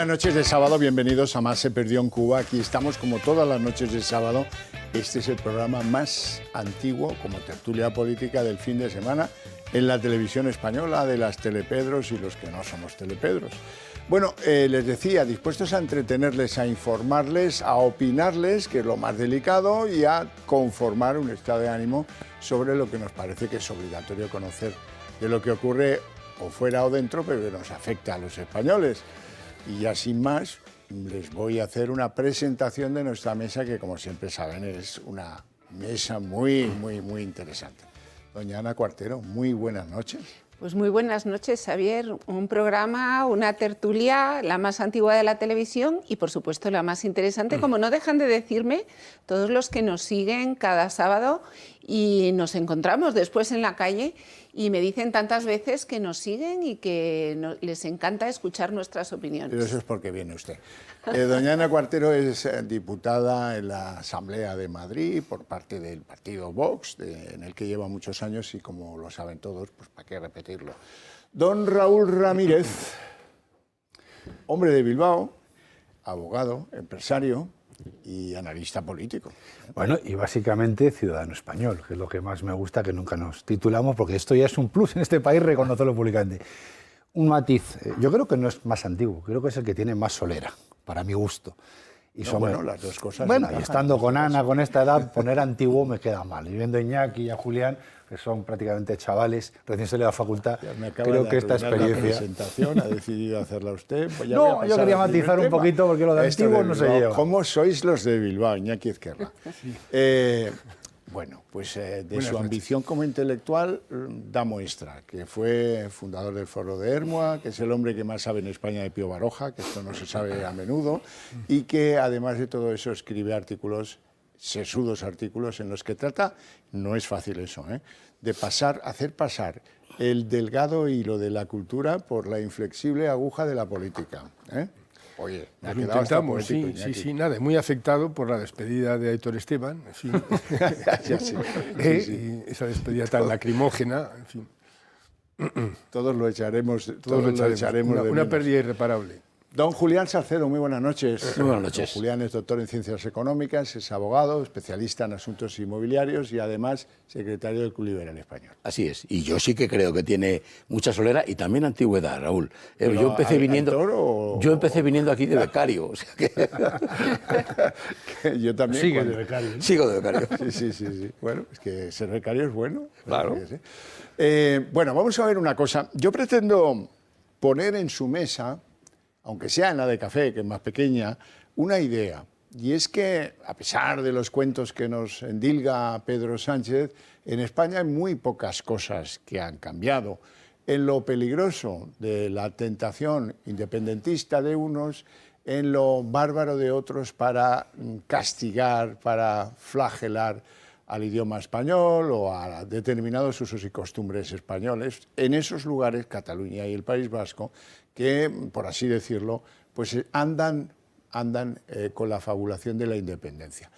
Buenas noches de sábado, bienvenidos a Más se perdió en Cuba. Aquí estamos como todas las noches de sábado. Este es el programa más antiguo como tertulia política del fin de semana en la televisión española, de las telepedros y los que no somos telepedros. Bueno, les decía, dispuestos a entretenerles, a informarles, a opinarles, que es lo más delicado, y a conformar un estado de ánimo sobre lo que nos parece que es obligatorio conocer de lo que ocurre o fuera o dentro, pero que nos afecta a los españoles. Y ya sin más, les voy a hacer una presentación de nuestra mesa, que como siempre saben es una mesa muy interesante. Doña Ana Cuartero, muy buenas noches. Pues muy buenas noches, Xavier. Un programa, una tertulia, la más antigua de la televisión y, por supuesto, la más interesante, como no dejan de decirme todos los que nos siguen cada sábado y nos encontramos después en la calle y me dicen tantas veces que nos siguen y que les encanta escuchar nuestras opiniones. Pero eso es porque viene usted. Doña Ana Cuartero es diputada en la Asamblea de Madrid por parte del partido Vox, en el que lleva muchos años y, como lo saben todos, pues para qué repetirlo. Don Raúl Ramírez, hombre de Bilbao, abogado, empresario y analista político. Bueno, y básicamente ciudadano español, que es lo que más me gusta, que nunca nos titulamos, porque esto ya es un plus en este país, reconocerlo públicamente. Un matiz, yo creo que no es más antiguo, creo que es el que tiene más solera, para mi gusto. Y no, bueno, las dos cosas. Bueno, y estando con Ana, con esta edad, poner antiguo me queda mal. Y viendo a Iñaki y a Julián, que son prácticamente chavales, recién salido de la facultad, creo que esta experiencia... La presentación ha decidido hacerla usted. Pues ya no, yo quería matizar un poquito, porque lo de antiguo no se lleva. ¿Cómo sois los de Bilbao, Iñaki Ezquerra? Bueno, pues de su ambición como intelectual da muestra, que fue fundador del Foro de Hermoa, que es el hombre que más sabe en España de Pío Baroja, que esto no se sabe a menudo, y que además de todo eso escribe artículos, sesudos artículos en los que trata, no es fácil eso, de hacer pasar el delgado hilo de la cultura por la inflexible aguja de la política. Oye, me ha lo quedado hasta intentamos, poético, sí, nada, muy afectado por la despedida de Aitor Esteban, en fin. Sí. Y esa despedida tan lacrimógena, en fin. Todos lo echaremos, una pérdida irreparable. Don Julián Salcedo, muy buenas noches. Muy buenas noches. Don Julián es doctor en Ciencias Económicas, es abogado, especialista en asuntos inmobiliarios y además secretario del Club Liberal Español. Así es, y yo sí que creo que tiene mucha solera y también antigüedad, Raúl. Yo empecé viniendo aquí de becario. O sea que... Yo también. Sigue de becario, ¿no? Sigo de becario. Sí. Bueno, es que ser becario es bueno. Claro. Bueno, vamos a ver una cosa. Yo pretendo poner en su mesa, aunque sea en la de café, que es más pequeña, una idea. Y es que, a pesar de los cuentos que nos endilga Pedro Sánchez, en España hay muy pocas cosas que han cambiado. En lo peligroso de la tentación independentista de unos, en lo bárbaro de otros para castigar, para flagelar al idioma español o a determinados usos y costumbres españoles, en esos lugares, Cataluña y el País Vasco, que, por así decirlo, pues andan con la fabulación de la independencia.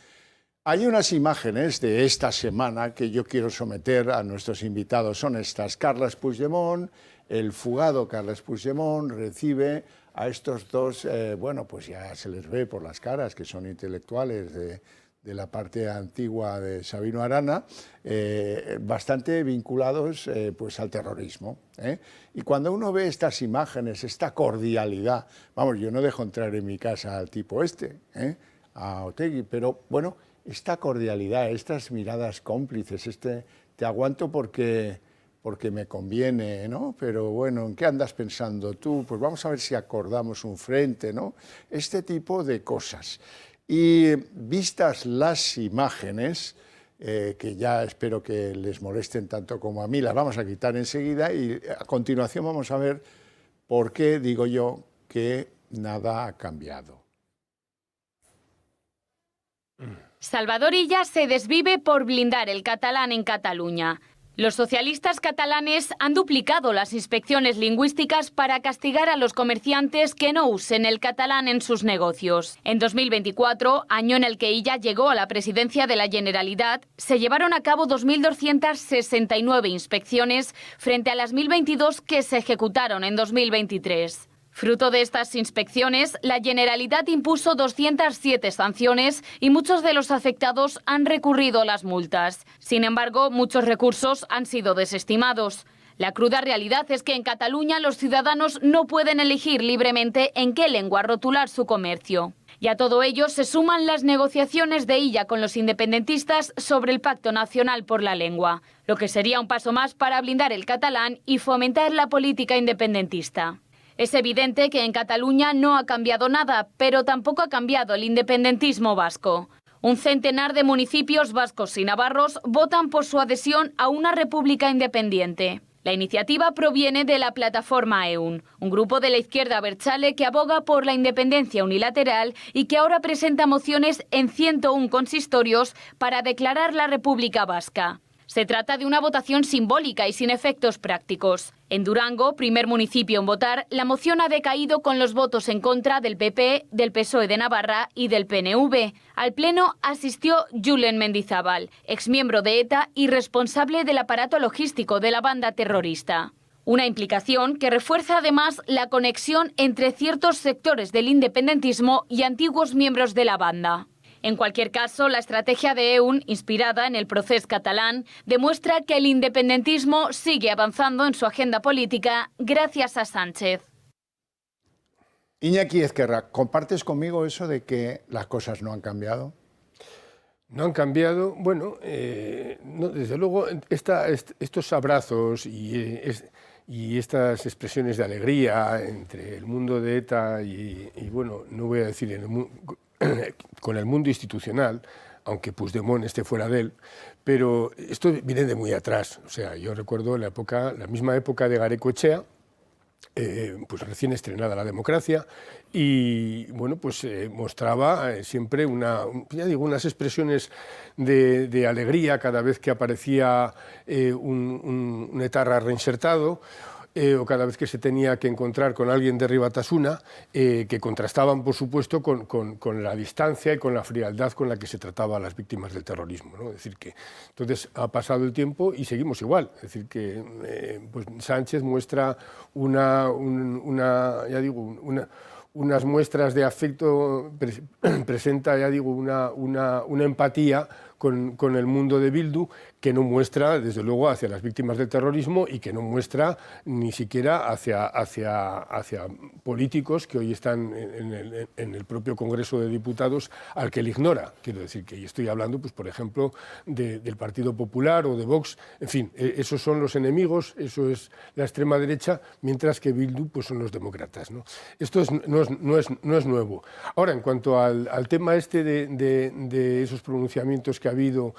Hay unas imágenes de esta semana que yo quiero someter a nuestros invitados. Son estas. Carles Puigdemont, el fugado Carles Puigdemont, recibe a estos dos, bueno, pues ya se les ve por las caras, que son intelectuales de la parte antigua de Sabino Arana, bastante vinculados pues al terrorismo. Y cuando uno ve estas imágenes, esta cordialidad, vamos, yo no dejo entrar en mi casa al tipo a Otegi, pero bueno, esta cordialidad, estas miradas cómplices, te aguanto porque me conviene, ¿no? Pero bueno, ¿en qué andas pensando tú? Pues vamos a ver si acordamos un frente, ¿no? Este tipo de cosas. Y vistas las imágenes, que ya espero que les molesten tanto como a mí, las vamos a quitar enseguida y a continuación vamos a ver por qué digo yo que nada ha cambiado. Salvador Illa se desvive por blindar el catalán en Cataluña. Los socialistas catalanes han duplicado las inspecciones lingüísticas para castigar a los comerciantes que no usen el catalán en sus negocios. En 2024, año en el que Illa llegó a la presidencia de la Generalitat, se llevaron a cabo 2.269 inspecciones frente a las 1.022 que se ejecutaron en 2023. Fruto de estas inspecciones, la Generalitat impuso 207 sanciones y muchos de los afectados han recurrido a las multas. Sin embargo, muchos recursos han sido desestimados. La cruda realidad es que en Cataluña los ciudadanos no pueden elegir libremente en qué lengua rotular su comercio. Y a todo ello se suman las negociaciones de Illa con los independentistas sobre el Pacto Nacional por la Lengua, lo que sería un paso más para blindar el catalán y fomentar la política independentista. Es evidente que en Cataluña no ha cambiado nada, pero tampoco ha cambiado el independentismo vasco. Un centenar de municipios vascos y navarros votan por su adhesión a una república independiente. La iniciativa proviene de la plataforma EUN, un grupo de la izquierda abertzale que aboga por la independencia unilateral y que ahora presenta mociones en 101 consistorios para declarar la República Vasca. Se trata de una votación simbólica y sin efectos prácticos. En Durango, primer municipio en votar, la moción ha decaído con los votos en contra del PP, del PSOE de Navarra y del PNV. Al pleno asistió Julen Mendizábal, exmiembro de ETA y responsable del aparato logístico de la banda terrorista. Una implicación que refuerza además la conexión entre ciertos sectores del independentismo y antiguos miembros de la banda. En cualquier caso, la estrategia de EUN, inspirada en el procés catalán, demuestra que el independentismo sigue avanzando en su agenda política gracias a Sánchez. Iñaki Ezquerra, ¿compartes conmigo eso de que las cosas no han cambiado? No han cambiado. Bueno, no, desde luego, estos abrazos y estas expresiones de alegría entre el mundo de ETA y bueno, no voy a decir con el mundo institucional, aunque Puigdemont esté fuera de él, pero esto viene de muy atrás. O sea, yo recuerdo la misma época de Garaikoetxea, pues recién estrenada la democracia, y bueno, pues mostraba siempre unas expresiones de alegría cada vez que aparecía un etarra reinsertado, o cada vez que se tenía que encontrar con alguien de Ribatasuna, que contrastaban, por supuesto, con la distancia y con la frialdad con la que se trataba a las víctimas del terrorismo, ¿no? Es decir, que entonces ha pasado el tiempo y seguimos igual. Es decir, que pues Sánchez muestra unas muestras de afecto, presenta, ya digo, una empatía con el mundo de Bildu, que no muestra, desde luego, hacia las víctimas del terrorismo y que no muestra ni siquiera hacia políticos que hoy están en el propio Congreso de Diputados, al que él ignora. Quiero decir que estoy hablando, pues, por ejemplo, del Partido Popular o de Vox. En fin, esos son los enemigos, eso es la extrema derecha, mientras que Bildu, pues, son los demócratas, ¿no? Esto no es nuevo. Ahora, en cuanto al tema este de esos pronunciamientos que ha habido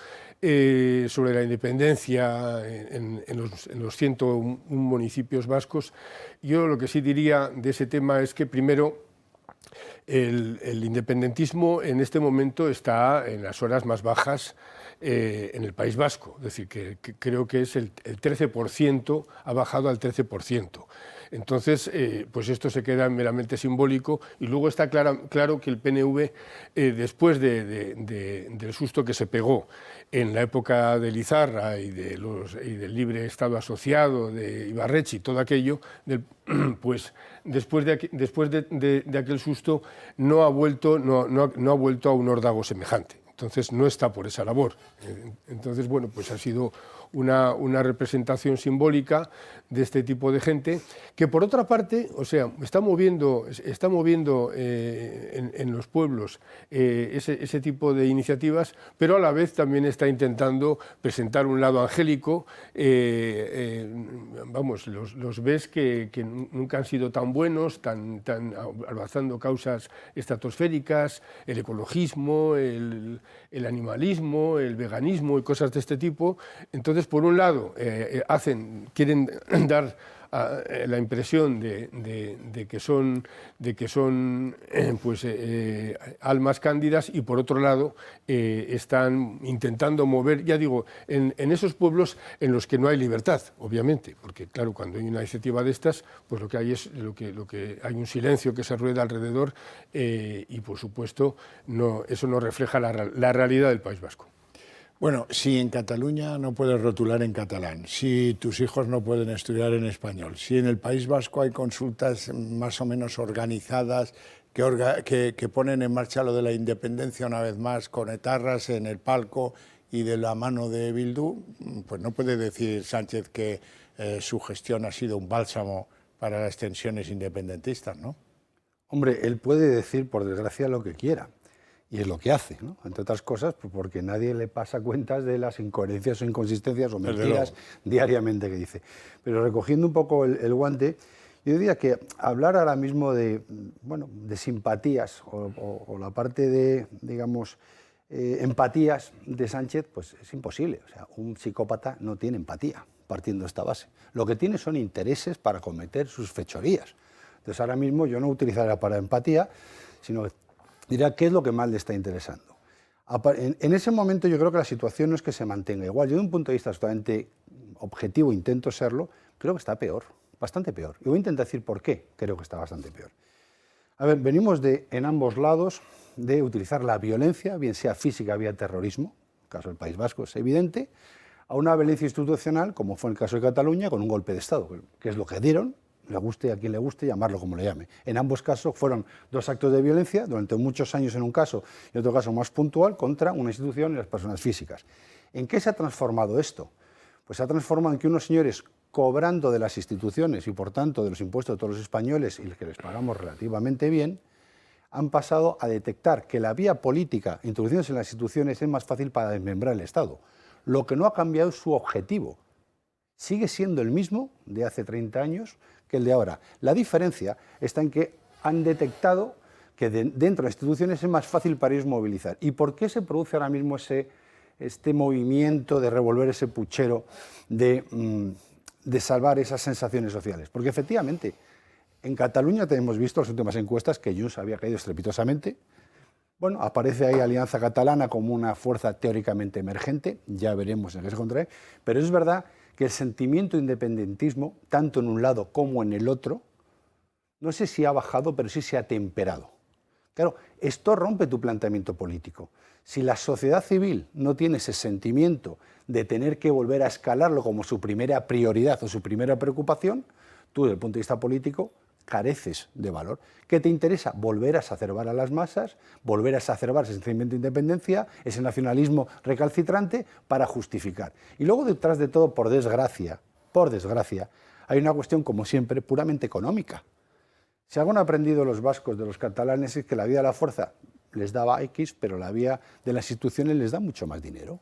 sobre la independencia en los 101 municipios vascos, yo lo que sí diría de ese tema es que, primero, el independentismo en este momento está en las horas más bajas en el País Vasco. Es decir, que creo que es el 13%, ha bajado al 13%. Entonces, pues esto se queda meramente simbólico, y luego está claro que el PNV, después del susto que se pegó en la época de Lizarra y del libre Estado asociado de Ibarretxe y todo aquello, pues después de aquel susto no ha vuelto a un órdago semejante. Entonces no está por esa labor. Entonces, bueno, pues ha sido una representación simbólica de este tipo de gente, que por otra parte, o sea, está moviendo en los pueblos ese tipo de iniciativas, pero a la vez también está intentando presentar un lado angélico. Vamos, los ves que nunca han sido tan buenos, tan abrazando causas estratosféricas, el ecologismo, el animalismo, el veganismo y cosas de este tipo. Entonces, por un lado, quieren dar la impresión de que son almas cándidas, y por otro lado están intentando mover, ya digo, en esos pueblos en los que no hay libertad, obviamente, porque claro, cuando hay una iniciativa de estas, pues lo que hay es hay un silencio que se rueda alrededor, y por supuesto eso no refleja la realidad del País Vasco. Bueno, si en Cataluña no puedes rotular en catalán, si tus hijos no pueden estudiar en español, si en el País Vasco hay consultas más o menos organizadas que ponen en marcha lo de la independencia una vez más, con etarras en el palco y de la mano de Bildu, pues no puede decir Sánchez que su gestión ha sido un bálsamo para las tensiones independentistas, ¿no? Hombre, él puede decir, por desgracia, lo que quiera. Y es lo que hace, ¿no? Entre otras cosas, pues porque nadie le pasa cuentas de las incoherencias o inconsistencias o mentiras diariamente que dice. Pero recogiendo un poco el guante, yo diría que hablar ahora mismo de, bueno, de simpatías o la parte de, digamos, empatías de Sánchez, pues es imposible. O sea, un psicópata no tiene empatía, partiendo de esta base. Lo que tiene son intereses para cometer sus fechorías. Entonces, ahora mismo yo no utilizaría para empatía, sino dirá qué es lo que más le está interesando. En ese momento yo creo que la situación no es que se mantenga igual. Yo, de un punto de vista totalmente objetivo, intento serlo, creo que está peor, bastante peor. Y voy a intentar decir por qué creo que está bastante peor. A ver, venimos en ambos lados de utilizar la violencia, bien sea física, vía terrorismo, en el caso del País Vasco es evidente, a una violencia institucional, como fue en el caso de Cataluña, con un golpe de Estado, que es lo que dieron, le guste a quien le guste, llamarlo como le llame. En ambos casos fueron dos actos de violencia, durante muchos años en un caso y otro caso más puntual, contra una institución y las personas físicas. ¿En qué se ha transformado esto? Pues se ha transformado en que unos señores, cobrando de las instituciones y por tanto de los impuestos de todos los españoles y los que les pagamos relativamente bien, han pasado a detectar que la vía política, introduciéndose en las instituciones, es más fácil para desmembrar el Estado. Lo que no ha cambiado es su objetivo. Sigue siendo el mismo de hace 30 años que el de ahora. La diferencia está en que han detectado que dentro de las instituciones es más fácil para ellos movilizar. ¿Y por qué se produce ahora mismo este movimiento de revolver ese puchero, de salvar esas sensaciones sociales? Porque efectivamente, en Cataluña tenemos visto las últimas encuestas que Junts había caído estrepitosamente. Bueno, aparece ahí Alianza Catalana como una fuerza teóricamente emergente, ya veremos en qué se contrae, pero es verdad que el sentimiento de independentismo, tanto en un lado como en el otro, no sé si ha bajado, pero sí se ha temperado. Claro, esto rompe tu planteamiento político. Si la sociedad civil no tiene ese sentimiento de tener que volver a escalarlo como su primera prioridad o su primera preocupación, tú, desde el punto de vista político, careces de valor. ¿Qué te interesa? Volver a exacerbar a las masas, volver a exacerbar ese sentimiento de independencia, ese nacionalismo recalcitrante para justificar. Y luego, detrás de todo, por desgracia, hay una cuestión, como siempre, puramente económica. Si algo han aprendido los vascos de los catalanes es que la vía de la fuerza les daba X, pero la vía de las instituciones les da mucho más dinero.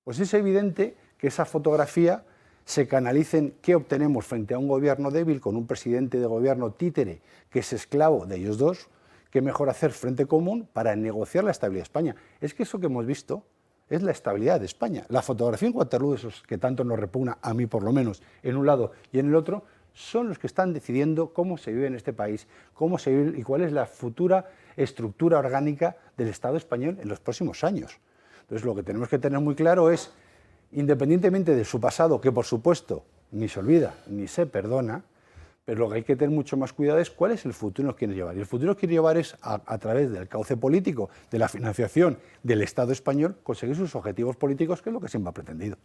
Pues es evidente que esa fotografía se canalicen qué obtenemos frente a un gobierno débil con un presidente de gobierno títere que es esclavo de ellos dos, qué mejor hacer frente común para negociar la estabilidad de España. Es que eso que hemos visto es la estabilidad de España. La fotografía en Waterloo, esos que tanto nos repugna, a mí por lo menos, en un lado y en el otro, son los que están decidiendo cómo se vive en este país, cómo se vive y cuál es la futura estructura orgánica del Estado español en los próximos años. Entonces, lo que tenemos que tener muy claro es, independientemente de su pasado, que por supuesto ni se olvida ni se perdona, pero lo que hay que tener mucho más cuidado es cuál es el futuro que nos quiere llevar. Y el futuro que quiere llevar es, a través del cauce político, de la financiación del Estado español, conseguir sus objetivos políticos, que es lo que siempre ha pretendido.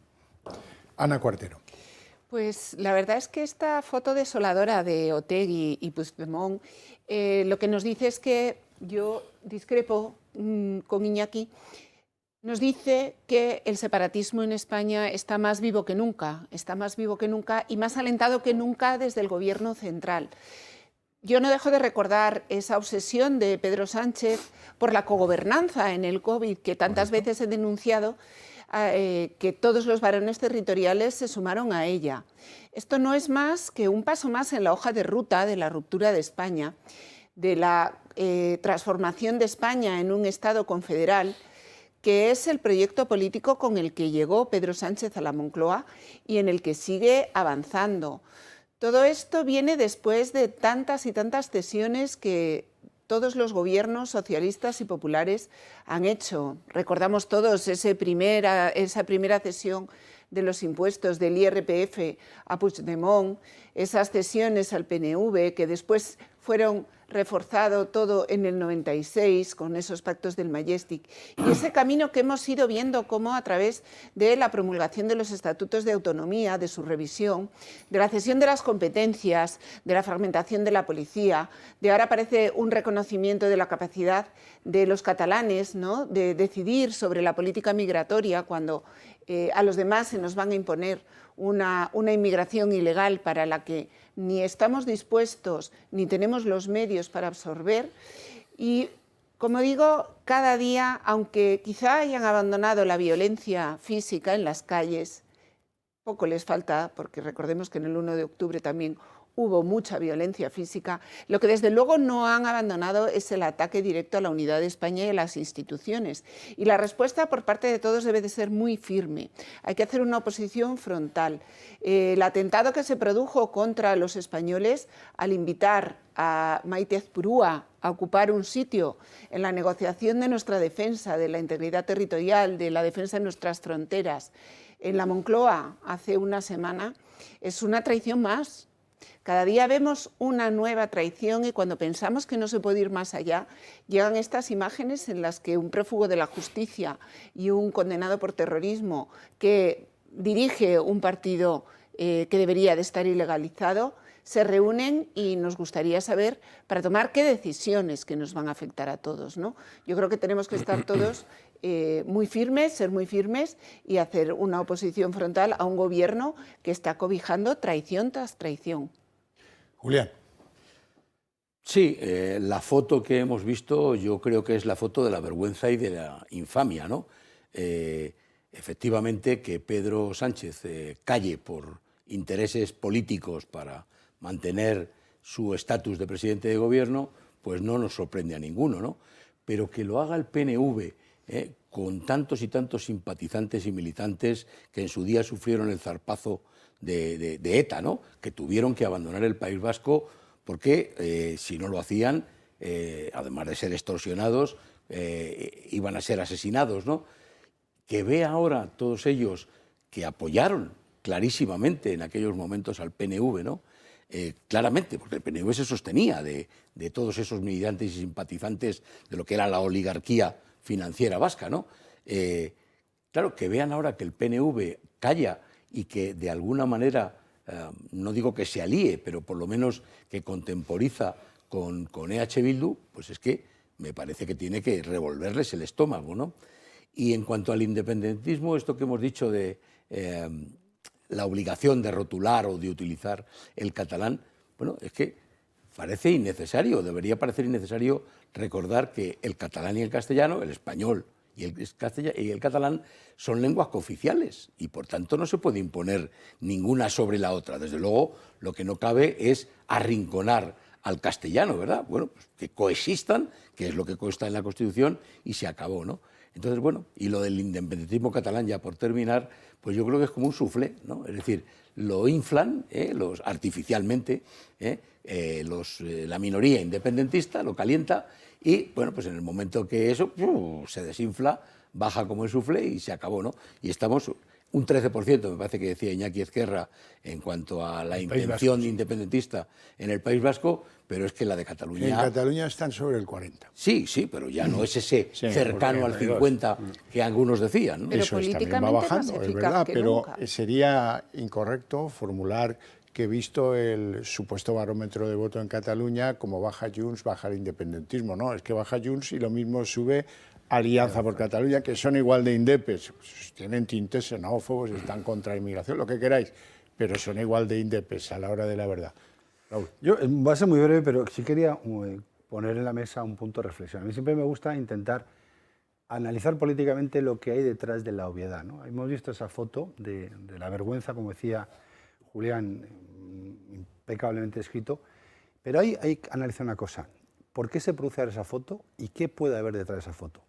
Ana Cuartero. Pues la verdad es que esta foto desoladora de Otegi y Puigdemont lo que nos dice es que yo discrepo con Iñaki. Nos dice que el separatismo en España está más vivo que nunca y más alentado que nunca desde el Gobierno central. Yo no dejo de recordar esa obsesión de Pedro Sánchez por la cogobernanza en el COVID, que tantas veces he denunciado, que todos los varones territoriales se sumaron a ella. Esto no es más que un paso más en la hoja de ruta de la ruptura de España, de la transformación de España en un Estado confederal, que es el proyecto político con el que llegó Pedro Sánchez a la Moncloa y en el que sigue avanzando. Todo esto viene después de tantas y tantas cesiones que todos los gobiernos socialistas y populares han hecho. Recordamos todos esa primera cesión de los impuestos del IRPF a Puigdemont, esas cesiones al PNV que después fueron reforzado todo en el 96 con esos pactos del Majestic, y ese camino que hemos ido viendo como a través de la promulgación de los estatutos de autonomía, de su revisión, de la cesión de las competencias, de la fragmentación de la policía, de ahora parece un reconocimiento de la capacidad de los catalanes, ¿no?, de decidir sobre la política migratoria cuando a los demás se nos van a imponer una inmigración ilegal para la que ni estamos dispuestos ni tenemos los medios para absorber. Y, como digo, cada día, aunque quizá hayan abandonado la violencia física en las calles, poco les falta, porque recordemos que en el 1 de octubre también hubo mucha violencia física. Lo que desde luego no han abandonado es el ataque directo a la unidad de España y a las instituciones. Y la respuesta por parte de todos debe de ser muy firme. Hay que hacer una oposición frontal. El atentado que se produjo contra los españoles al invitar a Maite Azpurúa a ocupar un sitio en la negociación de nuestra defensa, de la integridad territorial, de la defensa de nuestras fronteras, en la Moncloa hace una semana, es una traición más. Cada día vemos una nueva traición y cuando pensamos que no se puede ir más allá, llegan estas imágenes en las que un prófugo de la justicia y un condenado por terrorismo que dirige un partido que debería de estar ilegalizado, se reúnen y nos gustaría saber para tomar qué decisiones que nos van a afectar a todos, ¿no? Yo creo que tenemos que estar todos muy firmes, ser muy firmes y hacer una oposición frontal a un gobierno que está cobijando traición tras traición. Julián. Sí, la foto que hemos visto yo creo que es la foto de la vergüenza y de la infamia, ¿no? Efectivamente, que Pedro Sánchez calle por intereses políticos para mantener su estatus de presidente de gobierno, pues no nos sorprende a ninguno, ¿no? Pero que lo haga el PNV, con tantos y tantos simpatizantes y militantes que en su día sufrieron el zarpazo de ETA, ¿no?, que tuvieron que abandonar el País Vasco porque si no lo hacían, además de ser extorsionados, iban a ser asesinados, ¿no? Que vea ahora todos ellos que apoyaron clarísimamente en aquellos momentos al PNV, ¿no? Claramente, porque el PNV se sostenía de todos esos militantes y simpatizantes de lo que era la oligarquía financiera vasca, ¿no? Claro, que vean ahora que el PNV calla y que de alguna manera, no digo que se alíe, pero por lo menos que contemporiza con EH Bildu, pues es que me parece que tiene que revolverles el estómago, ¿no? Y en cuanto al independentismo, esto que hemos dicho de la obligación de rotular o de utilizar el catalán, bueno, es que parece innecesario, debería parecer innecesario recordar que el catalán y el castellano, el español y el catalán son lenguas cooficiales y por tanto no se puede imponer ninguna sobre la otra. Desde luego, lo que no cabe es arrinconar al castellano, ¿verdad? Bueno, pues que coexistan, que es lo que consta en la Constitución, y se acabó, ¿no? Entonces, bueno, y lo del independentismo catalán, ya por terminar, pues yo creo que es como un soufflé, ¿no? Es decir, lo inflan artificialmente, la minoría independentista lo calienta y, bueno, pues en el momento que eso se desinfla, baja como el soufflé y se acabó, ¿no? Y estamos un 13%, me parece que decía Iñaki Ezquerra, en cuanto a la intención independentista en el País Vasco, pero es que la de Cataluña... En Cataluña están sobre el 40%. Sí, sí, pero ya no es ese cercano al 50% que algunos decían, ¿no? Pero eso también va bajando, es verdad, pero sería incorrecto formular que, visto el supuesto barómetro de voto en Cataluña, como baja Junts, baja el independentismo. No, es que baja Junts y lo mismo sube Alianza por Cataluña, que son igual de indepes. Pues tienen tintes xenófobos, están contra la inmigración, lo que queráis, pero son igual de indepes a la hora de la verdad. Raúl. Yo, va a ser muy breve, pero sí quería poner en la mesa un punto de reflexión. A mí siempre me gusta intentar analizar políticamente lo que hay detrás de la obviedad, ¿no? Hemos visto esa foto de la vergüenza, como decía Julián, impecablemente escrito, pero hay que analizar una cosa. ¿Por qué se produce esa foto y qué puede haber detrás de esa foto?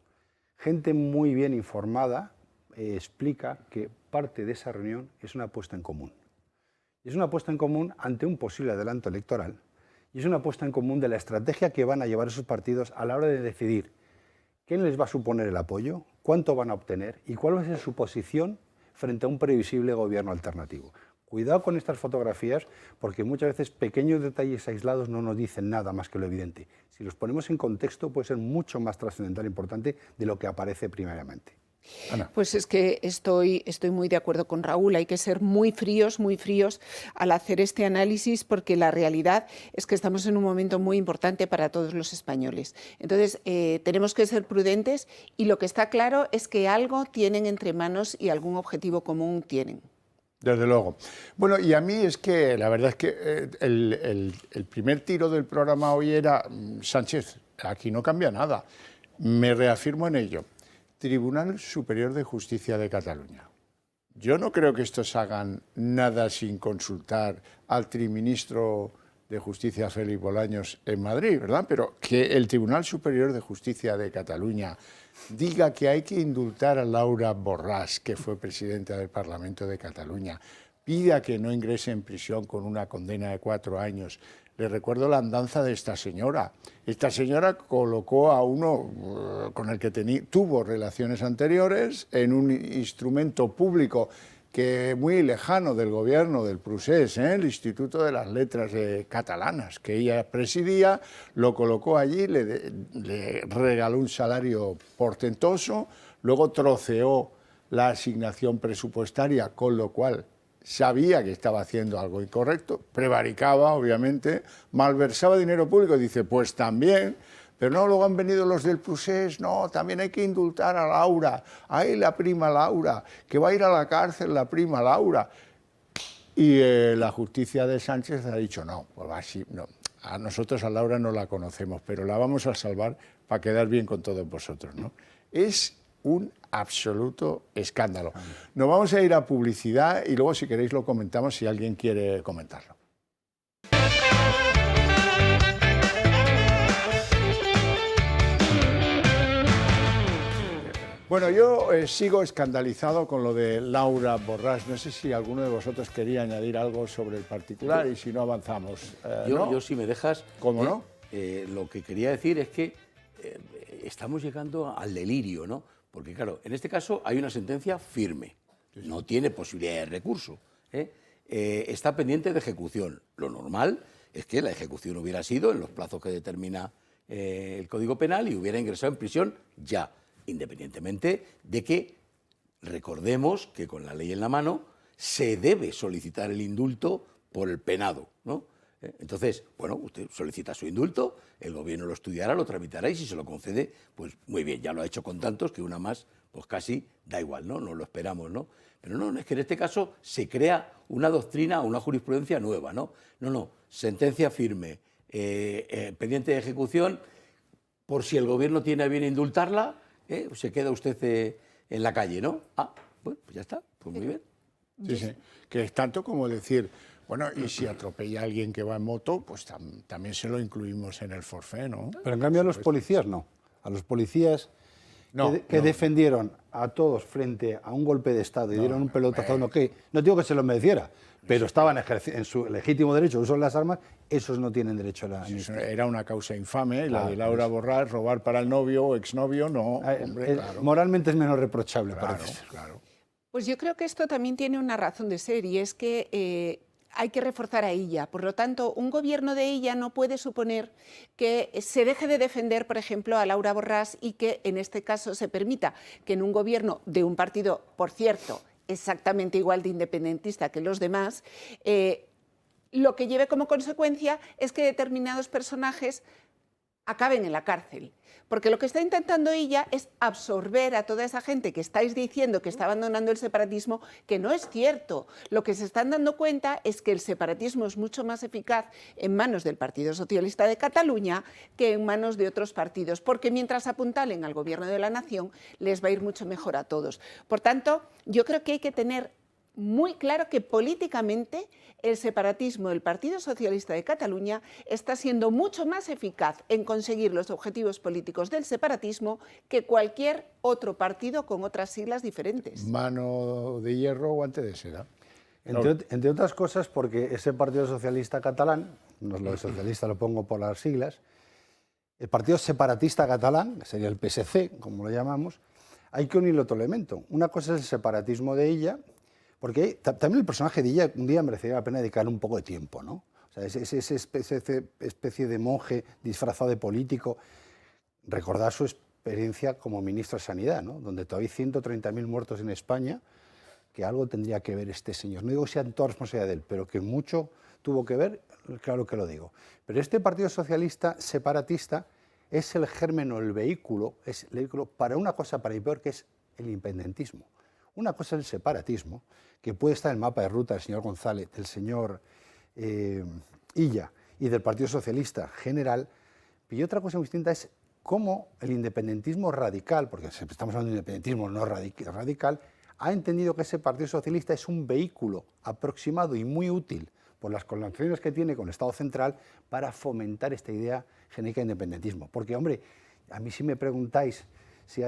Gente muy bien informada explica que parte de esa reunión es una apuesta en común. Es una apuesta en común ante un posible adelanto electoral y es una apuesta en común de la estrategia que van a llevar esos partidos a la hora de decidir quién les va a suponer el apoyo, cuánto van a obtener y cuál va a ser su posición frente a un previsible gobierno alternativo. Cuidado con estas fotografías, porque muchas veces pequeños detalles aislados no nos dicen nada más que lo evidente. Si los ponemos en contexto, puede ser mucho más trascendental e importante de lo que aparece primariamente. Ana. Pues es que estoy muy de acuerdo con Raúl. Hay que ser muy fríos al hacer este análisis, porque la realidad es que estamos en un momento muy importante para todos los españoles. Entonces, tenemos que ser prudentes, y lo que está claro es que algo tienen entre manos y algún objetivo común tienen. Desde luego. Bueno, y a mí es que la verdad es que el primer tiro del programa hoy era Sánchez, aquí no cambia nada. Me reafirmo en ello. Tribunal Superior de Justicia de Cataluña. Yo no creo que estos hagan nada sin consultar al triministro de Justicia, Félix Bolaños, en Madrid, ¿verdad? Pero que el Tribunal Superior de Justicia de Cataluña diga que hay que indultar a Laura Borràs, que fue presidenta del Parlamento de Cataluña, pida que no ingrese en prisión con una condena de 4 años. Les recuerdo la andanza de esta señora. Esta señora colocó a uno con el que tuvo relaciones anteriores en un instrumento público que muy lejano del gobierno del Procés, el Instituto de las Letras Catalanas, que ella presidía, lo colocó allí, le regaló un salario portentoso, luego troceó la asignación presupuestaria, con lo cual sabía que estaba haciendo algo incorrecto, prevaricaba, obviamente, malversaba dinero público, dice, pues también, pero no, luego han venido los del Procés, no, también hay que indultar a Laura, ay, la prima Laura, que va a ir a la cárcel la prima Laura. Y la justicia de Sánchez ha dicho, no, pues así, no, a nosotros a Laura no la conocemos, pero la vamos a salvar para quedar bien con todos vosotros, ¿no? Es un absoluto escándalo. Nos vamos a ir a publicidad y luego, si queréis, lo comentamos si alguien quiere comentarlo. Bueno, yo sigo escandalizado con lo de Laura Borràs. No sé si alguno de vosotros quería añadir algo sobre el particular y si no avanzamos. Yo, si me dejas... ¿Cómo no? Lo que quería decir es que estamos llegando al delirio, ¿no? Porque, claro, en este caso hay una sentencia firme, no tiene posibilidad de recurso, está pendiente de ejecución. Lo normal es que la ejecución hubiera sido en los plazos que determina el Código Penal y hubiera ingresado en prisión ya, independientemente de que recordemos que con la ley en la mano se debe solicitar el indulto por el penado, ¿no? Entonces, bueno, usted solicita su indulto, el gobierno lo estudiará, lo tramitará y si se lo concede, pues muy bien, ya lo ha hecho con tantos que una más, pues casi da igual, ¿no? Nos lo esperamos, ¿no? Pero no, es que en este caso se crea una doctrina, una jurisprudencia nueva, ¿no? No, sentencia firme, pendiente de ejecución, por si el gobierno tiene a bien indultarla, se queda usted en la calle, ¿no? Ah, bueno, pues ya está, pues muy bien. Sí, que es tanto como decir... Bueno, y si atropella a alguien que va en moto, pues también se lo incluimos en el forfait, ¿no? Pero en cambio a los policías no. A los policías que defendieron a todos frente a un golpe de Estado y dieron un pelotazo a uno que, no digo que se lo mereciera, pero estaban en su legítimo derecho de uso de las armas, esos no tienen derecho a la amnistía. Era una causa infame, la de Laura Borràs, robar para el novio o exnovio, no, hombre, claro. Moralmente es menos reprochable, parece ser. Claro. Pues yo creo que esto también tiene una razón de ser, y es que hay que reforzar a ella. Por lo tanto, un gobierno de ella no puede suponer que se deje de defender, por ejemplo, a Laura Borràs y que en este caso se permita que en un gobierno de un partido, por cierto, exactamente igual de independentista que los demás, lo que lleve como consecuencia es que determinados personajes acaben en la cárcel. Porque lo que está intentando ella es absorber a toda esa gente que estáis diciendo que está abandonando el separatismo, que no es cierto. Lo que se están dando cuenta es que el separatismo es mucho más eficaz en manos del Partido Socialista de Cataluña que en manos de otros partidos, porque mientras apuntalen al gobierno de la nación les va a ir mucho mejor a todos. Por tanto, yo creo que hay que tener muy claro que políticamente el separatismo del Partido Socialista de Cataluña está siendo mucho más eficaz en conseguir los objetivos políticos del separatismo que cualquier otro partido con otras siglas diferentes. Mano de hierro, guante de seda. Entre otras cosas porque ese Partido Socialista catalán, no lo de socialista lo pongo por las siglas, el Partido Separatista Catalán, que sería el PSC, como lo llamamos, hay que unirle otro elemento. Una cosa es el separatismo de ella, Porque también el personaje de ella un día merecería la pena dedicarle un poco de tiempo, ¿no? O sea, esa especie de monje disfrazado de político, recordar su experiencia como ministro de Sanidad, ¿no? Donde todavía hay 130.000 muertos en España, que algo tendría que ver este señor. No digo que sea toda responsabilidad de él, pero que mucho tuvo que ver, claro que lo digo. Pero este Partido Socialista separatista es el germen o el vehículo para una cosa para y peor, que es el independentismo. Una cosa es el separatismo, que puede estar en el mapa de ruta del señor González, del señor Illa y del Partido Socialista general, y otra cosa muy distinta es cómo el independentismo radical, porque estamos hablando de independentismo no radical, ha entendido que ese Partido Socialista es un vehículo aproximado y muy útil por las conexiones que tiene con el Estado central para fomentar esta idea genérica de independentismo. Porque, hombre, a mí si me preguntáis si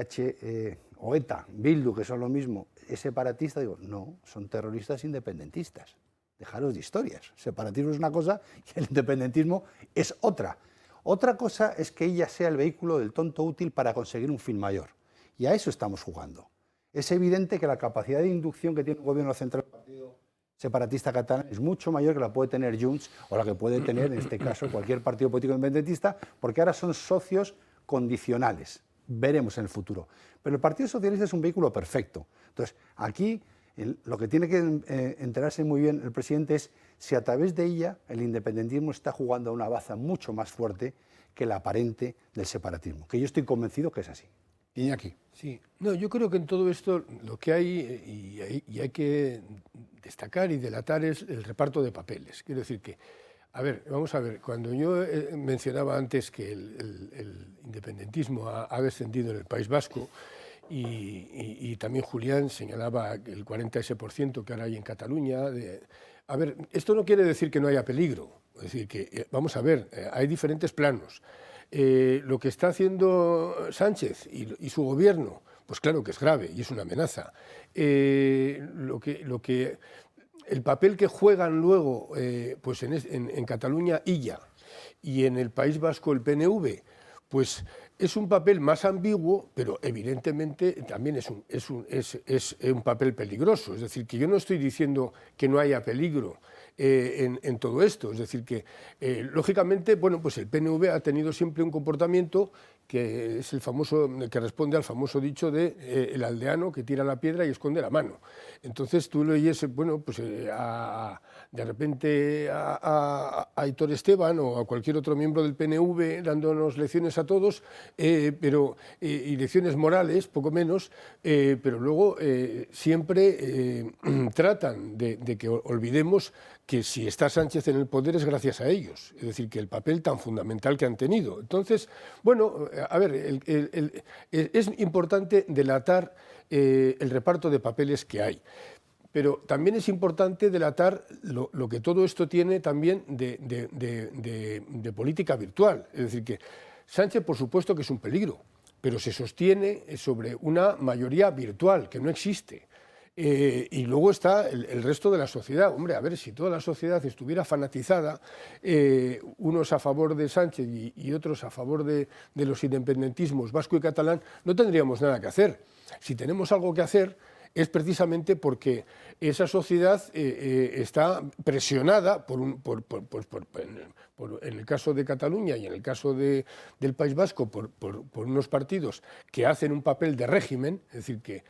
o ETA, Bildu, que son lo mismo, es separatista, digo, no, son terroristas independentistas. Dejaros de historias. Separatismo es una cosa y el independentismo es otra. Otra cosa es que ella sea el vehículo del tonto útil para conseguir un fin mayor. Y a eso estamos jugando. Es evidente que la capacidad de inducción que tiene el gobierno central del Partido Separatista Catalán es mucho mayor que la puede tener Junts o la que puede tener, en este caso, cualquier partido político independentista, porque ahora son socios condicionales. Veremos en el futuro. Pero el Partido Socialista es un vehículo perfecto. Entonces, aquí lo que tiene que enterarse muy bien el presidente es si a través de ella el independentismo está jugando a una baza mucho más fuerte que la aparente del separatismo, que yo estoy convencido que es así. Iñaki. Sí, no, yo creo que en todo esto lo que hay y hay que destacar y delatar es el reparto de papeles. Quiero decir que, a ver, vamos a ver, cuando yo mencionaba antes que el independentismo ha descendido en el País Vasco y también Julián señalaba el 40% que ahora hay en Cataluña. A ver, esto no quiere decir que no haya peligro, es decir, que vamos a ver, hay diferentes planos. Lo que está haciendo Sánchez y su gobierno, pues claro que es grave y es una amenaza. El papel que juegan luego pues en Cataluña Illa y en el País Vasco el PNV, pues es un papel más ambiguo, pero evidentemente también es un papel peligroso. Es decir, que yo no estoy diciendo que no haya peligro en todo esto. Es decir, que lógicamente, bueno, pues el PNV ha tenido siempre un comportamiento que es el famoso, que responde al famoso dicho de el aldeano que tira la piedra y esconde la mano. Entonces tú lo oyes, bueno, pues de repente a Aitor Esteban o a cualquier otro miembro del PNV dándonos lecciones a todos, y lecciones morales, poco menos, pero luego siempre tratan de que olvidemos que si está Sánchez en el poder es gracias a ellos, es decir, que el papel tan fundamental que han tenido. Entonces, bueno, a ver, es importante delatar el reparto de papeles que hay, pero también es importante delatar lo que todo esto tiene también de política virtual, es decir, que Sánchez, por supuesto que es un peligro, pero se sostiene sobre una mayoría virtual que no existe. Y luego está el resto de la sociedad. Hombre, a ver, si toda la sociedad estuviera fanatizada, unos a favor de Sánchez y otros a favor de los independentismos vasco y catalán, no tendríamos nada que hacer. Si tenemos algo que hacer es precisamente porque esa sociedad está presionada en el caso de Cataluña y en el caso del País Vasco por unos partidos que hacen un papel de régimen, es decir, que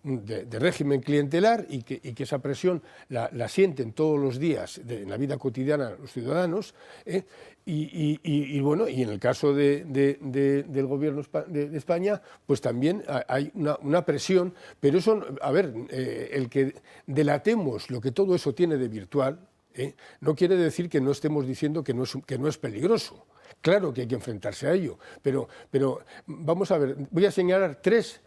de régimen clientelar y que esa presión la sienten todos los días en la vida cotidiana los ciudadanos, y bueno, y en el caso del gobierno de España, pues también hay una presión, pero eso, a ver, el que delatemos lo que todo eso tiene de virtual, no quiere decir que no estemos diciendo que no es peligroso. Claro que hay que enfrentarse a ello, pero vamos a ver, voy a señalar tres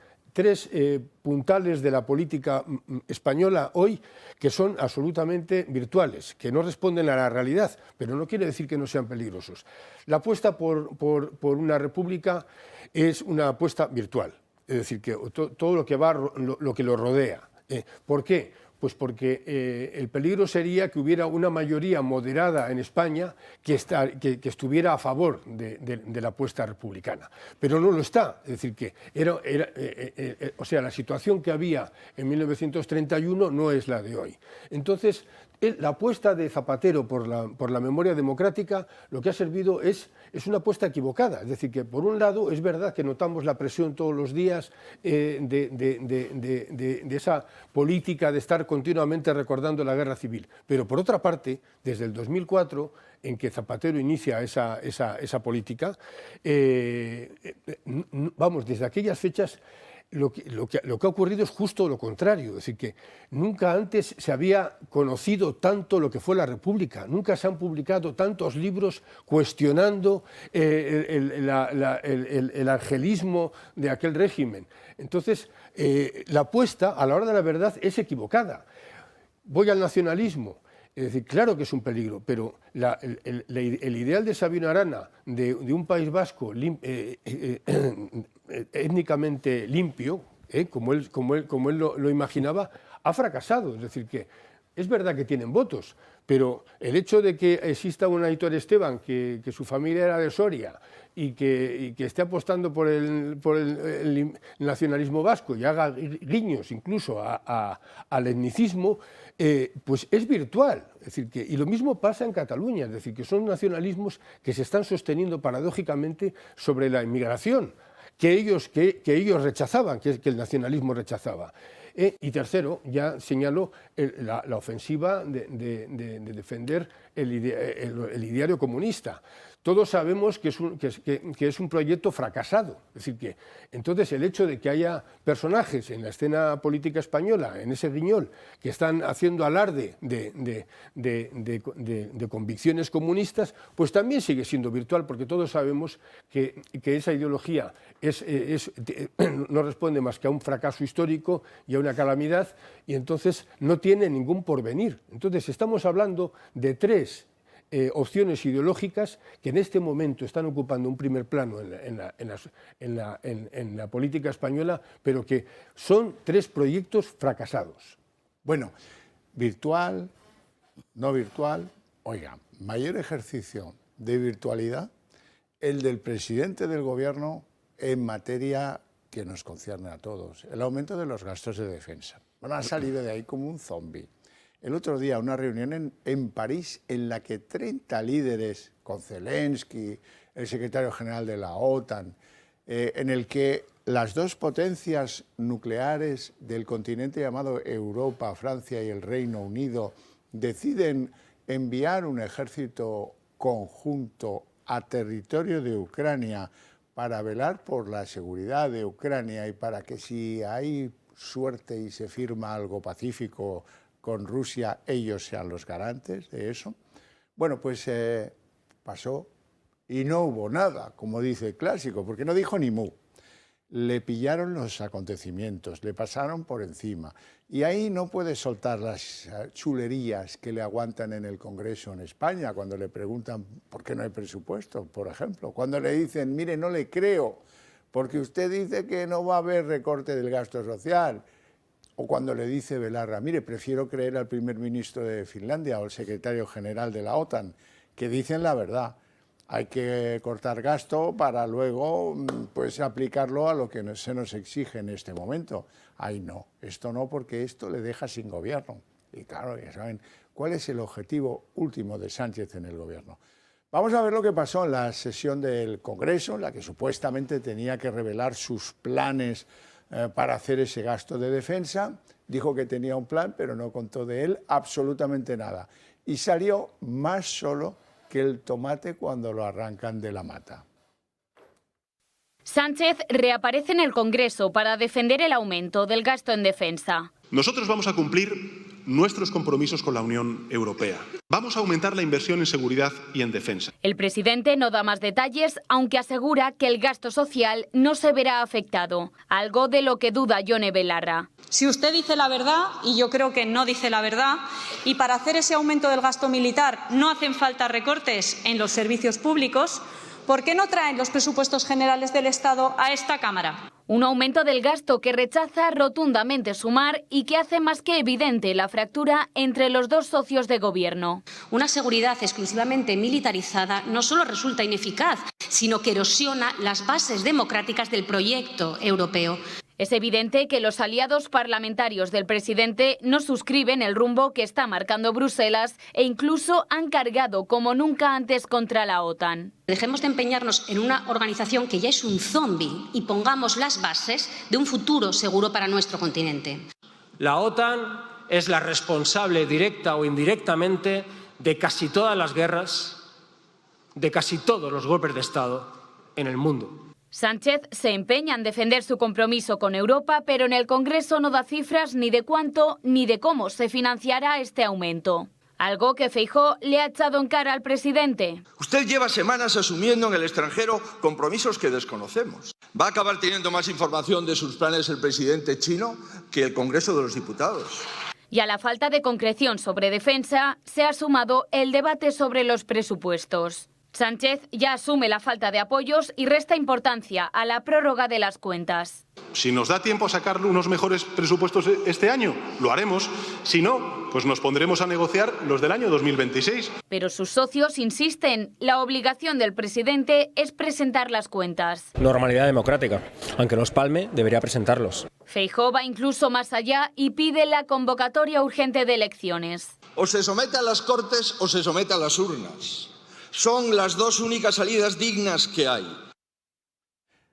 puntales de la política española hoy que son absolutamente virtuales, que no responden a la realidad, pero no quiere decir que no sean peligrosos. La apuesta por una república es una apuesta virtual, es decir, que todo lo que lo rodea. ¿Por qué? Pues porque el peligro sería que hubiera una mayoría moderada en España que estuviera a favor de la apuesta republicana. Pero no lo está. Es decir, que o sea, la situación que había en 1931 no es la de hoy. Entonces, la apuesta de Zapatero por la memoria democrática lo que ha servido es una apuesta equivocada. Es decir, que por un lado es verdad que notamos la presión todos los días de esa política de estar continuamente recordando la guerra civil. Pero por otra parte, desde el 2004, en que Zapatero inicia esa política, vamos, desde aquellas fechas, lo que ha ocurrido es justo lo contrario, es decir, que nunca antes se había conocido tanto lo que fue la República, nunca se han publicado tantos libros cuestionando el angelismo de aquel régimen. Entonces, la apuesta, a la hora de la verdad, es equivocada. Voy al nacionalismo. Es decir, claro que es un peligro, pero el ideal de Sabino Arana de un País Vasco étnicamente limpio, como él lo imaginaba, ha fracasado. Es decir, que es verdad que tienen votos, pero el hecho de que exista un Aitor Esteban, que su familia era de Soria, y que esté apostando por el nacionalismo vasco y haga guiños incluso al etnicismo, pues es virtual. Es decir, y lo mismo pasa en Cataluña, es decir, que son nacionalismos que se están sosteniendo paradójicamente sobre la inmigración, que ellos rechazaban, que el nacionalismo rechazaba. Y tercero, ya señalo la ofensiva de defender el ideario comunista. Todos sabemos que es un proyecto fracasado. Es decir, que entonces el hecho de que haya personajes en la escena política española, en ese guiñol, que están haciendo alarde de convicciones comunistas, pues también sigue siendo virtual, porque todos sabemos que esa ideología no responde más que a un fracaso histórico y a una calamidad, y entonces no tiene ningún porvenir. Entonces estamos hablando de tres opciones ideológicas que en este momento están ocupando un primer plano en la política española, pero que son tres proyectos fracasados. Bueno, virtual, no virtual, oiga, mayor ejercicio de virtualidad el del presidente del Gobierno en materia que nos concierne a todos, el aumento de los gastos de defensa. Van a salir de ahí como un zombi. El otro día una reunión en París en la que 30 líderes, con Zelensky, el secretario general de la OTAN, en el que las dos potencias nucleares del continente llamado Europa, Francia y el Reino Unido, deciden enviar un ejército conjunto a territorio de Ucrania para velar por la seguridad de Ucrania y para que si hay suerte y se firma algo pacífico con Rusia, ellos sean los garantes de eso. Bueno, pues pasó y no hubo nada, como dice el clásico, porque no dijo ni mu. Le pillaron los acontecimientos, le pasaron por encima. Y ahí no puede soltar las chulerías que le aguantan en el Congreso en España, cuando le preguntan por qué no hay presupuesto, por ejemplo. Cuando le dicen, mire, no le creo, porque usted dice que no va a haber recorte del gasto social. O cuando le dice Belarra, mire, prefiero creer al primer ministro de Finlandia o al secretario general de la OTAN, que dicen la verdad. Hay que cortar gasto para luego pues, aplicarlo a lo que se nos exige en este momento. Ay, no, esto no, porque esto le deja sin gobierno. Y claro, ya saben, ¿cuál es el objetivo último de Sánchez en el gobierno? Vamos a ver lo que pasó en la sesión del Congreso, en la que supuestamente tenía que revelar sus planes para hacer ese gasto de defensa. Dijo que tenía un plan, pero no contó de él absolutamente nada. Y salió más solo que el tomate cuando lo arrancan de la mata. Sánchez reaparece en el Congreso para defender el aumento del gasto en defensa. Nosotros vamos a cumplir nuestros compromisos con la Unión Europea. Vamos a aumentar la inversión en seguridad y en defensa. El presidente no da más detalles, aunque asegura que el gasto social no se verá afectado, algo de lo que duda Yone Belarra. Si usted dice la verdad, y yo creo que no dice la verdad, y para hacer ese aumento del gasto militar no hacen falta recortes en los servicios públicos, ¿Por qué no traen los presupuestos generales del Estado a esta Cámara? Un aumento del gasto que rechaza rotundamente Sumar y que hace más que evidente la fractura entre los dos socios de gobierno. Una seguridad exclusivamente militarizada no solo resulta ineficaz, sino que erosiona las bases democráticas del proyecto europeo. Es evidente que los aliados parlamentarios del presidente no suscriben el rumbo que está marcando Bruselas e incluso han cargado como nunca antes contra la OTAN. Dejemos de empeñarnos en una organización que ya es un zombi y pongamos las bases de un futuro seguro para nuestro continente. La OTAN es la responsable directa o indirectamente de casi todas las guerras, de casi todos los golpes de Estado en el mundo. Sánchez se empeña en defender su compromiso con Europa, pero en el Congreso no da cifras ni de cuánto ni de cómo se financiará este aumento. Algo que Feijóo le ha echado en cara al presidente. Usted lleva semanas asumiendo en el extranjero compromisos que desconocemos. Va a acabar teniendo más información de sus planes el presidente chino que el Congreso de los Diputados. Y a la falta de concreción sobre defensa se ha sumado el debate sobre los presupuestos. Sánchez ya asume la falta de apoyos y resta importancia a la prórroga de las cuentas. Si nos da tiempo a sacar unos mejores presupuestos este año, lo haremos. Si no, pues nos pondremos a negociar los del año 2026. Pero sus socios insisten, la obligación del presidente es presentar las cuentas. Normalidad democrática. Aunque nos palme, debería presentarlos. Feijóo va incluso más allá y pide la convocatoria urgente de elecciones. O se somete a las Cortes o se somete a las urnas. Son las dos únicas salidas dignas que hay.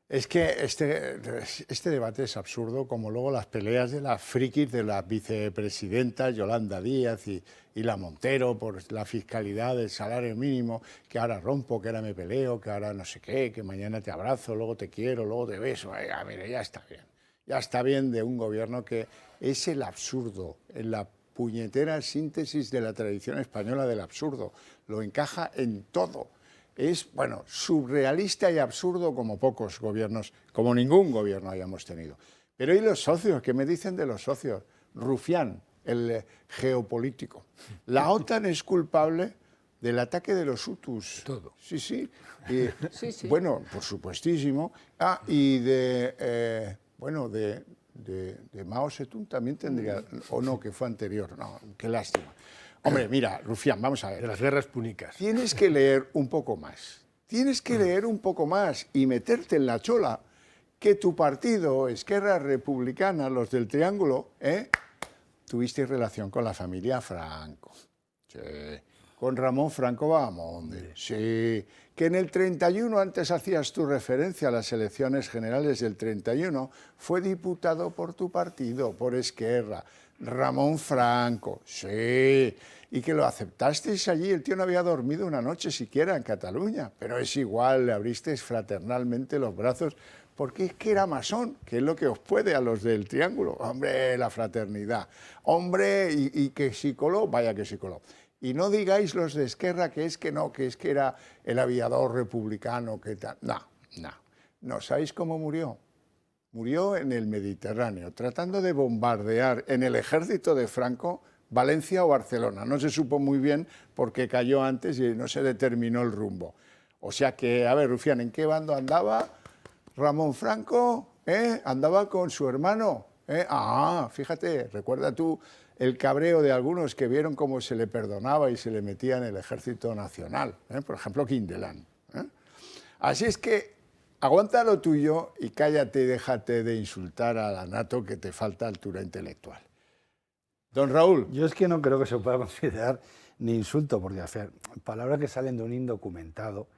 Es que este debate es absurdo, como luego las peleas de las frikis de las vicepresidentas Yolanda Díaz y la Montero por la fiscalidad del salario mínimo, que ahora rompo, que ahora me peleo, que ahora no sé qué, que mañana te abrazo, luego te quiero, luego te beso. Mire, ya está bien. Ya está bien de un gobierno que es el absurdo, en la puñetera síntesis de la tradición española del absurdo. Lo encaja en todo. Es, bueno, surrealista y absurdo como pocos gobiernos, como ningún gobierno hayamos tenido. Pero ¿y los socios? ¿Qué me dicen de los socios? Rufián, el geopolítico. La OTAN es culpable del ataque de los Hutus. Todo. Sí, sí. Y, bueno, por supuestísimo. Y de Mao Zedong también tendría, o no, que fue anterior. No, qué lástima. Hombre, mira, Rufián, vamos a ver. De las guerras púnicas. Tienes que leer un poco más. Tienes que leer un poco más y meterte en la chola que tu partido, Esquerra Republicana, los del Triángulo, tuvisteis relación con la familia Franco. Sí. Con Ramón Franco Bahamonde. Sí. Que en el 31, antes hacías tu referencia a las elecciones generales del 31, fue diputado por tu partido, por Esquerra. Ramón Franco, sí, y que lo aceptasteis allí, el tío no había dormido una noche siquiera en Cataluña, pero es igual, le abristeis fraternalmente los brazos, porque es que era masón, que es lo que os puede a los del Triángulo. Hombre, la fraternidad, hombre, y que sí coló, vaya que sí coló. Y no digáis los de Esquerra que es que no, que es que era el aviador republicano, que tal. No, ¿sabéis cómo murió? Murió en el Mediterráneo, tratando de bombardear en el ejército de Franco Valencia o Barcelona. No se supo muy bien porque cayó antes y no se determinó el rumbo. O sea que, a ver, Rufián, ¿en qué bando andaba Ramón Franco? Andaba con su hermano. Fíjate, recuerda tú el cabreo de algunos que vieron cómo se le perdonaba y se le metía en el ejército nacional. Por ejemplo, Quindelán. Así es que aguanta lo tuyo y cállate y déjate de insultar a la NATO, que te falta altura intelectual. Don Raúl. Yo es que no creo que se pueda considerar ni insulto, porque palabras que salen de un indocumentado,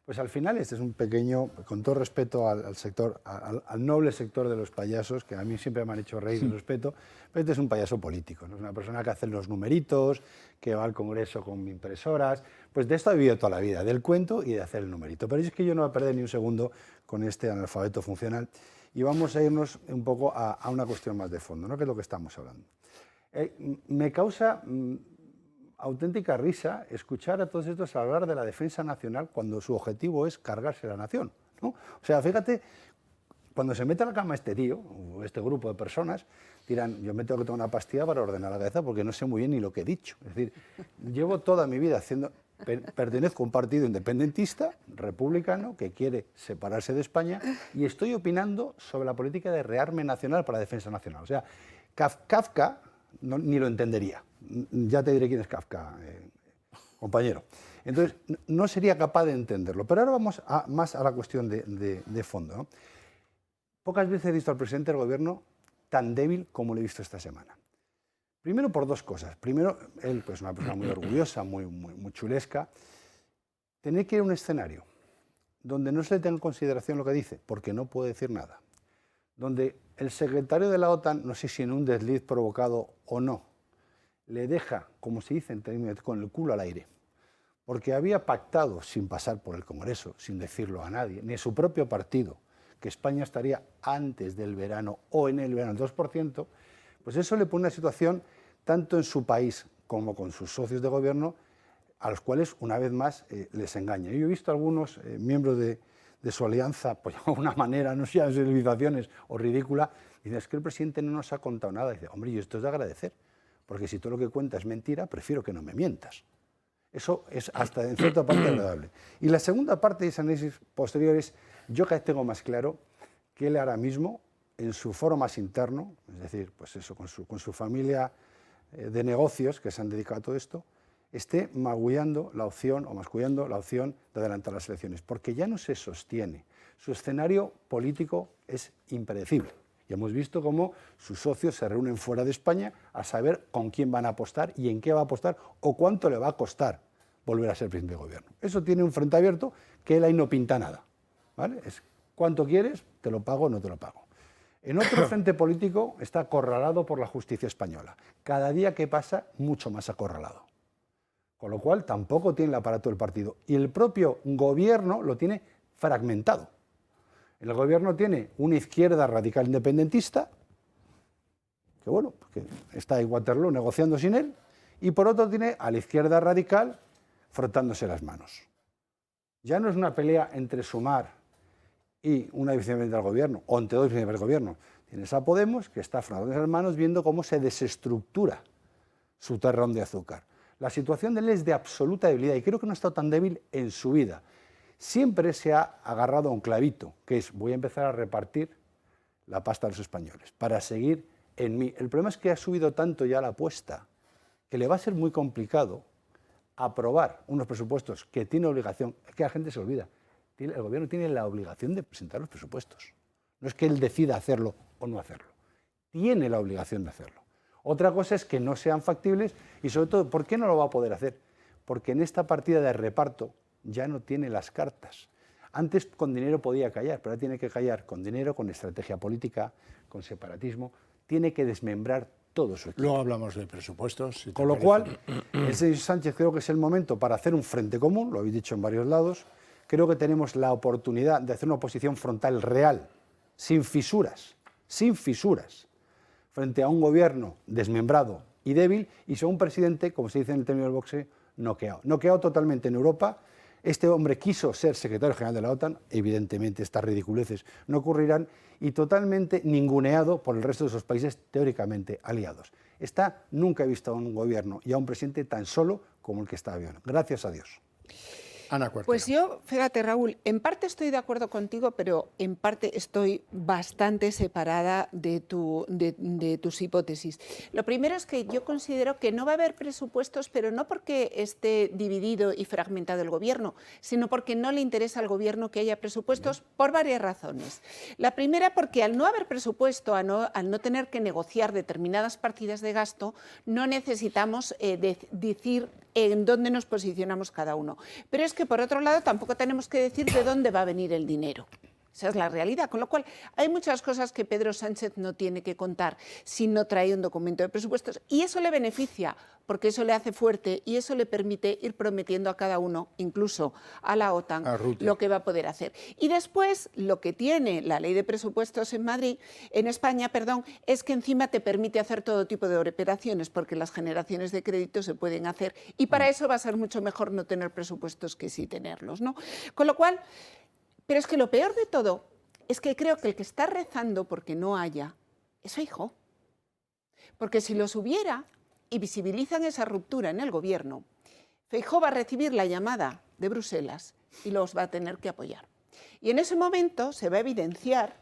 pues al final este es un pequeño, con todo respeto al sector, al noble sector de los payasos, que a mí siempre me han hecho reír y respeto, pero este es un payaso político, ¿no? Es una persona que hace los numeritos, que va al Congreso con impresoras, pues de esto ha vivido toda la vida, del cuento y de hacer el numerito. Pero es que yo no voy a perder ni un segundo con este analfabeto funcional y vamos a irnos un poco a una cuestión más de fondo, ¿no? Que es lo que estamos hablando. Me causa auténtica risa escuchar a todos estos hablar de la defensa nacional cuando su objetivo es cargarse la nación, ¿no? O sea, fíjate, cuando se mete a la cama este tío, o este grupo de personas, dirán, yo me tengo que tomar una pastilla para ordenar la cabeza porque no sé muy bien ni lo que he dicho. Es decir, llevo toda mi vida haciendo... pertenezco a un partido independentista, republicano, que quiere separarse de España, y estoy opinando sobre la política de rearme nacional para la defensa nacional. O sea, Kafka ni lo entendería. Ya te diré quién es Kafka, compañero. Entonces, no sería capaz de entenderlo. Pero ahora vamos más a la cuestión de fondo, ¿no? Pocas veces he visto al presidente del gobierno tan débil como lo he visto esta semana. Primero por dos cosas. Primero, él, pues una persona muy orgullosa, muy chulesca, tener que ir a un escenario donde no se le tenga en consideración lo que dice, porque no puede decir nada. Donde el secretario de la OTAN, no sé si en un desliz provocado o no, le deja, como se dice en términos, con el culo al aire, porque había pactado, sin pasar por el Congreso, sin decirlo a nadie, ni a su propio partido, que España estaría antes del verano o en el verano el 2%, pues eso le pone una situación, tanto en su país como con sus socios de gobierno, a los cuales, una vez más, les engaña. Yo he visto a algunos miembros de su alianza, pues de alguna manera, no sé, en civilizaciones o ridícula, dicen, es que el presidente no nos ha contado nada. Y dice, hombre, y esto es de agradecer, porque si todo lo que cuenta es mentira, prefiero que no me mientas. Eso es hasta en cierta parte agradable. Y la segunda parte de ese análisis posterior es, yo cada vez tengo más claro que él ahora mismo, en su foro más interno, es decir, pues eso, con su familia de negocios que se han dedicado a todo esto, esté magullando la opción de adelantar las elecciones, porque ya no se sostiene. Su escenario político es impredecible. Y hemos visto cómo sus socios se reúnen fuera de España a saber con quién van a apostar y en qué va a apostar o cuánto le va a costar volver a ser presidente de gobierno. Eso tiene un frente abierto que él ahí no pinta nada, ¿vale? Es cuánto quieres, te lo pago o no te lo pago. En otro frente político está acorralado por la justicia española. Cada día que pasa, mucho más acorralado. Con lo cual, tampoco tiene el aparato del partido. Y el propio gobierno lo tiene fragmentado. El gobierno tiene una izquierda radical independentista, que bueno, que está en Waterloo negociando sin él, y por otro tiene a la izquierda radical frotándose las manos. Ya no es una pelea entre Sumar y una vicepresidenta del gobierno, o entre dos vicepresidentes del gobierno. Tienes a Podemos, que está frotándose las manos viendo cómo se desestructura su terrón de azúcar. La situación de él es de absoluta debilidad, y creo que no ha estado tan débil en su vida. Siempre se ha agarrado a un clavito, que es voy a empezar a repartir la pasta a los españoles, para seguir en mí. El problema es que ha subido tanto ya la apuesta, que le va a ser muy complicado aprobar unos presupuestos que tiene obligación, es que la gente se olvida, el gobierno tiene la obligación de presentar los presupuestos. No es que él decida hacerlo o no hacerlo, tiene la obligación de hacerlo. Otra cosa es que no sean factibles y sobre todo, ¿por qué no lo va a poder hacer? Porque en esta partida de reparto ya no tiene las cartas. Antes con dinero podía callar, pero ahora tiene que callar con dinero, con estrategia política, con separatismo. Tiene que desmembrar todo su equipo. Luego hablamos de presupuestos. Si con lo cual, el señor Sánchez creo que es el momento para hacer un frente común, lo habéis dicho en varios lados. Creo que tenemos la oportunidad de hacer una oposición frontal real, sin fisuras, frente a un gobierno desmembrado y débil, y según un presidente, como se dice en el término del boxeo, noqueado. Noqueado totalmente en Europa. Este hombre quiso ser secretario general de la OTAN, evidentemente estas ridiculeces no ocurrirán, y totalmente ninguneado por el resto de esos países teóricamente aliados. Nunca he visto a un gobierno y a un presidente tan solo como el que está viendo. Gracias a Dios. Ana Cuartero. Pues yo, fíjate, Raúl, en parte estoy de acuerdo contigo, pero en parte estoy bastante separada de tus hipótesis. Lo primero es que yo considero que no va a haber presupuestos, pero no porque esté dividido y fragmentado el gobierno, sino porque no le interesa al gobierno que haya presupuestos por varias razones. La primera, porque al no haber presupuesto, al no tener que negociar determinadas partidas de gasto, no necesitamos decir en dónde nos posicionamos cada uno. Pero es que, por otro lado, tampoco tenemos que decir de dónde va a venir el dinero. Esa es la realidad, con lo cual hay muchas cosas que Pedro Sánchez no tiene que contar si no trae un documento de presupuestos, y eso le beneficia, porque eso le hace fuerte y eso le permite ir prometiendo a cada uno, incluso a la OTAN, lo que va a poder hacer. Y después, lo que tiene la ley de presupuestos en España, es que encima te permite hacer todo tipo de operaciones, porque las generaciones de crédito se pueden hacer, y para eso va a ser mucho mejor no tener presupuestos que sí tenerlos, ¿no? Con lo cual, pero es que lo peor de todo es que creo que el que está rezando porque no haya es Feijóo. Porque si los hubiera y visibilizan esa ruptura en el gobierno, Feijóo va a recibir la llamada de Bruselas y los va a tener que apoyar. Y en ese momento se va a evidenciar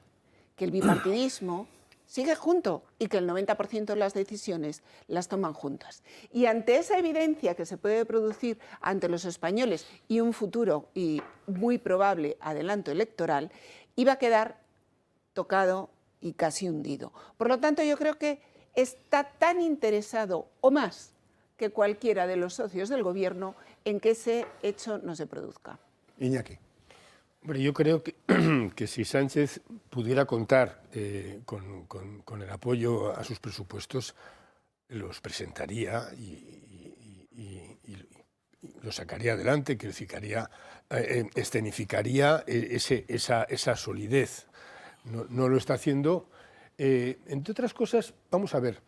que el bipartidismo sigue junto y que el 90% de las decisiones las toman juntas. Y ante esa evidencia que se puede producir ante los españoles y un futuro y muy probable adelanto electoral, iba a quedar tocado y casi hundido. Por lo tanto, yo creo que está tan interesado o más que cualquiera de los socios del Gobierno en que ese hecho no se produzca. Iñaki. Hombre, yo creo que si Sánchez pudiera contar con el apoyo a sus presupuestos, los presentaría y los sacaría adelante, escenificaría esa solidez. No lo está haciendo. Entre otras cosas, vamos a ver,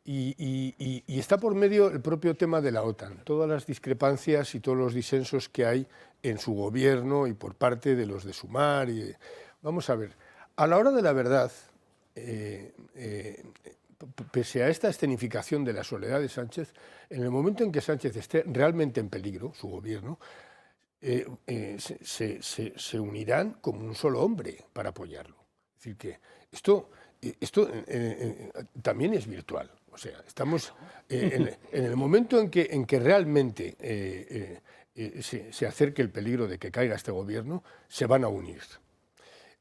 y está por medio el propio tema de la OTAN, todas las discrepancias y todos los disensos que hay en su gobierno y por parte de los de Sumar. Vamos a ver, a la hora de la verdad, pese a esta escenificación de la soledad de Sánchez, en el momento en que Sánchez esté realmente en peligro, su gobierno, se unirán como un solo hombre para apoyarlo. Es decir, que esto también es virtual. O sea, estamos en el momento en que realmente se acerque el peligro de que caiga este gobierno, se van a unir.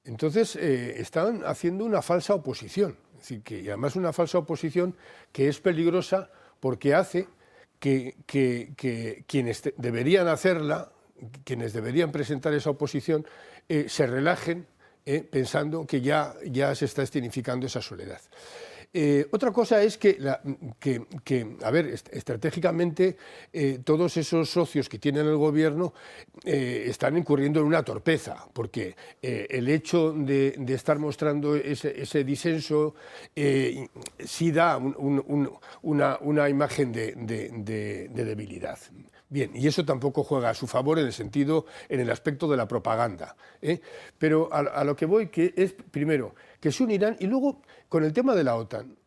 Entonces, están haciendo una falsa oposición. Es decir, y además una falsa oposición que es peligrosa porque hace que quienes deberían hacerla, quienes deberían presentar esa oposición, se relajen pensando que ya se está escenificando esa soledad. Otra cosa es que a ver, estratégicamente todos esos socios que tienen el gobierno están incurriendo en una torpeza, porque el hecho de estar mostrando ese disenso sí da una imagen de debilidad. Bien, y eso tampoco juega a su favor en el aspecto de la propaganda. Pero a lo que voy, que es primero que se unirán, y luego con el tema de la OTAN,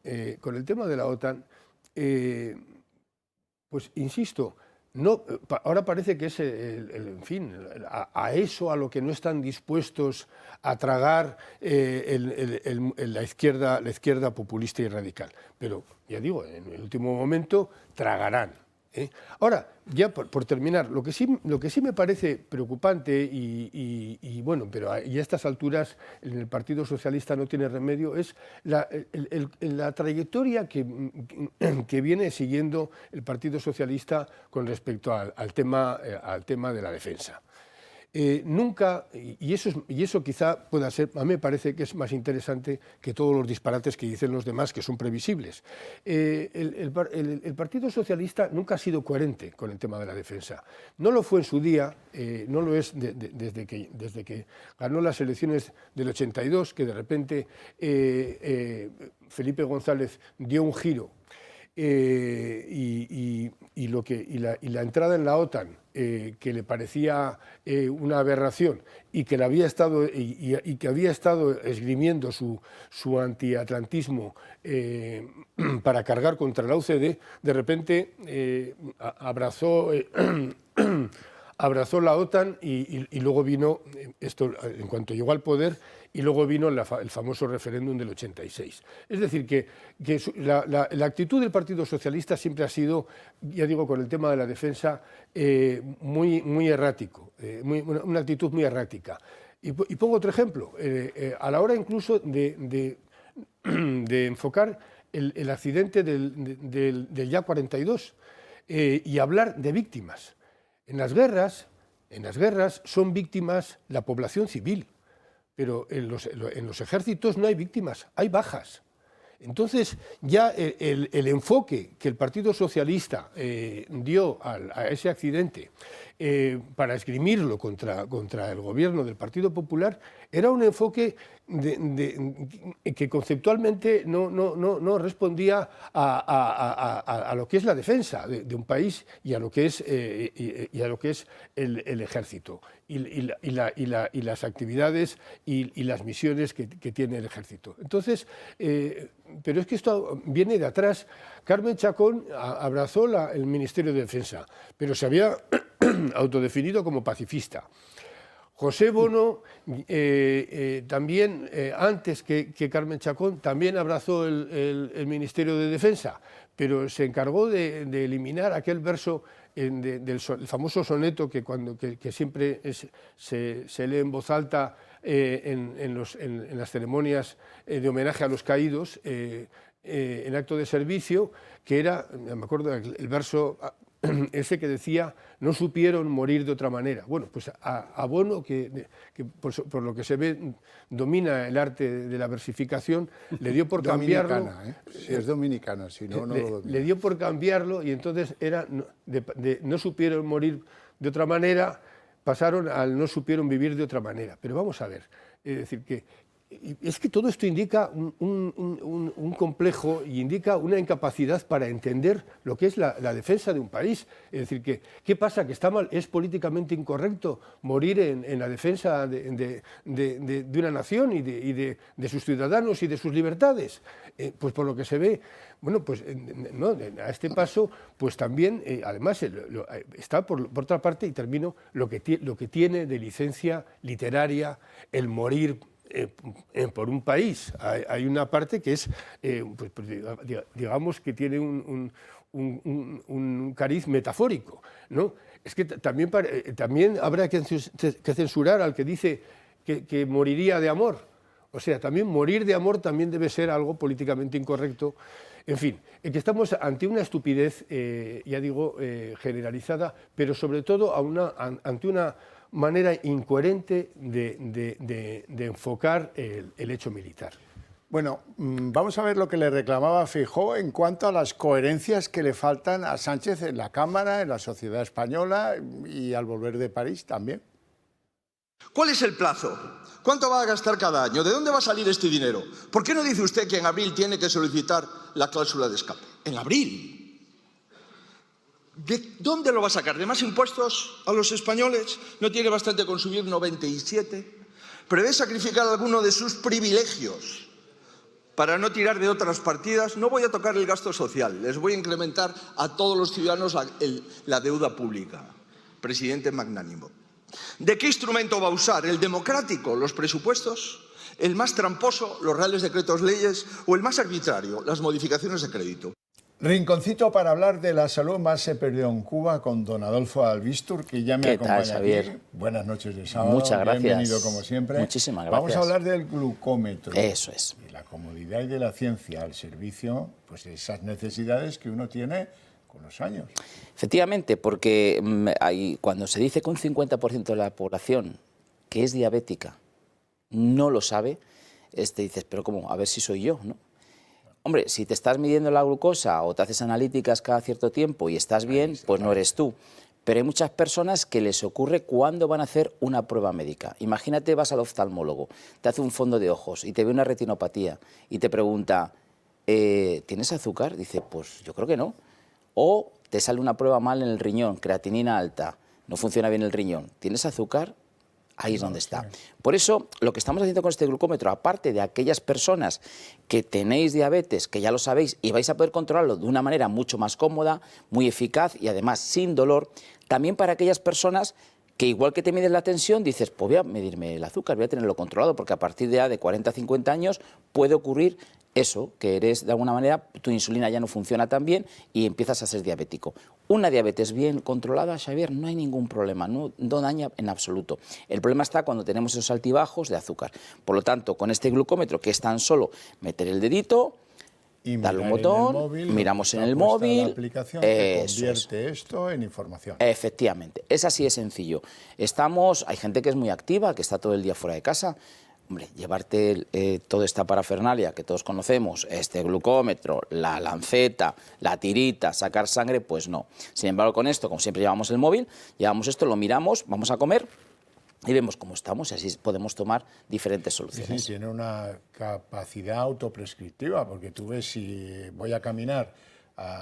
pues insisto, no, ahora parece que es en fin, a eso a lo que no están dispuestos a tragar la izquierda populista y radical. Pero ya digo, en el último momento tragarán. Ahora, ya por terminar, lo que sí me parece preocupante y bueno, pero a estas alturas en el Partido Socialista no tiene remedio, es la trayectoria que viene siguiendo el Partido Socialista con respecto al tema de la defensa. Nunca, y eso quizá pueda ser, a mí me parece que es más interesante que todos los disparates que dicen los demás, que son previsibles. El Partido Socialista nunca ha sido coherente con el tema de la defensa. No lo fue en su día, no lo es desde que ganó las elecciones del 82, que de repente Felipe González dio un giro. Y la entrada en la OTAN, que le parecía una aberración y que había estado esgrimiendo su antiatlantismo para cargar contra la OCDE, de repente abrazó la OTAN y luego vino esto en cuanto llegó al poder. Y luego vino el famoso referéndum del 86. Es decir, que la actitud del Partido Socialista siempre ha sido, ya digo, con el tema de la defensa, muy errático, una actitud muy errática. Y pongo otro ejemplo. A la hora incluso de enfocar el accidente del Ya-42 y hablar de víctimas. En las guerras son víctimas la población civil. Pero en los ejércitos no hay víctimas, hay bajas. Entonces, ya el enfoque que el Partido Socialista dio a ese accidente para esgrimirlo contra el gobierno del Partido Popular era un enfoque que conceptualmente no respondía a lo que es la defensa de un país y a lo que es, el ejército y las actividades y las misiones que tiene el ejército. Entonces, pero es que esto viene de atrás. Carmen Chacón abrazó el Ministerio de Defensa, pero se había autodefinido como pacifista. José Bono, también, antes que Carmen Chacón, también abrazó el Ministerio de Defensa, pero se encargó de eliminar aquel verso del famoso soneto que siempre se lee en voz alta en las ceremonias de homenaje a los caídos, en acto de servicio, que era, me acuerdo, el verso ese que decía: no supieron morir de otra manera. Bueno, pues a Bono, que por lo que se ve domina el arte de la versificación, le dio por cambiarlo. Si es dominicana, si no, no lo domina. Le dio por cambiarlo y entonces era no supieron morir de otra manera, pasaron al no supieron vivir de otra manera. Pero vamos a ver, es decir, es que todo esto indica un complejo y indica una incapacidad para entender lo que es la defensa de un país. Es decir, ¿qué pasa? ¿Que está mal? ¿Es políticamente incorrecto morir en la defensa de una nación y de sus ciudadanos y de sus libertades? Pues por lo que se ve, bueno, pues no, a este paso, pues también, además, está por otra parte, y termino, lo que tiene de licencia literaria el morir por un país. Hay una parte que es, digamos, que tiene un cariz metafórico, ¿no? Es que también habrá que censurar al que dice que moriría de amor. O sea, también morir de amor también debe ser algo políticamente incorrecto. En fin, que estamos ante una estupidez, ya digo, generalizada, pero sobre todo ante una manera incoherente de enfocar el hecho militar. Bueno, vamos a ver lo que le reclamaba Feijóo en cuanto a las coherencias que le faltan a Sánchez en la Cámara, en la sociedad española y al volver de París también. ¿Cuál es el plazo? ¿Cuánto va a gastar cada año? ¿De dónde va a salir este dinero? ¿Por qué no dice usted que en abril tiene que solicitar la cláusula de escape? En abril. ¿De dónde lo va a sacar? ¿De más impuestos a los españoles? ¿No tiene bastante con subir 97? ¿Prevé sacrificar alguno de sus privilegios para no tirar de otras partidas? No voy a tocar el gasto social, les voy a incrementar a todos los ciudadanos la deuda pública. Presidente magnánimo. ¿De qué instrumento va a usar? ¿El democrático, los presupuestos? ¿El más tramposo, los reales decretos leyes? ¿O el más arbitrario, las modificaciones de crédito? Rinconcito para hablar de la salud más se perdió en Cuba con don Adolfo Albistur, que ya me acompaña Xavier? aquí. Buenas noches de sábado. Muchas gracias. Bienvenido como siempre. Muchísimas gracias. Vamos a hablar del glucómetro. Eso es. De la comodidad y de la ciencia al servicio, pues, de esas necesidades que uno tiene con los años. Efectivamente, porque cuando se dice que un 50% de la población que es diabética no lo sabe, dices, pero ¿cómo? A ver si soy yo, ¿no? Hombre, si te estás midiendo la glucosa o te haces analíticas cada cierto tiempo y estás bien, pues no eres tú. Pero hay muchas personas que les ocurre cuando van a hacer una prueba médica. Imagínate, vas al oftalmólogo, te hace un fondo de ojos y te ve una retinopatía y te pregunta, ¿tienes azúcar? Dice, pues yo creo que no. O te sale una prueba mal en el riñón, creatinina alta, no funciona bien el riñón. ¿Tienes azúcar? Ahí es donde está. Por eso, lo que estamos haciendo con este glucómetro, aparte de aquellas personas que tenéis diabetes, que ya lo sabéis, y vais a poder controlarlo de una manera mucho más cómoda, muy eficaz y además sin dolor, también para aquellas personas que igual que te mides la tensión, dices, pues voy a medirme el azúcar, voy a tenerlo controlado, porque a partir de 40 a 50 años puede ocurrir eso, que eres, de alguna manera, tu insulina ya no funciona tan bien y empiezas a ser diabético. Una diabetes bien controlada, Xavier, no hay ningún problema, no daña en absoluto. El problema está cuando tenemos esos altibajos de azúcar. Por lo tanto, con este glucómetro, que es tan solo meter el dedito, y darle un botón, miramos en el móvil, la aplicación que convierte esto en información. Efectivamente, es así de sencillo. Hay gente que es muy activa, que está todo el día fuera de casa. Hombre, llevarte toda esta parafernalia que todos conocemos, este glucómetro, la lanceta, la tirita, sacar sangre, pues no. Sin embargo, con esto, como siempre llevamos el móvil, llevamos esto, lo miramos, vamos a comer y vemos cómo estamos y así podemos tomar diferentes soluciones. Sí, tiene una capacidad autoprescriptiva, porque tú ves si voy a caminar,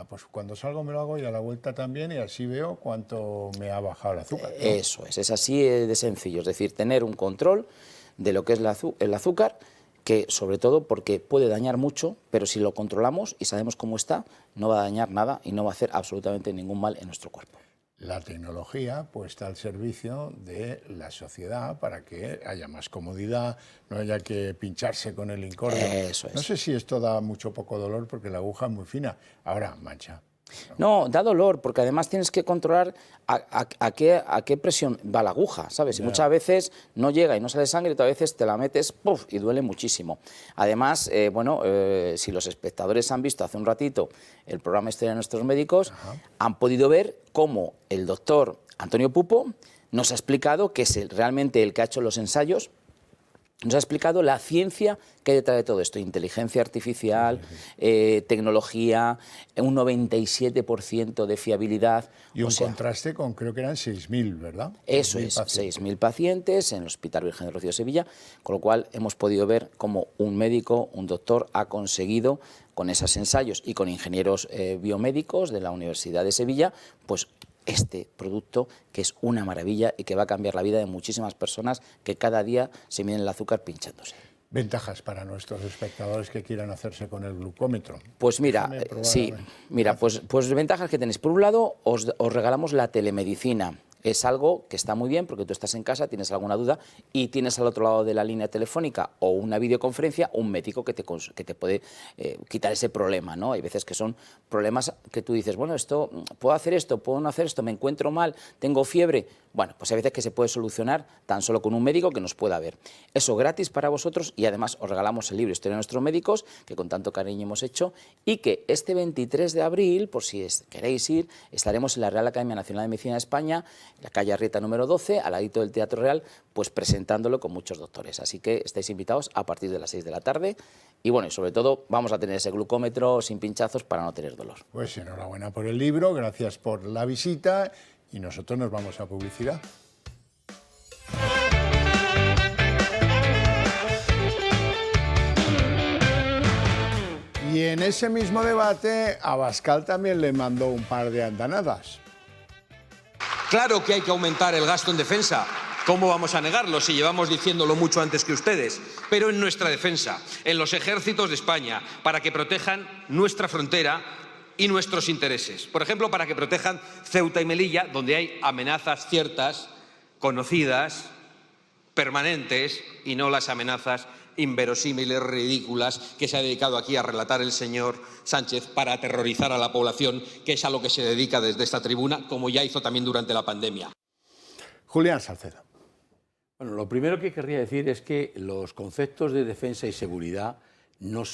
pues cuando salgo me lo hago y a la vuelta también, y así veo cuánto me ha bajado el azúcar, ¿no? Eso es así de sencillo, es decir, tener un control de lo que es el azúcar, que sobre todo porque puede dañar mucho, pero si lo controlamos y sabemos cómo está, no va a dañar nada y no va a hacer absolutamente ningún mal en nuestro cuerpo. La tecnología puesta al servicio de la sociedad para que haya más comodidad, no haya que pincharse con el incordio. Eso es. No sé si esto da mucho o poco dolor porque la aguja es muy fina. Ahora, mancha. No, da dolor, porque además tienes que controlar a qué presión va la aguja, ¿sabes? Y muchas veces no llega y no sale sangre, y otras veces te la metes ¡puf! Y duele muchísimo. Además, si los espectadores han visto hace un ratito el programa Historia de Nuestros Médicos, han podido ver cómo el doctor Antonio Pupo nos ha explicado que es realmente el que ha hecho los ensayos. Nos ha explicado la ciencia que hay detrás de todo esto, inteligencia artificial, tecnología, un 97% de fiabilidad. Y un contraste con, creo que eran 6.000, ¿verdad? Eso es, 6.000 pacientes en el Hospital Virgen del Rocío de Sevilla, con lo cual hemos podido ver cómo un médico, un doctor, ha conseguido, con esos ensayos y con ingenieros biomédicos de la Universidad de Sevilla, pues este producto que es una maravilla y que va a cambiar la vida de muchísimas personas que cada día se miden el azúcar pinchándose. Ventajas para nuestros espectadores que quieran hacerse con el glucómetro. Pues mira, pues ventajas que tenéis. Por un lado, os regalamos la telemedicina. Es algo que está muy bien porque tú estás en casa, tienes alguna duda y tienes al otro lado de la línea telefónica o una videoconferencia un médico que te puede quitar ese problema, ¿no? Hay veces que son problemas que tú dices, bueno, puedo hacer esto, puedo no hacer esto, me encuentro mal, tengo fiebre. Bueno, pues hay veces que se puede solucionar tan solo con un médico que nos pueda ver. Eso gratis para vosotros y además os regalamos el libro Historia de Nuestros Médicos, que con tanto cariño hemos hecho, y que este 23 de abril, por si queréis ir, estaremos en la Real Academia Nacional de Medicina de España, en la calle Arrieta número 12, al ladito del Teatro Real, pues presentándolo con muchos doctores. Así que estáis invitados a partir de las 6 de la tarde. Y bueno, y sobre todo vamos a tener ese glucómetro sin pinchazos para no tener dolor. Pues enhorabuena por el libro, gracias por la visita y nosotros nos vamos a publicidad. Y en ese mismo debate, Abascal también le mandó un par de andanadas. Claro que hay que aumentar el gasto en defensa. ¿Cómo vamos a negarlo si llevamos diciéndolo mucho antes que ustedes? Pero en nuestra defensa, en los ejércitos de España, para que protejan nuestra frontera y nuestros intereses. Por ejemplo, para que protejan Ceuta y Melilla, donde hay amenazas ciertas, conocidas, permanentes, y no las amenazas inverosímiles, ridículas, que se ha dedicado aquí a relatar el señor Sánchez para aterrorizar a la población, que es a lo que se dedica desde esta tribuna, como ya hizo también durante la pandemia. Julián Salcedo. Bueno, lo primero que querría decir es que los conceptos de defensa y seguridad no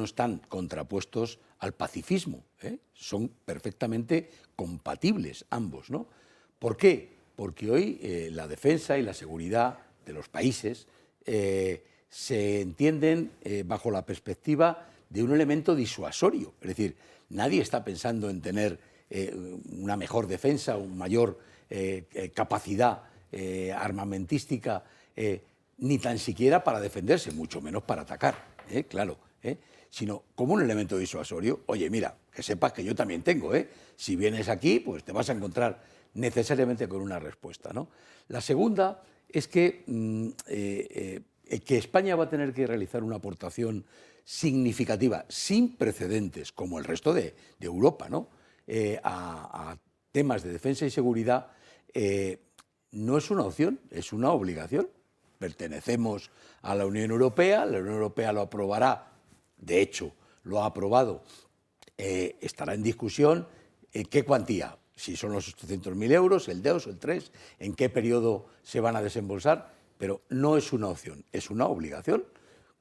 están contrapuestos al pacifismo, ¿eh? Son perfectamente compatibles ambos, ¿no? ¿Por qué? Porque hoy la defensa y la seguridad de los países se entienden bajo la perspectiva de un elemento disuasorio. Es decir, nadie está pensando en tener una mejor defensa, una mayor capacidad armamentística, ni tan siquiera para defenderse, mucho menos para atacar, claro, sino como un elemento disuasorio. Oye, mira, que sepas que yo también tengo, si vienes aquí, pues te vas a encontrar necesariamente con una respuesta, ¿no? La segunda es que España va a tener que realizar una aportación significativa, sin precedentes, como el resto de Europa, ¿no? A temas de defensa y seguridad, no es una opción, es una obligación. Pertenecemos a la Unión Europea lo aprobará, de hecho, lo ha aprobado, estará en discusión qué cuantía, si son los 800.000 euros, el 2 o el 3, en qué periodo se van a desembolsar, pero no es una opción, es una obligación,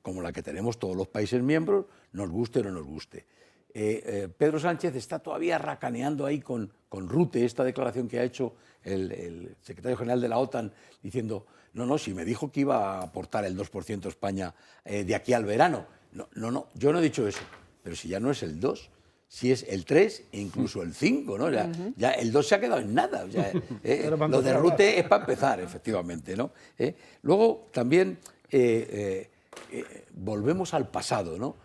como la que tenemos todos los países miembros, nos guste o no nos guste. Pedro Sánchez está todavía racaneando ahí con Rutte, esta declaración que ha hecho el secretario general de la OTAN, diciendo, no, si me dijo que iba a aportar el 2% España de aquí al verano. No, yo no he dicho eso, pero si ya no es el 2, si es el 3 e incluso el 5, ¿no? Ya el 2 se ha quedado en nada. O sea, lo de Rute es para empezar, efectivamente, ¿no? Luego también volvemos al pasado, ¿no?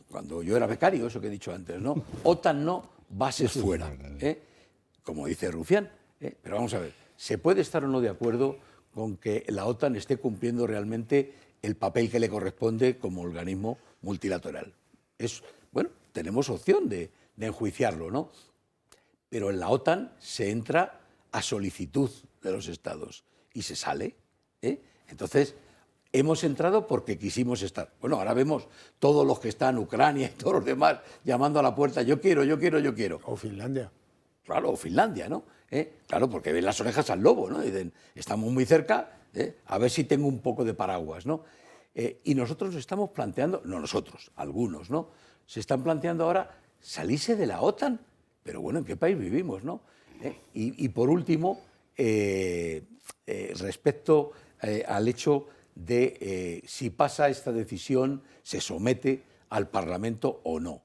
Cuando yo era becario, eso que he dicho antes, ¿no? OTAN no, bases fuera, como dice Rufián. Pero vamos a ver, ¿se puede estar o no de acuerdo con que la OTAN esté cumpliendo realmente el papel que le corresponde como organismo multilateral? Bueno, tenemos opción de enjuiciarlo, ¿no? Pero en la OTAN se entra a solicitud de los Estados y se sale. Entonces, hemos entrado porque quisimos estar. Bueno, ahora vemos todos los que están, Ucrania y todos los demás, llamando a la puerta, yo quiero, yo quiero, yo quiero. O Finlandia. Claro, o Finlandia, ¿no? Claro, porque ven las orejas al lobo, ¿no? Dicen, estamos muy cerca, a ver si tengo un poco de paraguas, ¿no? Y nosotros nos estamos planteando, no nosotros, algunos, ¿no? Se están planteando ahora salirse de la OTAN. Pero bueno, ¿en qué país vivimos, no? Y por último, respecto al hecho de si pasa esta decisión, se somete al Parlamento o no.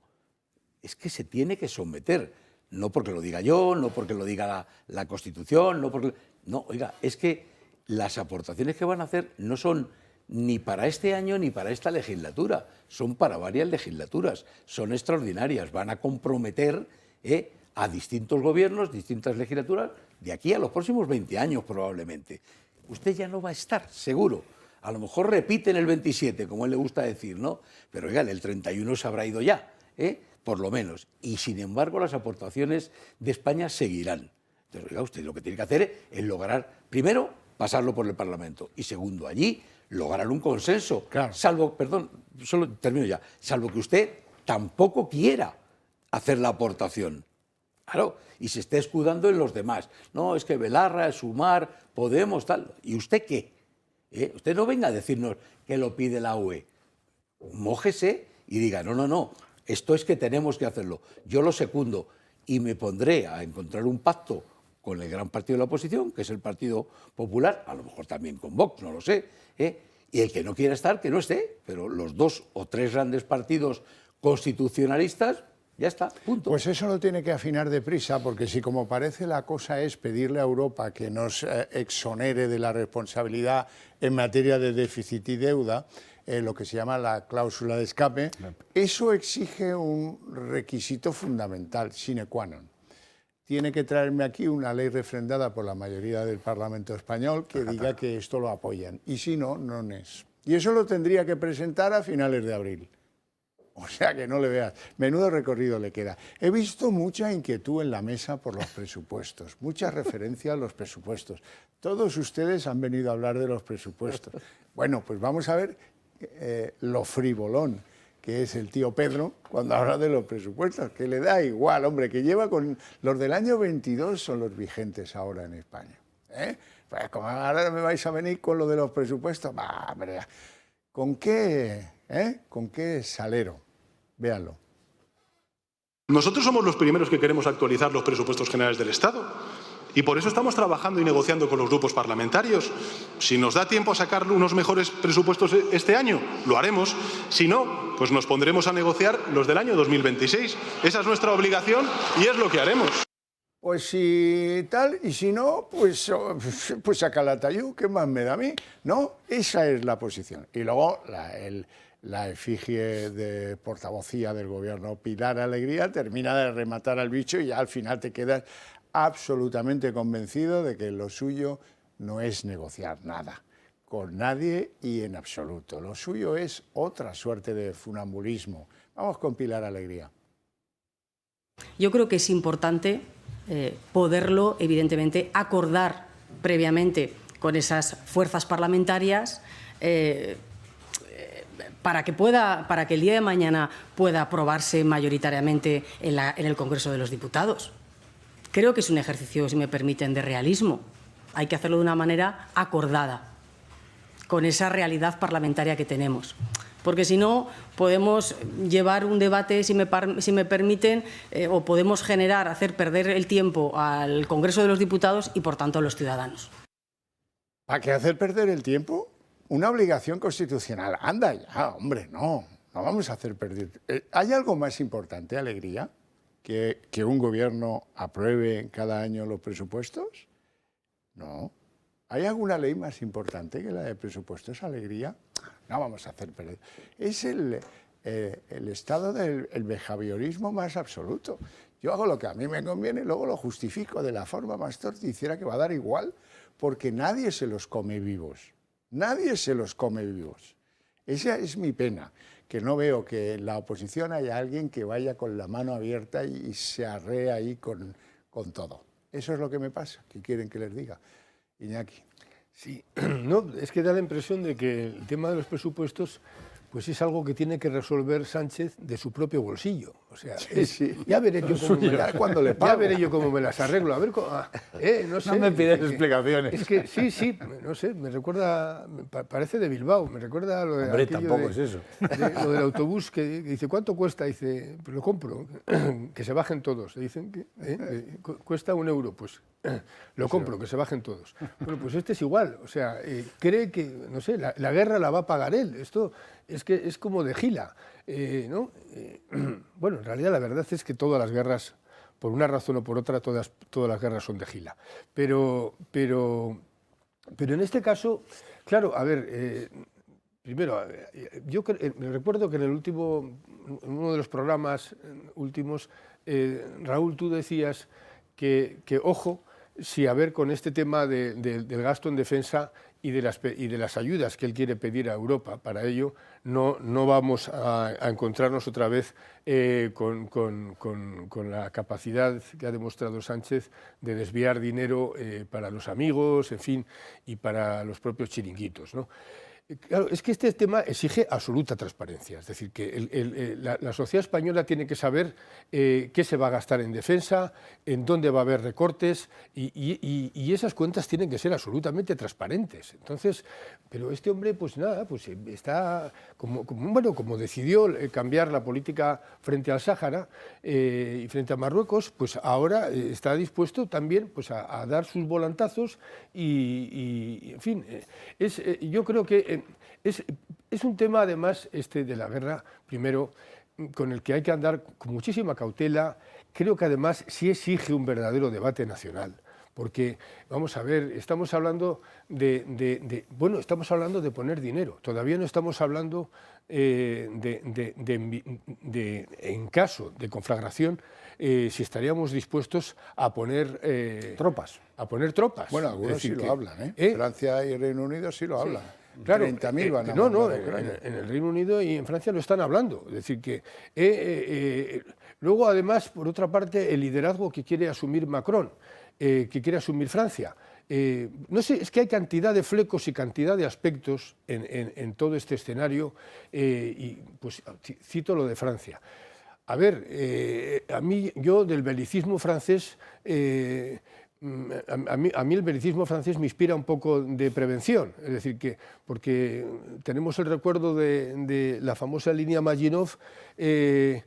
Es que se tiene que someter, no porque lo diga yo, no porque lo diga la Constitución, no porque... No, oiga, es que las aportaciones que van a hacer no son ni para este año ni para esta legislatura, son para varias legislaturas, son extraordinarias, van a comprometer a distintos gobiernos, distintas legislaturas, de aquí a los próximos 20 años probablemente. Usted ya no va a estar, seguro. A lo mejor repite en el 27, como él le gusta decir, ¿no? Pero oigan, el 31 se habrá ido ya, por lo menos. Y sin embargo, las aportaciones de España seguirán. Entonces, oiga, usted lo que tiene que hacer es lograr, primero, pasarlo por el Parlamento. Y segundo, allí, lograr un consenso. Claro. Salvo, perdón, solo termino ya, salvo que usted tampoco quiera hacer la aportación. Claro, y se esté escudando en los demás. No, es que Belarra, Sumar, Podemos, tal. ¿Y usted qué? Usted no venga a decirnos que lo pide la UE. Mójese y diga, no, no, no, esto es que tenemos que hacerlo. Yo lo secundo y me pondré a encontrar un pacto con el gran partido de la oposición, que es el Partido Popular, a lo mejor también con Vox, no lo sé, y el que no quiera estar, que no esté, pero los 2 o 3 grandes partidos constitucionalistas, ya está, punto. Pues eso lo tiene que afinar deprisa, porque si como parece la cosa es pedirle a Europa que nos exonere de la responsabilidad en materia de déficit y deuda, lo que se llama la cláusula de escape, eso exige un requisito fundamental, sine qua non. Tiene que traerme aquí una ley refrendada por la mayoría del Parlamento español que diga que esto lo apoyan, y si no, no es. Y eso lo tendría que presentar a finales de abril. O sea que no le veas, menudo recorrido le queda. He visto mucha inquietud en la mesa por los presupuestos, mucha referencia a los presupuestos. Todos ustedes han venido a hablar de los presupuestos. Bueno, pues vamos a ver lo frivolón que es el tío Pedro cuando habla de los presupuestos, que le da igual, hombre, que lleva con los del año 22 son los vigentes ahora en España. Pues como ahora me vais a venir con lo de los presupuestos, bah, hombre, ¿con qué salero? Véanlo. Nosotros somos los primeros que queremos actualizar los presupuestos generales del Estado. Y por eso estamos trabajando y negociando con los grupos parlamentarios. Si nos da tiempo a sacar unos mejores presupuestos este año, lo haremos. Si no, pues nos pondremos a negociar los del año 2026. Esa es nuestra obligación y es lo que haremos. Pues si tal, y si no, pues saca la tallú, ¿qué más me da a mí? No, esa es la posición. Y luego la efigie de portavocía del gobierno, Pilar Alegría, termina de rematar al bicho y ya al final te quedas absolutamente convencido de que lo suyo no es negociar nada con nadie y en absoluto. Lo suyo es otra suerte de funambulismo. Vamos con Pilar Alegría. Yo creo que es importante poderlo, evidentemente, acordar previamente con esas fuerzas parlamentarias para que el día de mañana pueda aprobarse mayoritariamente en el Congreso de los Diputados. Creo que es un ejercicio, si me permiten, de realismo. Hay que hacerlo de una manera acordada, con esa realidad parlamentaria que tenemos. Porque si no, podemos llevar un debate, si me permiten, o podemos hacer perder el tiempo al Congreso de los Diputados y, por tanto, a los ciudadanos. ¿Para qué hacer perder el tiempo? Una obligación constitucional. Anda ya, hombre, no. no vamos a hacer perder. ¿Hay algo más importante, Alegría, que un gobierno apruebe cada año los presupuestos? No. ¿Hay alguna ley más importante que la de presupuestos, Alegría? No vamos a hacer perder. Es el estado del behaviorismo más absoluto. Yo hago lo que a mí me conviene, luego lo justifico de la forma más torticera que va a dar igual, porque nadie se los come vivos. Nadie se los come vivos. Esa es mi pena, que no veo que en la oposición haya alguien que vaya con la mano abierta y se arree ahí con todo. Eso es lo que me pasa. ¿Qué quieren que les diga? Iñaki. Sí, no, es que da la impresión de que el tema de los presupuestos pues es algo que tiene que resolver Sánchez de su propio bolsillo. O sea, ya veré yo cómo me las arreglo. A ver, no sé. No me pides explicaciones. Es que sí, no sé, me recuerda, parece de Bilbao, me recuerda lo de... Hombre, tampoco es eso. Lo del autobús que dice, ¿cuánto cuesta? Dice, pues lo compro, que se bajen todos. Le dicen que cuesta €1, pues lo compro, que se bajen todos. Bueno, pues este es igual, o sea, cree que, no sé, la guerra la va a pagar él. Esto es que es como de gila, ¿no? Bueno, en realidad la verdad es que todas las guerras, por una razón o por otra, todas las guerras son de gila. Pero en este caso, claro, a ver, primero, yo recuerdo que en uno de los programas últimos, Raúl, tú decías que ojo, si a ver con este tema del gasto en defensa y de las ayudas que él quiere pedir a Europa para ello, no vamos a encontrarnos otra vez con la capacidad que ha demostrado Sánchez de desviar dinero para los amigos, en fin, y para los propios chiringuitos, ¿no? Claro, es que este tema exige absoluta transparencia, es decir, que la sociedad española tiene que saber qué se va a gastar en defensa, en dónde va a haber recortes, y esas cuentas tienen que ser absolutamente transparentes. Entonces, pero este hombre, pues nada, pues está, como decidió cambiar la política frente al Sáhara y frente a Marruecos, pues ahora está dispuesto también pues, a dar sus volantazos y en fin, yo creo que es un tema, además, de la guerra, primero, con el que hay que andar con muchísima cautela. Creo que, además, sí exige un verdadero debate nacional. Porque, vamos a ver, estamos hablando estamos hablando de poner dinero. Todavía no estamos hablando en caso de conflagración, si estaríamos dispuestos a poner tropas. Bueno, algunos sí lo hablan, ¿eh? Francia y Reino Unido sí lo hablan. Claro, 30.000 van a en el Reino Unido y en Francia lo están hablando. Es decir, que luego, además, por otra parte, el liderazgo que quiere asumir Macron, que quiere asumir Francia. No sé, es que hay cantidad de flecos y cantidad de aspectos en todo este escenario, y pues cito lo de Francia. A ver, yo del belicismo francés... A mí el belicismo francés me inspira un poco de prevención, es decir, porque tenemos el recuerdo de la famosa línea Maginot, que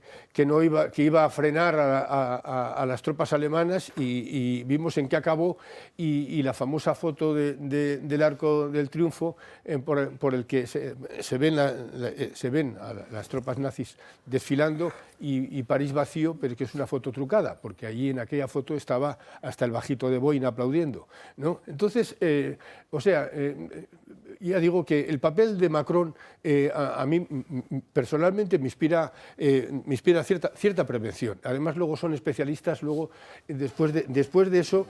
iba a frenar a las tropas alemanas, y vimos en qué acabó, y la famosa foto del Arco del Triunfo, por el que se ven a las tropas nazis desfilando y París vacío, pero que es una foto trucada, porque allí en aquella foto estaba hasta el bajito de Boeing aplaudiendo, ¿no? Entonces, ya digo que el papel de Macron a mí personalmente me inspira cierta prevención. Además, luego son especialistas, después de eso,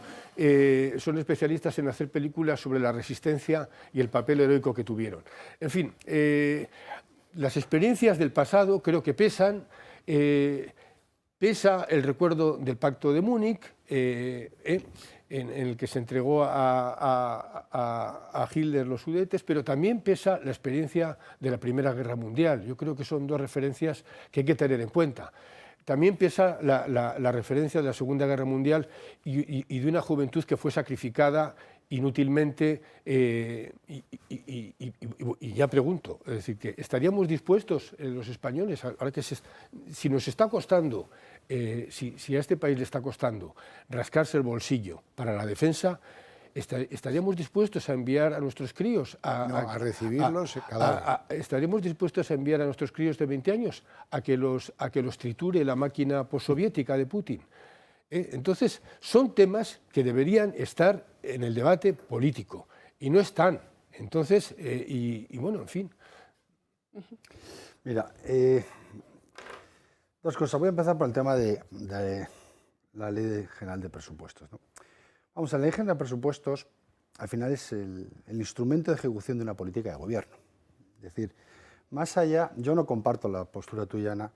son especialistas en hacer películas sobre la resistencia y el papel heroico que tuvieron. En fin, las experiencias del pasado creo que pesan. Pesa el recuerdo del Pacto de Múnich, en el que se entregó a Hitler los Sudetes, pero también pesa la experiencia de la Primera Guerra Mundial. Yo creo que son dos referencias que hay que tener en cuenta. También pesa la referencia de la Segunda Guerra Mundial y de una juventud que fue sacrificada inútilmente, y ya pregunto, es decir, que estaríamos dispuestos los españoles, ahora que si nos está costando, si a este país le está costando rascarse el bolsillo para la defensa, ¿estaríamos dispuestos a enviar a nuestros críos a recibirlos cada vez? ¿Estaríamos dispuestos a enviar a nuestros críos de 20 años a que los triture la máquina postsoviética de Putin? Entonces, son temas que deberían estar en el debate político y no están. Entonces, bueno, en fin. Mira, dos cosas. Voy a empezar por el tema de la Ley General de Presupuestos, ¿no? Vamos, la Ley General de Presupuestos al final es el instrumento de ejecución de una política de gobierno. Es decir, más allá, yo no comparto la postura tuya, Ana,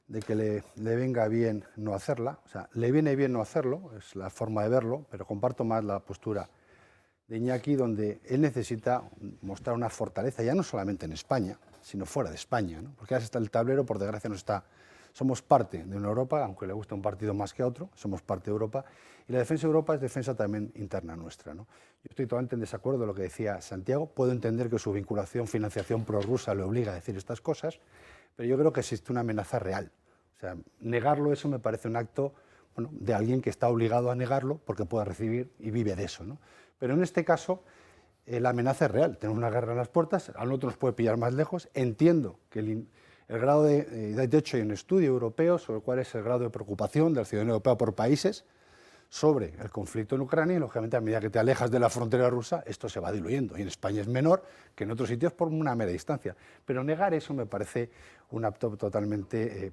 de que le venga bien no hacerla. O sea, le viene bien no hacerlo, es la forma de verlo, pero comparto más la postura de Iñaki, donde él necesita mostrar una fortaleza, ya no solamente en España, sino fuera de España, ¿no? Porque hasta el tablero, por desgracia, no está. Somos parte de una Europa, aunque le guste un partido más que a otro, somos parte de Europa, y la defensa de Europa es defensa también interna nuestra, ¿no? Yo estoy totalmente en desacuerdo de lo que decía Santiago, puedo entender que su vinculación, financiación prorrusa le obliga a decir estas cosas, pero yo creo que existe una amenaza real. O sea, negarlo, eso me parece un acto, bueno, de alguien que está obligado a negarlo porque puede recibir y vive de eso, ¿no? Pero en este caso, la amenaza es real. Tenemos una guerra en las puertas, a nosotros nos puede pillar más lejos. Entiendo que el grado de hecho, hay un estudio europeo sobre cuál es el grado de preocupación del ciudadano europeo por países sobre el conflicto en Ucrania y, lógicamente, a medida que te alejas de la frontera rusa, esto se va diluyendo. Y en España es menor que en otros sitios por una mera distancia. Pero negar eso me parece un acto totalmente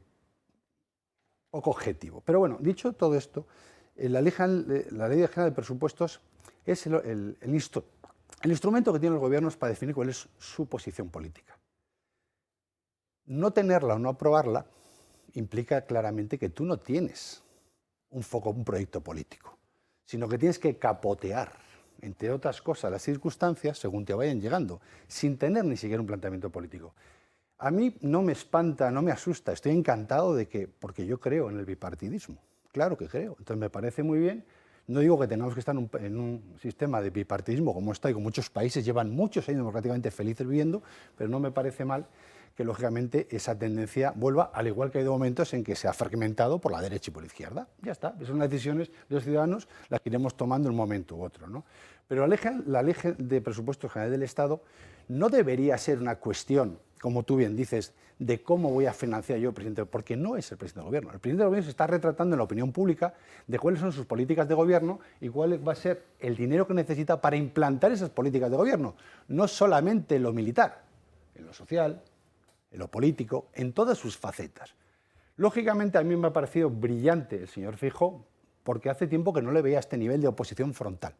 poco objetivo. Pero bueno, dicho todo esto, la Ley General de Presupuestos es el instrumento que tienen los gobiernos para definir cuál es su posición política. No tenerla o no aprobarla implica claramente que tú no tienes un proyecto político, sino que tienes que capotear, entre otras cosas, las circunstancias según te vayan llegando, sin tener ni siquiera un planteamiento político. A mí no me espanta, no me asusta, estoy encantado porque yo creo en el bipartidismo, claro que creo, entonces me parece muy bien. No digo que tengamos que estar en un sistema de bipartidismo como está y como muchos países llevan muchos años democráticamente felices viviendo, pero no me parece mal que, lógicamente, esa tendencia vuelva, al igual que hay momentos en que se ha fragmentado por la derecha y por la izquierda. Ya está, son las decisiones de los ciudadanos las que iremos tomando en un momento u otro, ¿no? Pero la Ley de Presupuestos Generales del Estado no debería ser una cuestión, como tú bien dices, de cómo voy a financiar yo al presidente, porque no es el presidente del gobierno. El presidente del gobierno se está retratando en la opinión pública de cuáles son sus políticas de gobierno y cuál va a ser el dinero que necesita para implantar esas políticas de gobierno. No solamente en lo militar, en lo social, en lo político, en todas sus facetas. Lógicamente, a mí me ha parecido brillante el señor Feijóo, porque hace tiempo que no le veía este nivel de oposición frontal,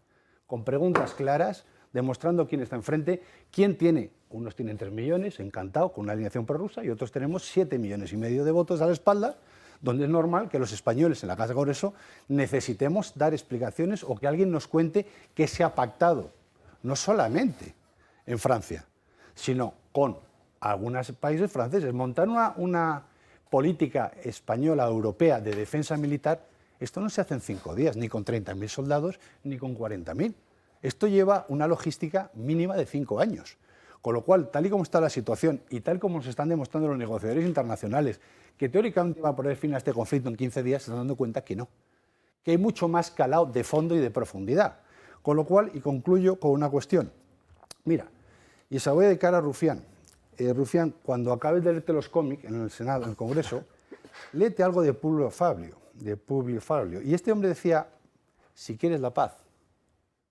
con preguntas claras, demostrando quién está enfrente, quién tiene. Unos tienen 3 millones, encantado, con una alineación prorrusa, y otros tenemos 7,5 millones de votos a la espalda, donde es normal que los españoles en la Casa de Congreso necesitemos dar explicaciones o que alguien nos cuente qué se ha pactado, no solamente en Francia, sino con algunos países franceses. Montar una política española, europea, de defensa militar, esto no se hace en 5 días, ni con 30.000 soldados, ni con 40.000. Esto lleva una logística mínima de 5 años. Con lo cual, tal y como está la situación y tal como se están demostrando los negociadores internacionales, que teóricamente va a poner fin a este conflicto en 15 días, se están dando cuenta que no, que hay mucho más calado de fondo y de profundidad. Con lo cual, y concluyo con una cuestión. Mira, y se la voy a dedicar a Rufián. Rufián, cuando acabes de leerte los cómics en el Senado, en el Congreso, léete algo de Publio Fablio. Y este hombre decía, si quieres la paz,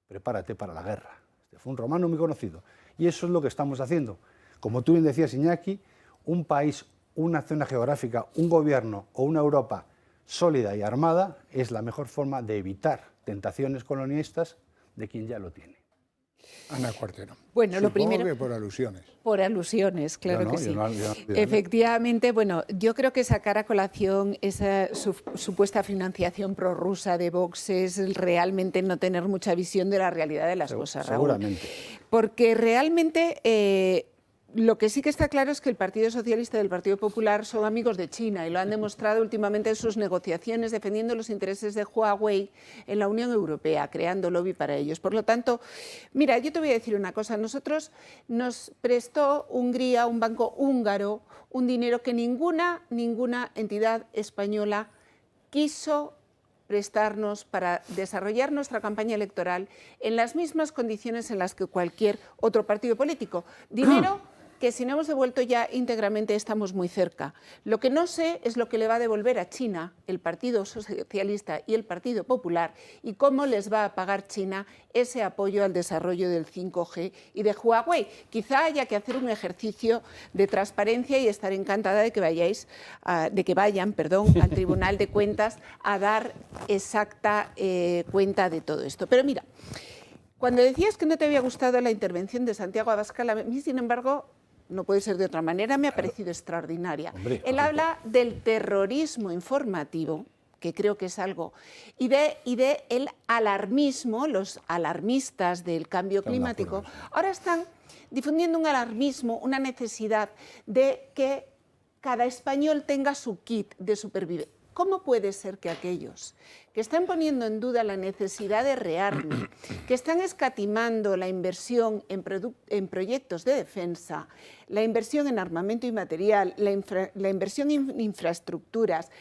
prepárate para la guerra. Este fue un romano muy conocido. Y eso es lo que estamos haciendo. Como tú bien decías, Iñaki, un país, una zona geográfica, un gobierno o una Europa sólida y armada es la mejor forma de evitar tentaciones colonialistas de quien ya lo tiene. Ana Cuartero. Bueno, Supongo lo primero, que por alusiones. Por alusiones, claro que sí. yo no, Efectivamente, bueno, yo creo que sacar a colación esa supuesta financiación prorrusa de Vox es realmente no tener mucha visión de la realidad de las cosas, Raúl. Seguramente. Porque realmente lo que sí que está claro es que el Partido Socialista y el Partido Popular son amigos de China y lo han demostrado últimamente en sus negociaciones defendiendo los intereses de Huawei en la Unión Europea, creando lobby para ellos. Por lo tanto, mira, yo te voy a decir una cosa. Nosotros nos prestó Hungría, un banco húngaro, un dinero que ninguna entidad española quiso prestarnos para desarrollar nuestra campaña electoral en las mismas condiciones en las que cualquier otro partido político. Dinero que si no hemos devuelto ya íntegramente estamos muy cerca. Lo que no sé es lo que le va a devolver a China el Partido Socialista y el Partido Popular y cómo les va a pagar China ese apoyo al desarrollo del 5G y de Huawei. Quizá haya que hacer un ejercicio de transparencia y estaré encantada de que vayan al Tribunal de Cuentas a dar exacta cuenta de todo esto. Pero mira, cuando decías que no te había gustado la intervención de Santiago Abascal, a mí, sin embargo, no puede ser de otra manera, me ha parecido extraordinaria. Hombre, él habla del terrorismo informativo, que creo que es algo, y de el alarmismo, los alarmistas del cambio climático, ahora están difundiendo un alarmismo, una necesidad de que cada español tenga su kit de supervivencia. ¿Cómo puede ser que aquellos que están poniendo en duda la necesidad de rearme, que están escatimando la inversión en proyectos de defensa, la inversión en armamento y material, la inversión en infraestructuras,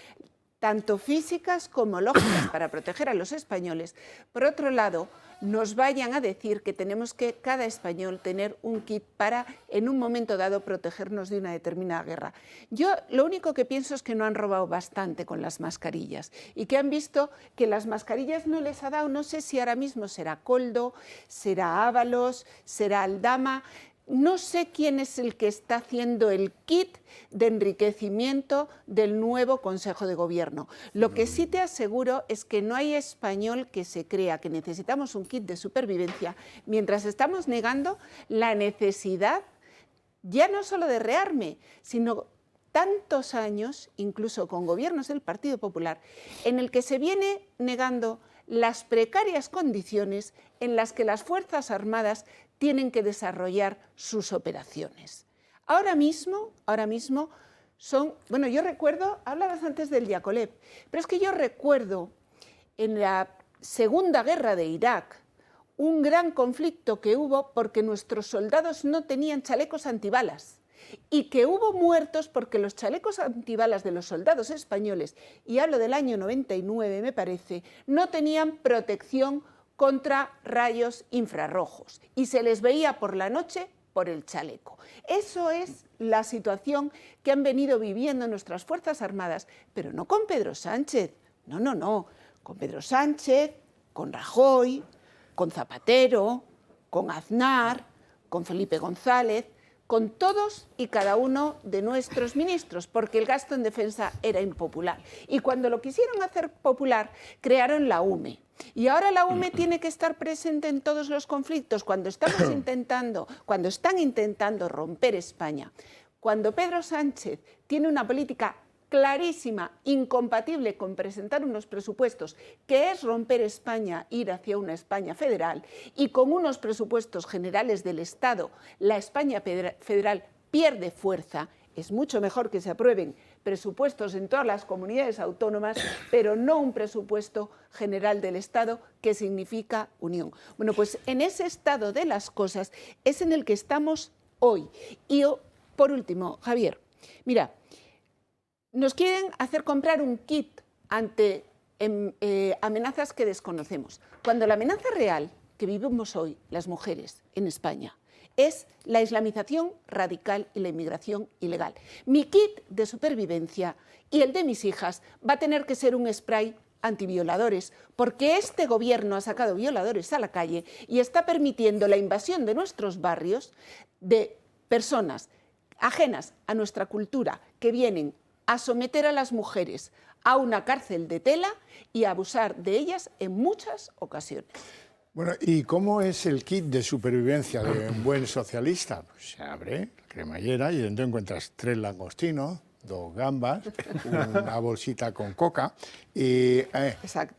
tanto físicas como lógicas para proteger a los españoles, por otro lado, nos vayan a decir que tenemos que cada español tener un kit para, en un momento dado, protegernos de una determinada guerra? Yo lo único que pienso es que no han robado bastante con las mascarillas y que han visto que las mascarillas no les ha dado, no sé si ahora mismo será Koldo, será Ábalos, será Aldama. No sé quién es el que está haciendo el kit de enriquecimiento del nuevo Consejo de Gobierno. Lo que sí te aseguro es que no hay español que se crea que necesitamos un kit de supervivencia mientras estamos negando la necesidad ya no solo de rearme, sino tantos años, incluso con gobiernos del Partido Popular, en el que se viene negando las precarias condiciones en las que las Fuerzas Armadas tienen que desarrollar sus operaciones. Ahora mismo son... Bueno, yo recuerdo, hablabas antes del Yakolev, pero es que yo recuerdo en la Segunda Guerra de Irak un gran conflicto que hubo porque nuestros soldados no tenían chalecos antibalas y que hubo muertos porque los chalecos antibalas de los soldados españoles, y hablo del año 99 me parece, no tenían protección contra rayos infrarrojos y se les veía por la noche por el chaleco. Eso es la situación que han venido viviendo nuestras Fuerzas Armadas, pero no con Pedro Sánchez, no, con Pedro Sánchez, con Rajoy, con Zapatero, con Aznar, con Felipe González, con todos y cada uno de nuestros ministros, porque el gasto en defensa era impopular. Y cuando lo quisieron hacer popular, crearon la UME. Y ahora la UME tiene que estar presente en todos los conflictos cuando están intentando romper España. Cuando Pedro Sánchez tiene una política clarísima, incompatible con presentar unos presupuestos, que es romper España, ir hacia una España federal, y con unos presupuestos generales del Estado, la España federal pierde fuerza. Es mucho mejor que se aprueben presupuestos en todas las comunidades autónomas, pero no un presupuesto general del Estado que significa unión. Bueno, pues en ese estado de las cosas es en el que estamos hoy. Y por último, Javier, mira, nos quieren hacer comprar un kit ante amenazas que desconocemos, cuando la amenaza real que vivimos hoy las mujeres en España es la islamización radical y la inmigración ilegal. Mi kit de supervivencia y el de mis hijas va a tener que ser un spray antivioladores, porque este gobierno ha sacado violadores a la calle y está permitiendo la invasión de nuestros barrios de personas ajenas a nuestra cultura que vienen a someter a las mujeres a una cárcel de tela y a abusar de ellas en muchas ocasiones. Bueno, ¿y cómo es el kit de supervivencia de un buen socialista? Pues se abre la cremallera y dentro encuentras 3 langostinos, 2 gambas, una bolsita con coca y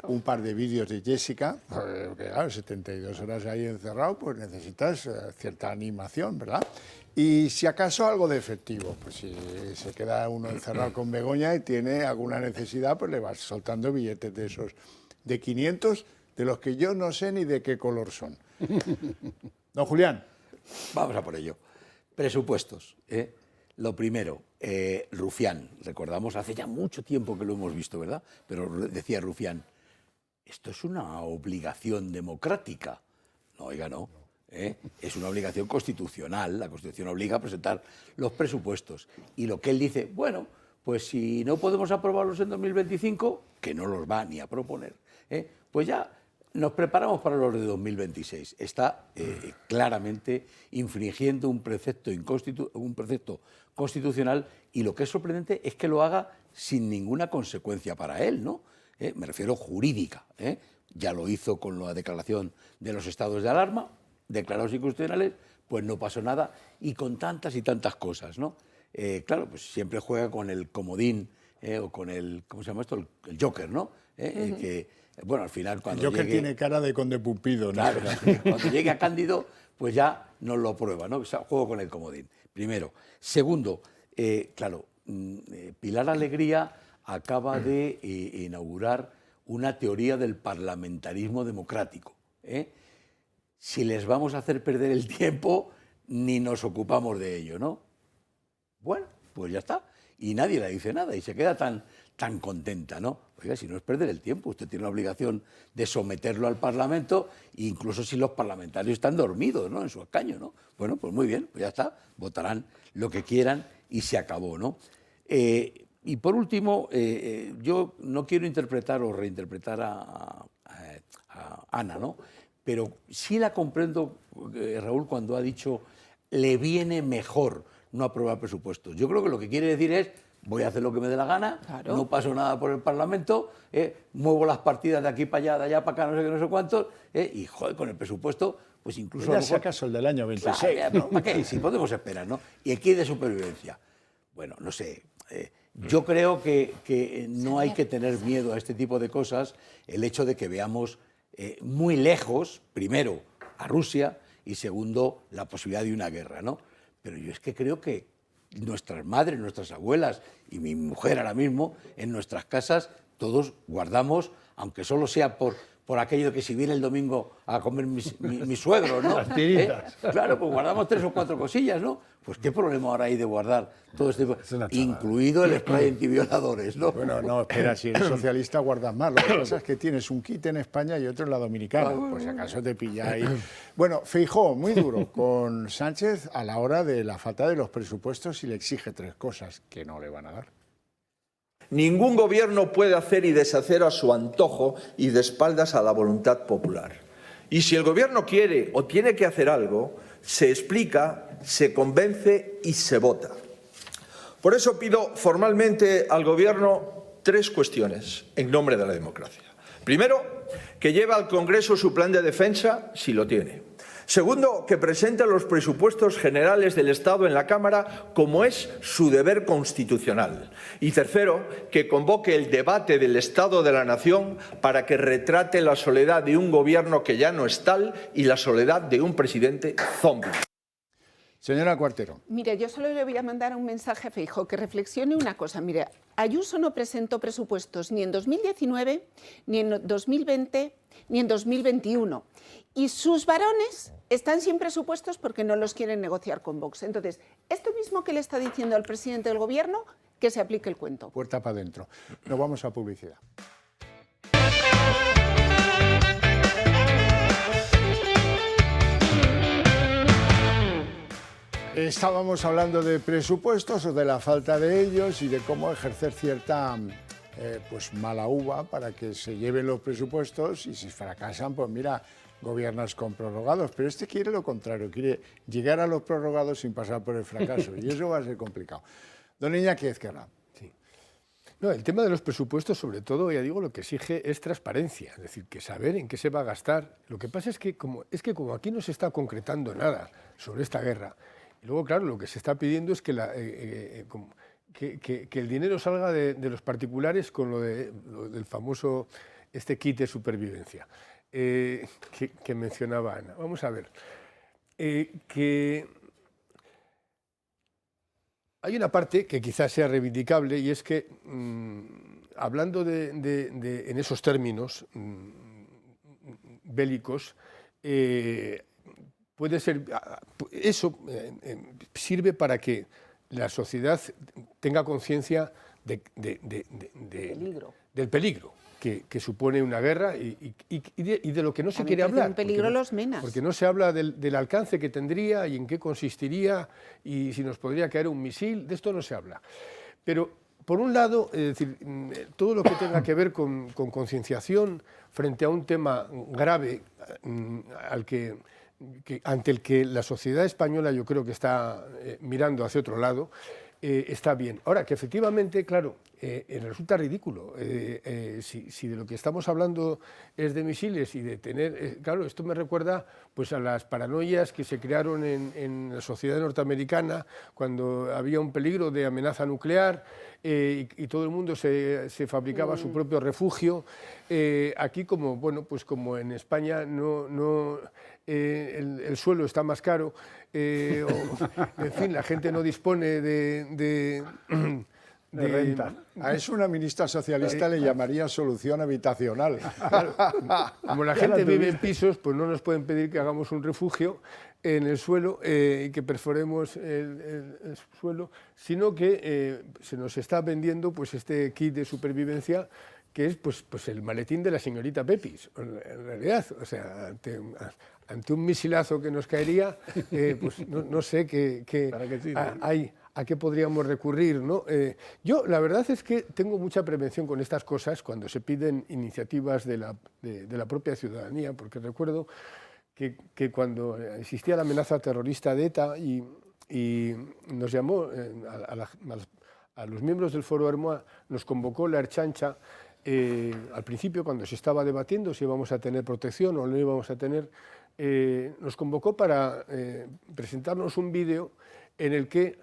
un par de vídeos de Jessica, porque claro, 72 horas ahí encerrado, pues necesitas cierta animación, ¿verdad? Y si acaso algo de efectivo, pues si se queda uno encerrado con Begoña y tiene alguna necesidad, pues le vas soltando billetes de esos de 500, de los que yo no sé ni de qué color son. Don Julián. Vamos a por ello. Presupuestos. Lo primero, Rufián. Recordamos, hace ya mucho tiempo que lo hemos visto, ¿verdad? Pero decía Rufián, esto es una obligación democrática. No, oiga, no. Es una obligación constitucional. La Constitución obliga a presentar los presupuestos. Y lo que él dice, bueno, pues si no podemos aprobarlos en 2025, que no los va ni a proponer, pues ya nos preparamos para los de 2026. Está claramente infringiendo un precepto constitucional, y lo que es sorprendente es que lo haga sin ninguna consecuencia para él, ¿no? Me refiero jurídica. Ya lo hizo con la declaración de los estados de alarma, declarados inconstitucionales, pues no pasó nada, y con tantas y tantas cosas, ¿no? Claro, pues siempre juega con el comodín o con el, ¿cómo se llama esto? El Joker, ¿no? Que, bueno, al final cuando el Joker llegue, tiene cara de conde Pumpido, ¿no? Claro, cuando llegue a Cándido, pues ya nos lo prueba, ¿no? O sea, juego con el comodín, primero. Segundo, claro, Pilar Alegría acaba de inaugurar una teoría del parlamentarismo democrático. Si les vamos a hacer perder el tiempo, ni nos ocupamos de ello, ¿no? Bueno, pues ya está. Y nadie le dice nada y se queda tan contenta, ¿no? Oiga, si no es perder el tiempo, usted tiene la obligación de someterlo al Parlamento, incluso si los parlamentarios están dormidos, ¿no?, en su escaño, ¿no? Bueno, pues muy bien, pues ya está, votarán lo que quieran y se acabó, ¿no? Y por último, yo no quiero interpretar o reinterpretar a Ana, ¿no? Pero sí la comprendo, Raúl, cuando ha dicho le viene mejor no aprobar presupuestos. Yo creo que lo que quiere decir es voy a hacer lo que me dé la gana, claro, no paso nada por el Parlamento, muevo las partidas de aquí para allá, de allá para acá, no sé qué, no sé cuántos, y joder, con el presupuesto, pues incluso... Ya sacas el del año 26. Claro, ¿para qué? Si podemos esperar, ¿no? Y aquí de supervivencia. Bueno, no sé, yo creo que no hay que tener miedo a este tipo de cosas, el hecho de que veamos muy lejos, primero, a Rusia, y segundo, la posibilidad de una guerra, ¿no? Pero yo es que creo que nuestras madres, nuestras abuelas y mi mujer ahora mismo, en nuestras casas, todos guardamos, aunque solo sea por aquello de que si viene el domingo a comer mi suegro, ¿no? Las tiritas. Claro, pues guardamos 3 o 4 cosillas, ¿no? Pues qué problema ahora hay de guardar todo este, incluido el spray antivioladores, ¿no? Bueno, no, espera, si eres socialista guardas más. Lo que pasa es que tienes un kit en España y otro en la Dominicana, pues si acaso te pilla ahí. Bueno, Feijóo, muy duro con Sánchez a la hora de la falta de los presupuestos y le exige 3 cosas que no le van a dar. Ningún gobierno puede hacer y deshacer a su antojo y de espaldas a la voluntad popular. Y si el gobierno quiere o tiene que hacer algo, se explica, se convence y se vota. Por eso pido formalmente al gobierno 3 cuestiones en nombre de la democracia. Primero, que lleve al Congreso su plan de defensa, si lo tiene. Segundo, que presente los presupuestos generales del Estado en la Cámara, como es su deber constitucional. Y tercero, que convoque el debate del Estado de la Nación para que retrate la soledad de un gobierno que ya no es tal y la soledad de un presidente zombi. Señora Cuartero. Mire, yo solo le voy a mandar un mensaje a Feijóo, que reflexione una cosa. Mire, Ayuso no presentó presupuestos ni en 2019, ni en 2020, ni en 2021. Y sus varones están sin presupuestos porque no los quieren negociar con Vox. Entonces, esto mismo que le está diciendo al presidente del Gobierno, que se aplique el cuento. Puerta para adentro. Nos vamos a publicidad. Estábamos hablando de presupuestos o de la falta de ellos y de cómo ejercer cierta pues mala uva para que se lleven los presupuestos y si fracasan, pues mira, gobiernas con prorrogados. Pero este quiere lo contrario, quiere llegar a los prorrogados sin pasar por el fracaso y eso va a ser complicado. Don Iñaki Ezquerra. Sí. No, el tema de los presupuestos, sobre todo, ya digo, lo que exige es transparencia, es decir, que saber en qué se va a gastar. Lo que pasa es que como aquí no se está concretando nada sobre esta guerra, y luego, claro, lo que se está pidiendo es que el dinero salga de los particulares con lo del famoso kit de supervivencia que mencionaba Ana. Vamos a ver, que hay una parte que quizás sea reivindicable y es que, hablando en esos términos bélicos, puede ser, eso sirve para que la sociedad tenga conciencia del peligro que supone una guerra y de lo que no se quiere hablar. Un peligro los menas. Porque no se habla del alcance que tendría y en qué consistiría y si nos podría caer un misil, de esto no se habla. Pero, por un lado, es decir, todo lo que tenga que ver con concienciación frente a un tema grave ante el que la sociedad española yo creo que está mirando hacia otro lado, está bien. Ahora, que efectivamente, claro, resulta ridículo. Si de lo que estamos hablando es de misiles y de tener... claro, esto me recuerda pues, a las paranoias que se crearon en la sociedad norteamericana cuando había un peligro de amenaza nuclear y todo el mundo se fabricaba su propio refugio. Aquí, como en España el suelo está más caro, en fin, la gente no dispone de renta. A eso una ministra socialista le llamaría solución habitacional. Claro, como la gente vive en pisos, pues no nos pueden pedir que hagamos un refugio en el suelo y que perforemos el suelo, sino que se nos está vendiendo pues este kit de supervivencia que es pues el maletín de la señorita Pepis, en realidad. O sea, ante un misilazo que nos caería, pues no sé a qué podríamos recurrir, ¿no? Yo, la verdad es que tengo mucha prevención con estas cosas cuando se piden iniciativas de la propia ciudadanía, porque recuerdo que cuando existía la amenaza terrorista de ETA y nos llamó a los miembros del Foro Hermoa, nos convocó la Ertzaintza. Al principio, cuando se estaba debatiendo si íbamos a tener protección o no íbamos a tener, nos convocó para presentarnos un vídeo en el que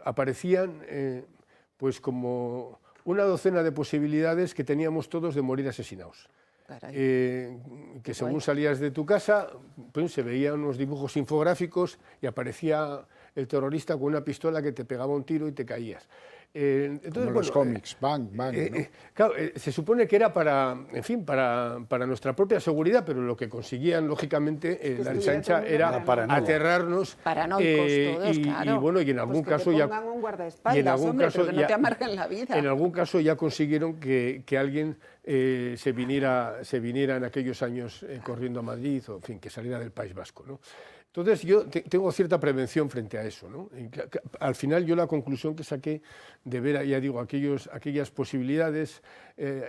aparecían pues como una docena de posibilidades que teníamos todos de morir asesinados. Que según salías de tu casa, pues, se veían unos dibujos infográficos y aparecía el terrorista con una pistola que te pegaba un tiro y te caías. Entonces, como los cómics, bang, bang. ¿No? Claro, se supone que era para nuestra propia seguridad, pero lo que conseguían, lógicamente, la Ertzaintza era aterrarnos. Paranoicos todos, claro. Y bueno, y en algún caso ya... un guardaespaldas, hombre, pero que no te amarguen la vida. En algún caso ya consiguieron que alguien se viniera en aquellos años corriendo a Madrid, o en fin, que saliera del País Vasco, ¿no? Entonces yo tengo cierta prevención frente a eso, ¿no? Al final yo la conclusión que saqué de ver, ya digo, aquellas posibilidades,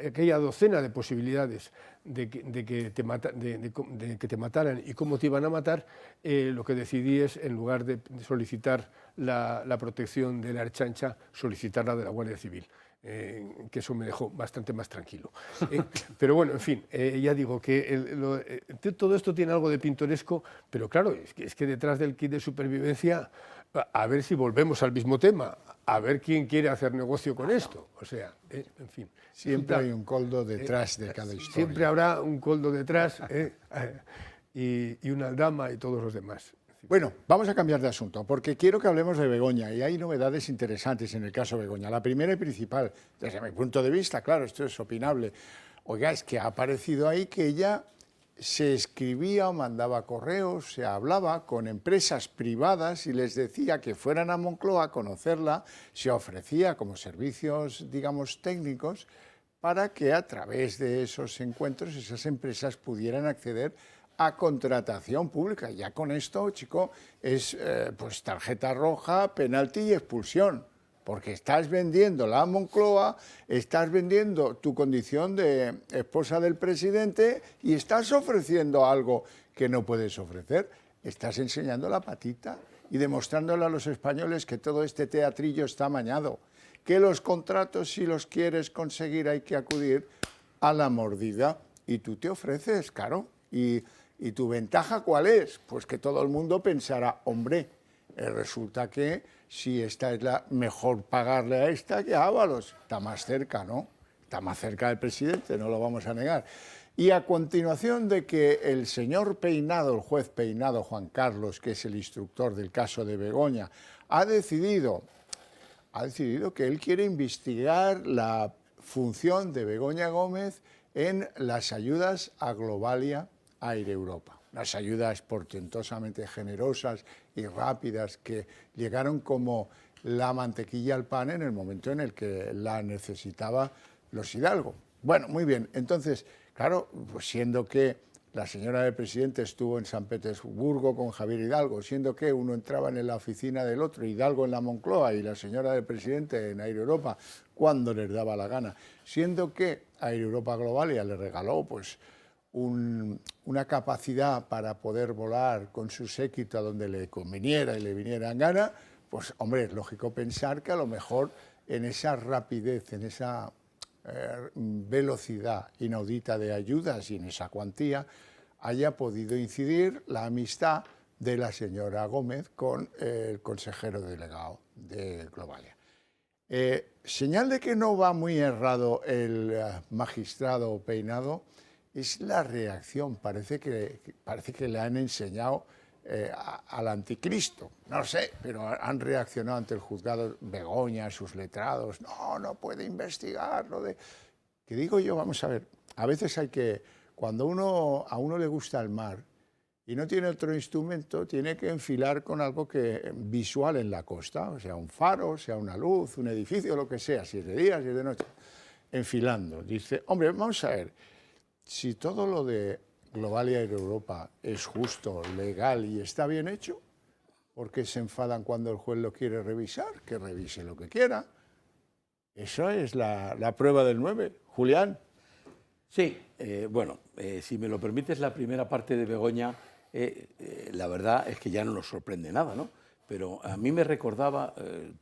aquella docena de posibilidades de que te mataran y cómo te iban a matar, lo que decidí es, en lugar de solicitar la protección de la Ertzaintza, solicitarla de la Guardia Civil. Que eso me dejó bastante más tranquilo. Pero bueno, en fin, ya digo que todo esto tiene algo de pintoresco, pero claro, es que detrás del kit de supervivencia, a ver si volvemos al mismo tema, a ver quién quiere hacer negocio con esto. O sea, en fin. Siempre hay un coldo detrás de cada historia. Siempre habrá un coldo detrás y una aldama y todos los demás. Bueno, vamos a cambiar de asunto, porque quiero que hablemos de Begoña, y hay novedades interesantes en el caso Begoña. La primera y principal, desde mi punto de vista, claro, esto es opinable, oiga, es que ha aparecido ahí que ella se escribía o mandaba correos, se hablaba con empresas privadas y les decía que fueran a Moncloa a conocerla, se ofrecía como servicios, digamos, técnicos, para que a través de esos encuentros esas empresas pudieran acceder a contratación pública. Ya con esto, chico, es pues tarjeta roja, penalti y expulsión, porque estás vendiendo la Moncloa, estás vendiendo tu condición de esposa del presidente y estás ofreciendo algo que no puedes ofrecer. Estás enseñando la patita y demostrándole a los españoles que todo este teatrillo está amañado, que los contratos, si los quieres conseguir, hay que acudir a la mordida, y tú te ofreces, claro. ¿Y tu ventaja cuál es? Pues que todo el mundo pensará, hombre, resulta que si esta es la mejor pagarle a esta que a Ábalos. Está más cerca, ¿no? Está más cerca del presidente, no lo vamos a negar. Y a continuación de que el señor Peinado, el juez Peinado, Juan Carlos, que es el instructor del caso de Begoña, ha decidido que él quiere investigar la función de Begoña Gómez en las ayudas a Globalia Air Europa. Las ayudas portentosamente generosas y rápidas que llegaron como la mantequilla al pan en el momento en el que la necesitaba los Hidalgo. Bueno, muy bien. Entonces, claro, pues siendo que la señora del presidente estuvo en San Petersburgo con Javier Hidalgo, siendo que uno entraba en la oficina del otro, Hidalgo en la Moncloa y la señora del presidente en Air Europa, cuando les daba la gana, siendo que Air Europa Globalia le regaló pues una capacidad para poder volar con su séquito a donde le conveniera y le viniera en gana, pues hombre, es lógico pensar que a lo mejor en esa rapidez, en esa velocidad inaudita de ayudas y en esa cuantía haya podido incidir la amistad de la señora Gómez con el consejero delegado de Globalia. Señal de que no va muy errado el magistrado Peinado es la reacción. Parece que le han enseñado al anticristo, no sé, pero han reaccionado ante el juzgado Begoña, sus letrados, no puede investigar lo de... Que digo yo, vamos a ver, a veces hay que, cuando a uno le gusta el mar y no tiene otro instrumento, tiene que enfilar con algo visual en la costa, o sea, un faro, sea una luz, un edificio, lo que sea, si es de día, si es de noche, enfilando. Dice, hombre, vamos a ver, si todo lo de Globalia Air Europa es justo, legal y está bien hecho, ¿por qué se enfadan cuando el juez lo quiere revisar? Que revise lo que quiera. Eso es la prueba del 9. Julián. Sí, bueno, si me lo permites, la primera parte de Begoña, la verdad es que ya no nos sorprende nada, ¿no? Pero a mí me recordaba,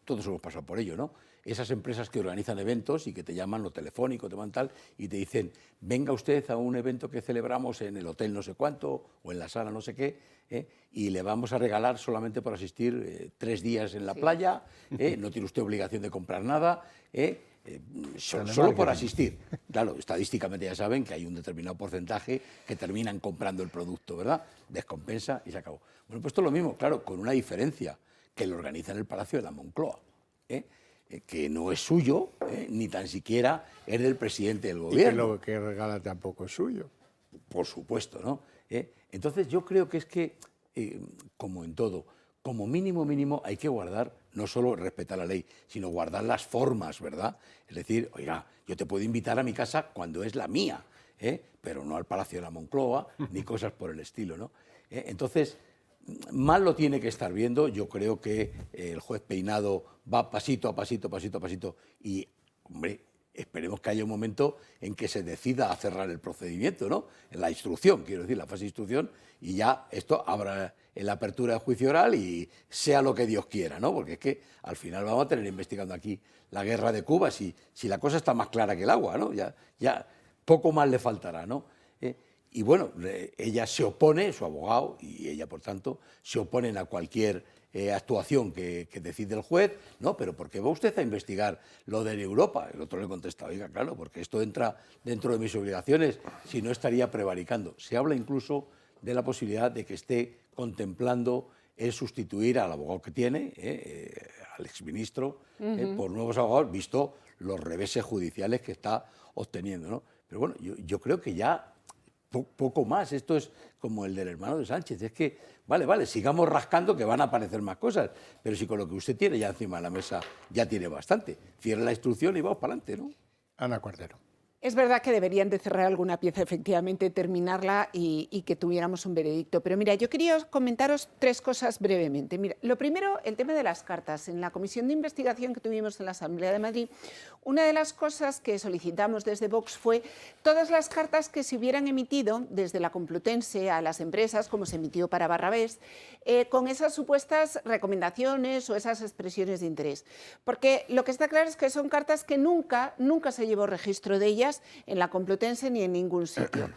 todos hemos pasado por ello, ¿no? Esas empresas que organizan eventos y que te llaman lo telefónico, te van tal, y te dicen, venga usted a un evento que celebramos en el hotel no sé cuánto o en la sala no sé qué, y le vamos a regalar solamente por asistir 3 días en la playa, no tiene usted obligación de comprar nada, solo por asistir. Claro, estadísticamente ya saben que hay un determinado porcentaje que terminan comprando el producto, ¿verdad? Descompensa y se acabó. Bueno, pues esto es lo mismo, claro, con una diferencia, que lo organiza en el Palacio de la Moncloa, que no es suyo, ni tan siquiera es del presidente del gobierno. Y que lo que regala tampoco es suyo. Por supuesto, ¿no? Entonces yo creo que es que, como en todo, como mínimo hay que guardar, no solo respetar la ley, sino guardar las formas, ¿verdad? Es decir, oiga, yo te puedo invitar a mi casa cuando es la mía, pero no al Palacio de la Moncloa, ni cosas por el estilo, ¿no? Entonces, mal lo tiene que estar viendo. Yo creo que el juez Peinado va pasito a pasito y, hombre, esperemos que haya un momento en que se decida a cerrar el procedimiento, ¿no? En la instrucción, quiero decir, la fase de instrucción, y ya esto abra en la apertura de juicio oral y sea lo que Dios quiera, ¿no? Porque es que al final vamos a tener investigando aquí la guerra de Cuba, si la cosa está más clara que el agua, ¿no? Ya poco más le faltará, ¿no? Y bueno, ella se opone, su abogado y ella, por tanto, se oponen a cualquier actuación que decide el juez. No, pero ¿por qué va usted a investigar lo de Europa? El otro le contesta, oiga, claro, porque esto entra dentro de mis obligaciones, si no estaría prevaricando. Se habla incluso de la posibilidad de que esté contemplando el sustituir al abogado que tiene, al exministro, por nuevos abogados, visto los reveses judiciales que está obteniendo, ¿no? Pero bueno, yo creo que ya poco más. Esto es como el del hermano de Sánchez. Es que, vale, sigamos rascando que van a aparecer más cosas, pero si con lo que usted tiene ya encima de la mesa ya tiene bastante. Cierre la instrucción y vamos para adelante, ¿no? Ana Cuartero. Es verdad que deberían de cerrar alguna pieza, efectivamente, terminarla y que tuviéramos un veredicto. Pero mira, yo quería comentaros 3 cosas brevemente. Mira, lo primero, el tema de las cartas. En la comisión de investigación que tuvimos en la Asamblea de Madrid, una de las cosas que solicitamos desde Vox fue todas las cartas que se hubieran emitido desde la Complutense a las empresas, como se emitió para Barrabés, con esas supuestas recomendaciones o esas expresiones de interés. Porque lo que está claro es que son cartas que nunca se llevó registro de ellas en la Complutense ni en ningún sitio.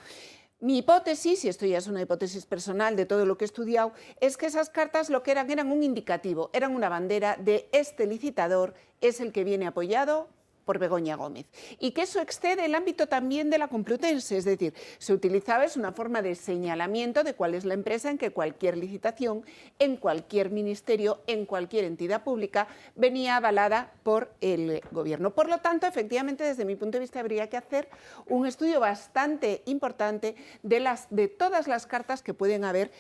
Mi hipótesis, y esto ya es una hipótesis personal de todo lo que he estudiado, es que esas cartas lo que eran un indicativo, eran una bandera de este licitador es el que viene apoyado por Begoña Gómez. Y que eso excede el ámbito también de la Complutense, es decir, se utilizaba, es una forma de señalamiento de cuál es la empresa en que cualquier licitación, en cualquier ministerio, en cualquier entidad pública, venía avalada por el gobierno. Por lo tanto, efectivamente, desde mi punto de vista, habría que hacer un estudio bastante importante de todas las cartas que pueden haber,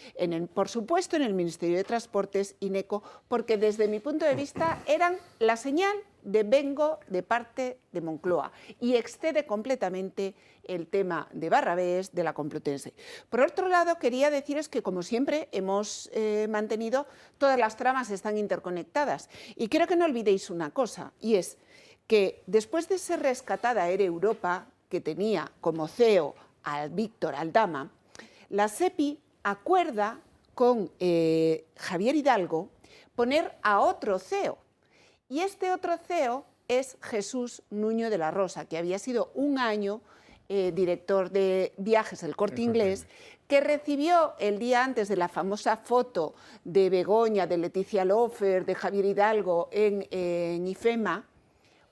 por supuesto, en el Ministerio de Transportes, INECO, porque desde mi punto de vista eran la señal de vengo de parte de Moncloa y excede completamente el tema de Barrabés, de la Complutense. Por otro lado, quería deciros que, como siempre, hemos mantenido, todas las tramas están interconectadas. Y quiero que no olvidéis una cosa, y es que después de ser rescatada Air Europa, que tenía como CEO a Víctor Aldama, la SEPI acuerda con Javier Hidalgo poner a otro CEO. Y este otro CEO es Jesús Nuño de la Rosa, que había sido un año director de viajes del Corte Inglés, que recibió el día antes de la famosa foto de Begoña, de Leticia Lofer, de Javier Hidalgo en IFEMA,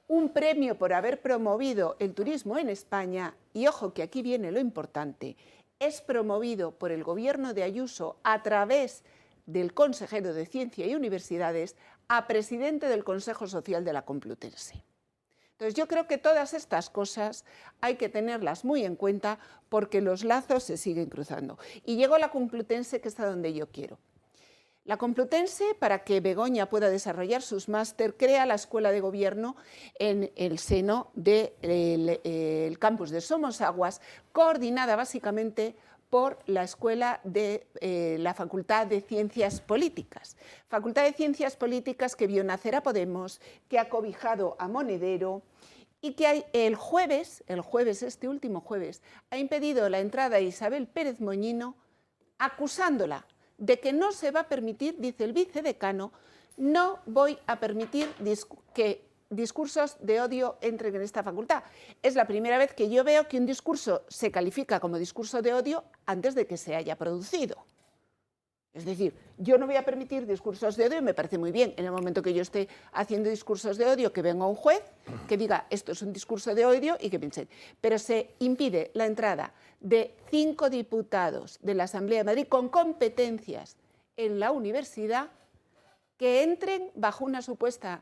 un premio por haber promovido el turismo en España. Y ojo que aquí viene lo importante, es promovido por el gobierno de Ayuso a través del consejero de Ciencia y Universidades a presidente del Consejo Social de la Complutense. Entonces, yo creo que todas estas cosas hay que tenerlas muy en cuenta porque los lazos se siguen cruzando. Y llego a la Complutense, que es a donde yo quiero. La Complutense, para que Begoña pueda desarrollar sus máster, crea la Escuela de Gobierno en el seno del campus de Somosaguas, coordinada básicamente por la Escuela de la Facultad de Ciencias Políticas. Facultad de Ciencias Políticas que vio nacer a Podemos, que ha cobijado a Monedero y que el jueves, este último jueves, ha impedido la entrada de Isabel Pérez Moñino, acusándola de que no se va a permitir, dice el vicedecano, no voy a permitir que discursos de odio entren en esta facultad. Es la primera vez que yo veo que un discurso se califica como discurso de odio antes de que se haya producido. Es decir, yo no voy a permitir discursos de odio y me parece muy bien, en el momento que yo esté haciendo discursos de odio, que venga un juez que diga esto es un discurso de odio y que piensen. Pero se impide la entrada de 5 diputados de la Asamblea de Madrid con competencias en la universidad que entren bajo una supuesta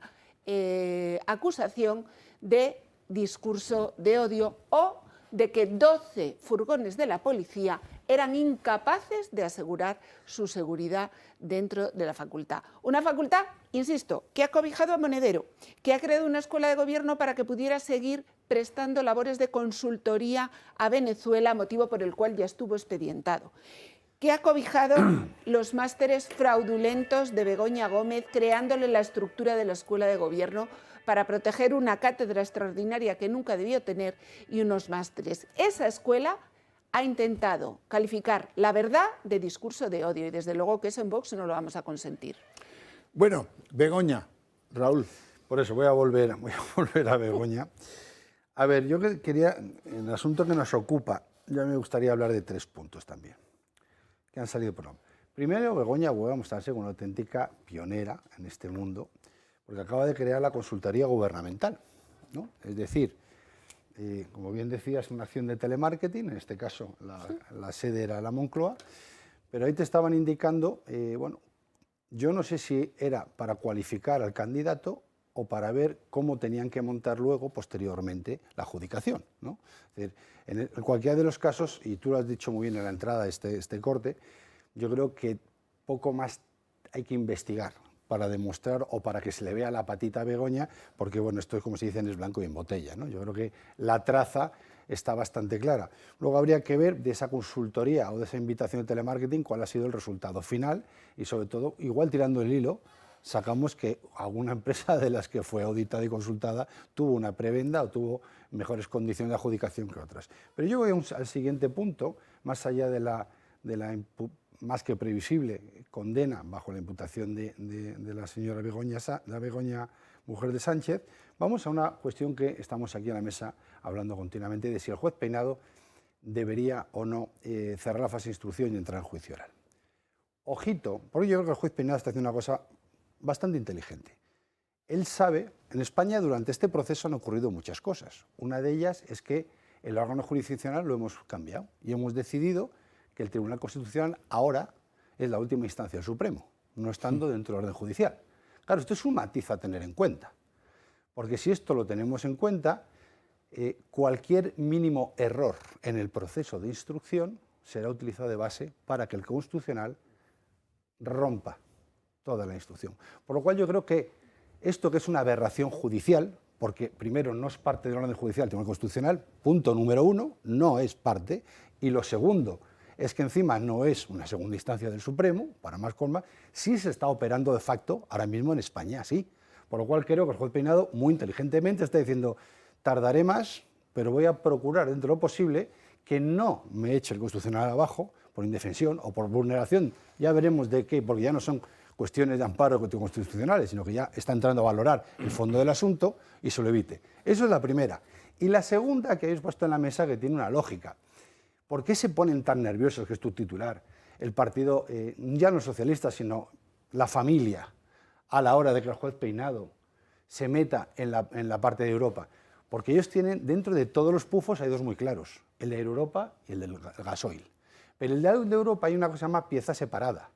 acusación de discurso de odio o de que 12 furgones de la policía eran incapaces de asegurar su seguridad dentro de la facultad. Una facultad, insisto, que ha cobijado a Monedero, que ha creado una escuela de gobierno para que pudiera seguir prestando labores de consultoría a Venezuela, motivo por el cual ya estuvo expedientado, que ha cobijado los másteres fraudulentos de Begoña Gómez, creándole la estructura de la escuela de gobierno para proteger una cátedra extraordinaria que nunca debió tener y unos másteres. Esa escuela ha intentado calificar la verdad de discurso de odio y desde luego que eso en Vox no lo vamos a consentir. Bueno, Begoña, Raúl. Por eso voy a volver a Begoña. A ver, yo quería, en el asunto que nos ocupa, ya me gustaría hablar de 3 puntos también, que han salido por nombre. Primero, Begoña vuelve a mostrarse como una auténtica pionera en este mundo, porque acaba de crear la consultoría gubernamental, ¿no? Es decir, como bien decía, es una acción de telemarketing, en este caso la sede era la Moncloa, pero ahí te estaban indicando, bueno, yo no sé si era para cualificar al candidato o para ver cómo tenían que montar luego, posteriormente, la adjudicación, ¿no? Es decir, en cualquiera de los casos, y tú lo has dicho muy bien en la entrada de este corte, yo creo que poco más hay que investigar para demostrar o para que se le vea la patita a Begoña, porque bueno, esto es como se dice, es blanco y en botella, ¿no? Yo creo que la traza está bastante clara. Luego habría que ver de esa consultoría o de esa invitación de telemarketing cuál ha sido el resultado final y sobre todo, igual tirando el hilo, sacamos que alguna empresa de las que fue auditada y consultada tuvo una prebenda o tuvo mejores condiciones de adjudicación que otras. Pero yo voy al siguiente punto, más allá de la más que previsible condena bajo la imputación de la señora Begoña, mujer de Sánchez, vamos a una cuestión que estamos aquí en la mesa hablando continuamente de si el juez Peinado debería o no cerrar la fase de instrucción y entrar en juicio oral. Ojito, porque yo creo que el juez Peinado está haciendo una cosa bastante inteligente. Él sabe, en España durante este proceso han ocurrido muchas cosas. Una de ellas es que el órgano jurisdiccional lo hemos cambiado y hemos decidido que el Tribunal Constitucional ahora es la última instancia del Supremo, no estando dentro del orden judicial. Claro, esto es un matiz a tener en cuenta, porque si esto lo tenemos en cuenta, cualquier mínimo error en el proceso de instrucción será utilizado de base para que el Constitucional rompa toda la instrucción. Por lo cual yo creo que esto, que es una aberración judicial, porque primero no es parte del orden judicial del Tribunal Constitucional, punto número uno, no es parte, y lo segundo es que encima no es una segunda instancia del Supremo, para más colma, sí se está operando de facto ahora mismo en España, sí. Por lo cual creo que el juez Peinado muy inteligentemente está diciendo, tardaré más, pero voy a procurar dentro de lo posible que no me eche el Constitucional abajo por indefensión o por vulneración, ya veremos de qué, porque ya no son cuestiones de amparo constitucionales, sino que ya está entrando a valorar el fondo del asunto y se lo evite. Eso es la primera. Y la segunda que habéis puesto en la mesa, que tiene una lógica. ¿Por qué se ponen tan nerviosos, que es tu titular, el partido, ya no socialista, sino la familia, a la hora de que el juez Peinado se meta en la parte de Europa? Porque ellos tienen, dentro de todos los pufos hay dos muy claros, el de Europa y el del gasoil. Pero el de Europa hay una cosa que se llama pieza separada.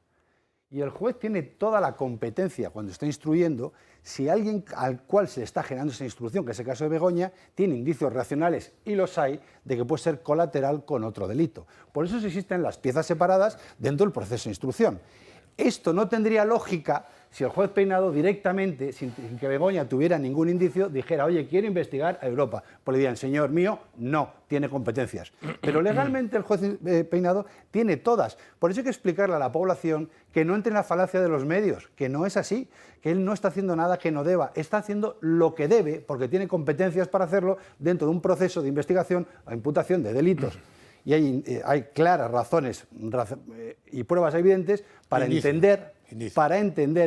Y el juez tiene toda la competencia cuando está instruyendo, si alguien al cual se le está generando esa instrucción, que es el caso de Begoña, tiene indicios racionales, y los hay, de que puede ser colateral con otro delito. Por eso existen las piezas separadas dentro del proceso de instrucción. Esto no tendría lógica si el juez Peinado directamente, sin que Begoña tuviera ningún indicio, dijera, oye, quiero investigar a Europa. Pues le dirían, señor mío, no, tiene competencias. Pero legalmente el juez Peinado tiene todas. Por eso hay que explicarle a la población que no entre en la falacia de los medios, que no es así, que él no está haciendo nada que no deba, está haciendo lo que debe, porque tiene competencias para hacerlo dentro de un proceso de investigación o imputación de delitos. Y hay claras razones y pruebas evidentes para entender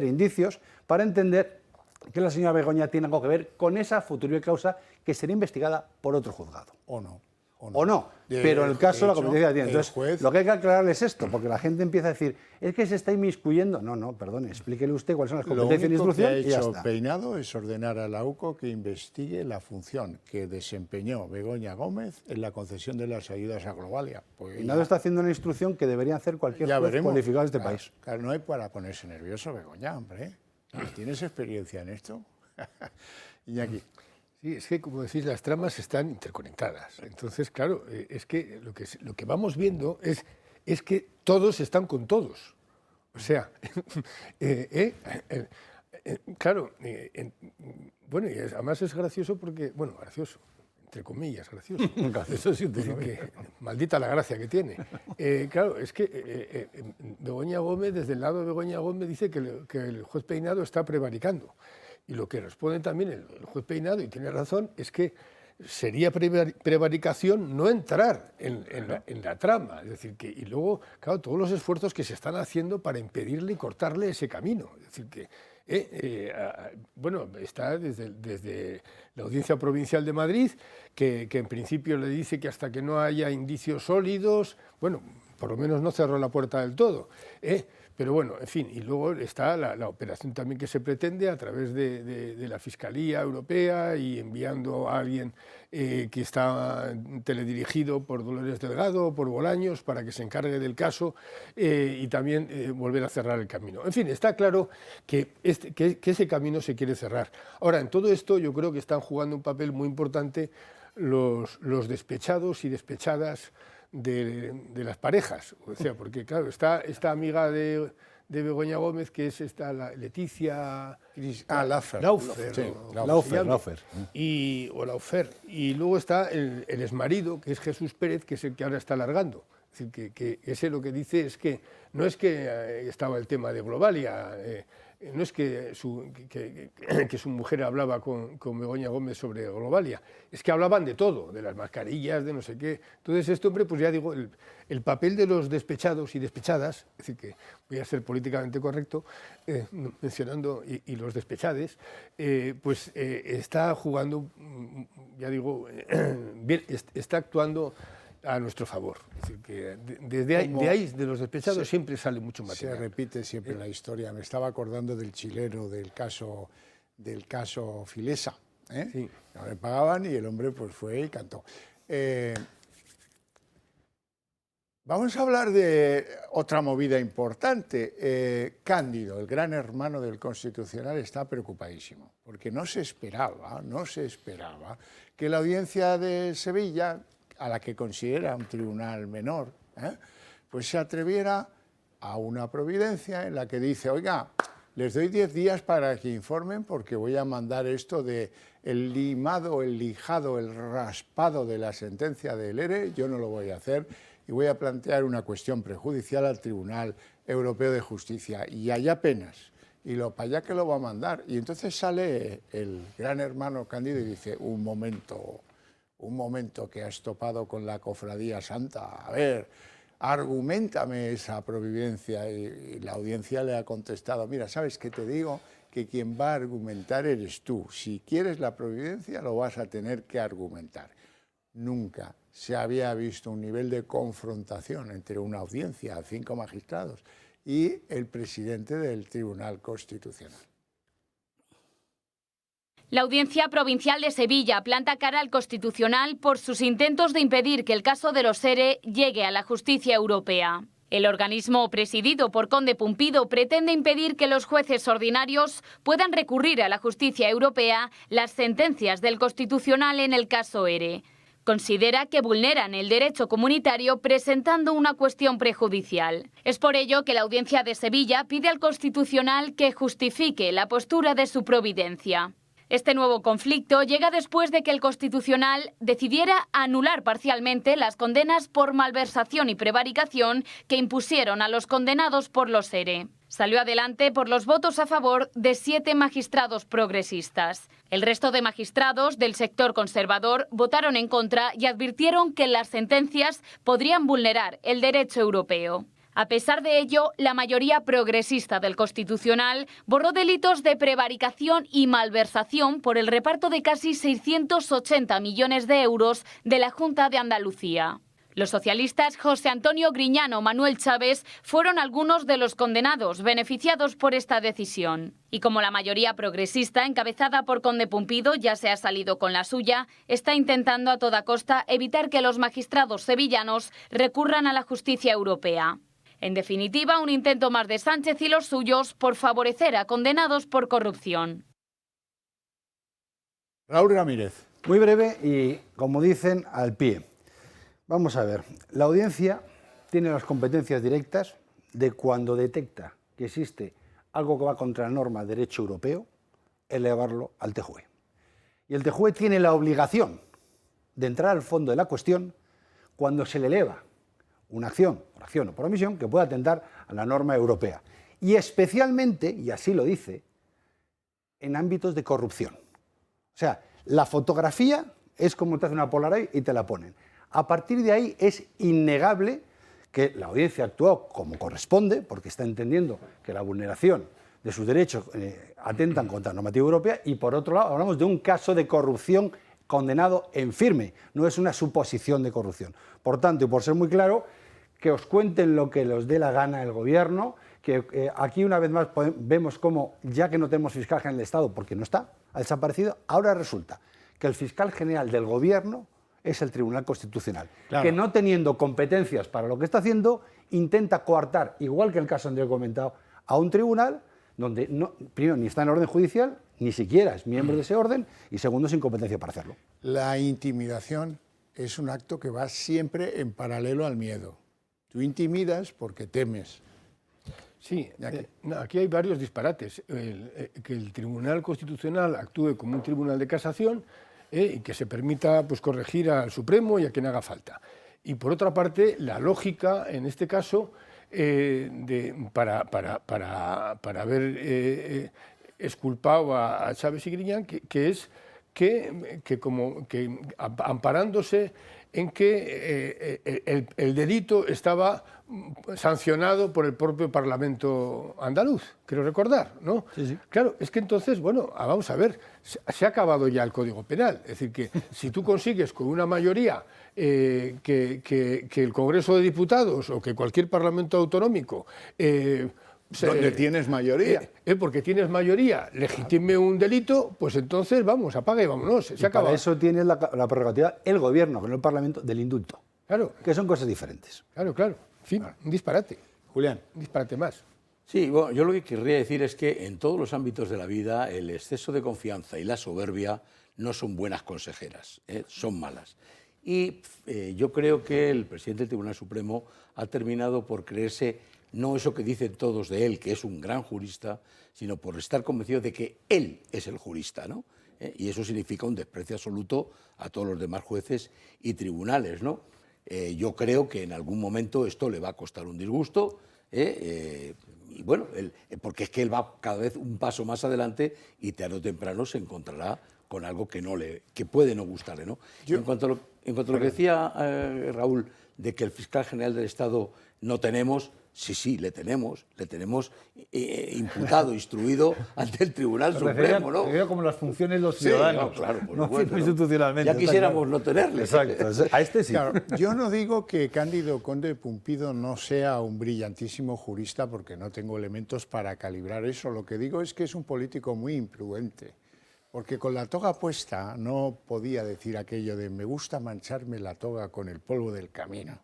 indicios, para entender que la señora Begoña tiene algo que ver con esa futura causa que será investigada por otro juzgado. O no. Pero en el caso la competencia tiene. Entonces, lo que hay que aclarar es esto, porque la gente empieza a decir, es que se está inmiscuyendo. No, perdone, explíquele usted cuáles son las competencias de instrucción y ya está. Lo único que ha hecho Peinado es ordenar a la UCO que investigue la función que desempeñó Begoña Gómez en la concesión de las ayudas a Globalia. Pues Peinado está haciendo una instrucción que debería hacer cualquier juez cualificado de este país. Claro, no hay para ponerse nervioso, Begoña, hombre. ¿Tienes experiencia en esto? Iñaki. Sí, es que, como decís, las tramas están interconectadas. Entonces, claro, es que lo que vamos viendo es que todos están con todos. O sea, claro, bueno, y además es gracioso porque, bueno, gracioso, entre comillas, gracioso. Gracioso sí, maldita la gracia que tiene. Claro, es que Begoña Gómez, desde el lado de Begoña Gómez, dice que el juez Peinado está prevaricando. Y lo que responde también el juez Peinado, y tiene razón, es que sería prevaricación no entrar en la trama. Es decir, que, y luego, claro, todos los esfuerzos que se están haciendo para impedirle y cortarle ese camino. Es decir, que, bueno, está desde la Audiencia Provincial de Madrid, que en principio le dice que hasta que no haya indicios sólidos, bueno, por lo menos no cerró la puerta del todo. Pero bueno, en fin, y luego está la operación también que se pretende a través de la Fiscalía Europea y enviando a alguien que está teledirigido por Dolores Delgado o por Bolaños para que se encargue del caso y también volver a cerrar el camino. En fin, está claro que ese camino se quiere cerrar. Ahora, en todo esto yo creo que están jugando un papel muy importante los despechados y despechadas de las parejas, o sea, porque claro, está esta amiga de Begoña Gómez, que es esta Leticia Laufer, o Laufer, y luego está el exmarido, que es Jesús Pérez, que es el que ahora está largando. Es decir, que ese lo que dice es que no es que estaba el tema de Globalia, no es que su mujer hablaba con Begoña Gómez sobre Globalia, es que hablaban de todo, de las mascarillas, de no sé qué. Entonces, este hombre, pues ya digo, el papel de los despechados y despechadas, es decir, que voy a ser políticamente correcto, mencionando, y los despechades, pues está jugando, ya digo, bien, está actuando a nuestro favor. Es decir, que de los despechados siempre sale mucho material. Se repite siempre la historia. Me estaba acordando del chileno, del caso del caso Filesa. Sí. No le pagaban y el hombre pues fue y cantó. Vamos a hablar de otra movida importante. Cándido, el gran hermano del Constitucional, está preocupadísimo, porque no se esperaba que la audiencia de Sevilla, a la que considera un tribunal menor, pues se atreviera a una providencia en la que dice, oiga, les doy 10 días para que informen porque voy a mandar esto de el limado, el lijado, el raspado de la sentencia del ERE, yo no lo voy a hacer y voy a plantear una cuestión prejudicial al Tribunal Europeo de Justicia y hay apenas, y lo para allá que lo va a mandar. Y entonces sale el gran hermano Cándido y dice, un momento que has topado con la Cofradía Santa, a ver, argumentame esa providencia. Y la audiencia le ha contestado, mira, ¿sabes qué te digo? Que quien va a argumentar eres tú. Si quieres la providencia lo vas a tener que argumentar. Nunca se había visto un nivel de confrontación entre una audiencia, 5 magistrados, y el presidente del Tribunal Constitucional. La Audiencia Provincial de Sevilla planta cara al Constitucional por sus intentos de impedir que el caso de los ERE llegue a la justicia europea. El organismo presidido por Conde Pumpido pretende impedir que los jueces ordinarios puedan recurrir a la justicia europea las sentencias del Constitucional en el caso ERE. Considera que vulneran el derecho comunitario presentando una cuestión prejudicial. Es por ello que la Audiencia de Sevilla pide al Constitucional que justifique la postura de su providencia. Este nuevo conflicto llega después de que el Constitucional decidiera anular parcialmente las condenas por malversación y prevaricación que impusieron a los condenados por los ERE. Salió adelante por los votos a favor de 7 magistrados progresistas. El resto de magistrados del sector conservador votaron en contra y advirtieron que las sentencias podrían vulnerar el derecho europeo. A pesar de ello, la mayoría progresista del Constitucional borró delitos de prevaricación y malversación por el reparto de casi 680 millones de euros de la Junta de Andalucía. Los socialistas José Antonio Griñán, Manuel Chávez fueron algunos de los condenados beneficiados por esta decisión. Y como la mayoría progresista, encabezada por Conde Pumpido, ya se ha salido con la suya, está intentando a toda costa evitar que los magistrados sevillanos recurran a la justicia europea. En definitiva, un intento más de Sánchez y los suyos por favorecer a condenados por corrupción. Raúl Ramírez. Muy breve y, como dicen, al pie. Vamos a ver, la audiencia tiene las competencias directas de cuando detecta que existe algo que va contra la norma del derecho europeo, elevarlo al TJUE. Y el TJUE tiene la obligación de entrar al fondo de la cuestión cuando se le eleva una acción, por acción o por omisión, que pueda atentar a la norma europea. Y especialmente, y así lo dice, en ámbitos de corrupción. O sea, la fotografía es como te hace una Polaroid y te la ponen. A partir de ahí es innegable que la audiencia actuó como corresponde, porque está entendiendo que la vulneración de sus derechos atentan contra la normativa europea, y por otro lado hablamos de un caso de corrupción condenado en firme, no es una suposición de corrupción. Por tanto, y por ser muy claro, que os cuenten lo que les dé la gana el Gobierno, que aquí una vez más vemos cómo, ya que no tenemos fiscal general del Estado, porque no está, ha desaparecido, ahora resulta que el fiscal general del Gobierno es el Tribunal Constitucional, claro, que no teniendo competencias para lo que está haciendo, intenta coartar, igual que el caso anterior comentado, a un tribunal donde no, primero ni está en orden judicial, ni siquiera es miembro de ese orden, y segundo, sin competencia para hacerlo. La intimidación es un acto que va siempre en paralelo al miedo. Tú intimidas porque temes. Sí, aquí hay varios disparates. Que el Tribunal Constitucional actúe como un tribunal de casación y que se permita pues, corregir al Supremo y a quien haga falta. Y por otra parte, la lógica, en este caso, para haber exculpado a Chávez y Griñán, que es que amparándose en que el delito estaba sancionado por el propio Parlamento andaluz, quiero recordar, ¿no? Sí, sí. Claro, es que entonces, bueno, vamos a ver, se ha acabado ya el Código Penal, es decir, que si tú consigues con una mayoría que el Congreso de Diputados o que cualquier Parlamento autonómico donde tienes mayoría. Porque tienes mayoría, legitime un delito, pues entonces vamos, apaga y vámonos, se acaba. Para eso tiene la prerrogativa el gobierno, no el Parlamento, del indulto. Claro. Que son cosas diferentes. Claro. En fin, un disparate. Julián. Un disparate más. Sí, bueno, yo lo que querría decir es que en todos los ámbitos de la vida el exceso de confianza y la soberbia no son buenas consejeras, son malas. Y yo creo que el presidente del Tribunal Supremo ha terminado por creerse no eso que dicen todos de él, que es un gran jurista, sino por estar convencido de que él es el jurista, ¿no? Y eso significa un desprecio absoluto a todos los demás jueces y tribunales, ¿no? Yo creo que en algún momento esto le va a costar un disgusto, y bueno, porque es que él va cada vez un paso más adelante y tarde o temprano se encontrará con algo que puede no gustarle, ¿no? En cuanto a lo que decía Raúl, de que el fiscal general del Estado no tenemos, sí, le tenemos imputado, instruido ante el Tribunal Supremo, ¿no? Refiero como las funciones de los ciudadanos, sí, claro, no institucionalmente. Ya quisiéramos no tenerle. Exacto, a este sí. Claro, yo no digo que Cándido Conde Pumpido no sea un brillantísimo jurista, porque no tengo elementos para calibrar eso. Lo que digo es que es un político muy imprudente, porque con la toga puesta no podía decir aquello de me gusta mancharme la toga con el polvo del camino.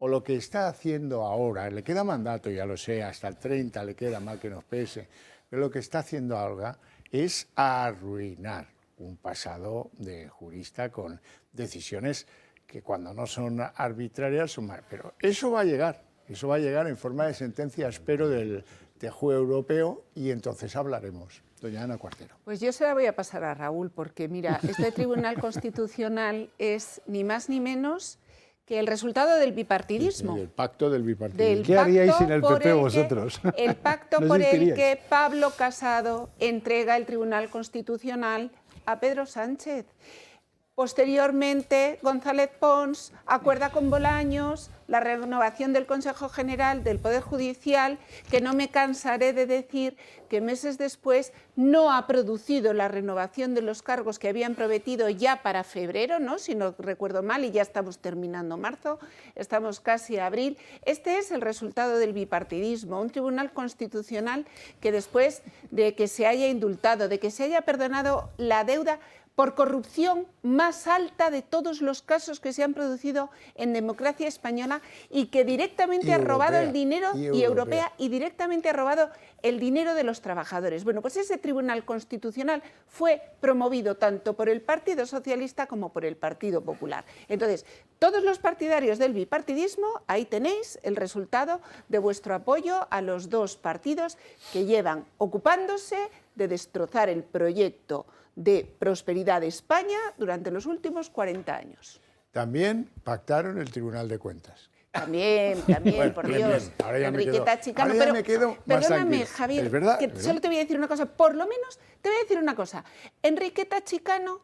O lo que está haciendo ahora, le queda mandato, ya lo sé, hasta el 30 le queda mal que nos pese, pero lo que está haciendo ahora es arruinar un pasado de jurista con decisiones que cuando no son arbitrarias son mal. Pero eso va a llegar en forma de sentencia, espero, del juez europeo, y entonces hablaremos. Doña Ana Cuartero. Pues yo se la voy a pasar a Raúl, porque mira, este Tribunal Constitucional es ni más ni menos que el resultado del bipartidismo. El pacto del bipartidismo. ¿Qué haríais sin el PP vosotros? El pacto por el que Pablo Casado entrega el Tribunal Constitucional a Pedro Sánchez. Posteriormente, González Pons acuerda con Bolaños la renovación del Consejo General del Poder Judicial, que no me cansaré de decir que meses después no ha producido la renovación de los cargos que habían prometido ya para febrero, ¿no? Si no recuerdo mal, y ya estamos terminando marzo, estamos casi a abril. Este es el resultado del bipartidismo, un Tribunal Constitucional que después de que se haya indultado, de que se haya perdonado la deuda por corrupción más alta de todos los casos que se han producido en democracia española, y que directamente ha robado el dinero, y europea, y directamente ha robado el dinero de los trabajadores. Bueno, pues ese Tribunal Constitucional fue promovido tanto por el Partido Socialista como por el Partido Popular. Entonces, todos los partidarios del bipartidismo, ahí tenéis el resultado de vuestro apoyo a los dos partidos que llevan ocupándose de destrozar el proyecto de prosperidad de España durante los últimos 40 años. También pactaron el Tribunal de Cuentas. También, bueno, por Dios. Ahora ya Enriqueta Chicano. Ahora ya me quedo más perdóname, tranquilo. Javier, ¿Es verdad? que ¿Es verdad? solo te voy a decir una cosa. Por lo menos te voy a decir una cosa. Enriqueta Chicano,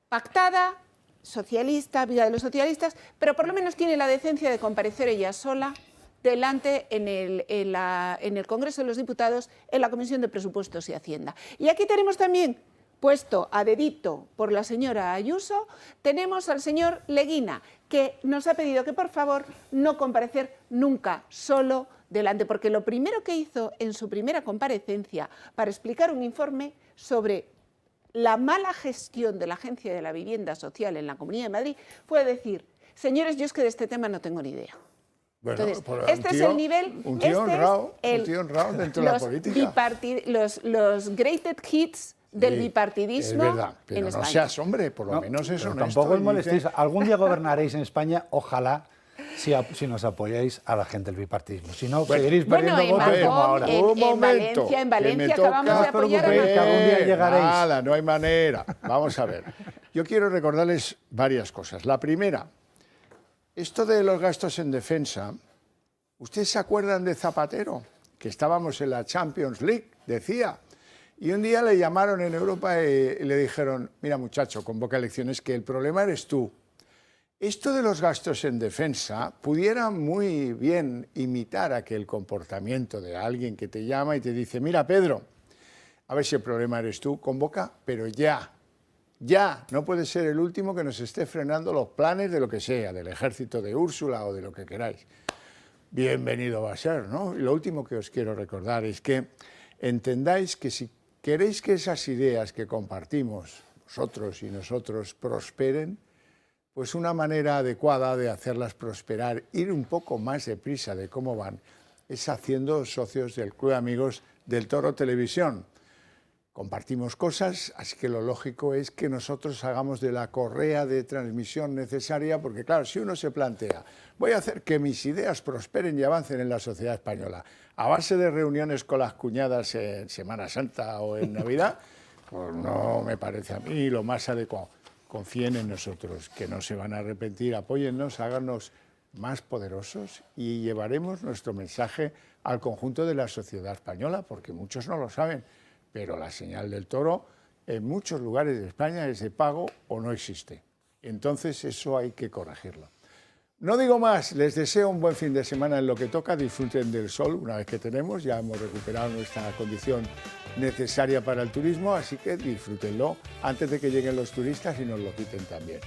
pactada, socialista, vida de los socialistas, pero por lo menos tiene la decencia de comparecer ella sola delante en el Congreso de los Diputados, en la Comisión de Presupuestos y Hacienda. Y aquí tenemos también, puesto a dedito por la señora Ayuso, tenemos al señor Leguina, que nos ha pedido que por favor no comparecer nunca solo delante, porque lo primero que hizo en su primera comparecencia para explicar un informe sobre la mala gestión de la Agencia de la Vivienda Social en la Comunidad de Madrid fue decir: señores, yo es que de este tema no tengo ni idea. Bueno, entonces, este es el nivel. Un tío honrado dentro de la política. Los greatest hits del bipartidismo, es verdad, pero en no España. seas hombre, por lo menos eso no. Tampoco os molestéis. Algún día gobernaréis en España, ojalá, si nos apoyáis a la gente del bipartidismo. Si no, seguiréis perdiendo votos como ahora. En Valencia acabamos de apoyar a algún día llegaréis. Nada, no hay manera. Vamos a ver. Yo quiero recordarles varias cosas. La primera, esto de los gastos en defensa, ¿ustedes se acuerdan de Zapatero? Que estábamos en la Champions League, decía. Y un día le llamaron en Europa y le dijeron: mira, muchacho, convoca elecciones, que el problema eres tú. Esto de los gastos en defensa pudiera muy bien imitar aquel comportamiento de alguien que te llama y te dice: mira, Pedro, a ver si el problema eres tú, convoca, pero ya. Ya, no puede ser el último que nos esté frenando los planes de lo que sea, del ejército de Úrsula o de lo que queráis. bienvenido va a ser, ¿no? Y lo último que os quiero recordar es que entendáis que si queréis que esas ideas que compartimos, vosotros y nosotros, prosperen, pues una manera adecuada de hacerlas prosperar, ir un poco más deprisa de cómo van, es haciendo socios del Club de Amigos del Toro Televisión. Compartimos cosas, así que lo lógico es que nosotros hagamos de la correa de transmisión necesaria, porque claro, si uno se plantea, voy a hacer que mis ideas prosperen y avancen en la sociedad española, a base de reuniones con las cuñadas en Semana Santa o en Navidad, pues no me parece a mí lo más adecuado. Confíen en nosotros, que no se van a arrepentir, apóyennos, háganos más poderosos y llevaremos nuestro mensaje al conjunto de la sociedad española, porque muchos no lo saben, pero la señal del toro en muchos lugares de España es de pago o no existe. Entonces eso hay que corregirlo. No digo más, les deseo un buen fin de semana en lo que toca, disfruten del sol una vez que tenemos, ya hemos recuperado nuestra condición necesaria para el turismo, así que disfrútenlo antes de que lleguen los turistas y nos lo quiten también.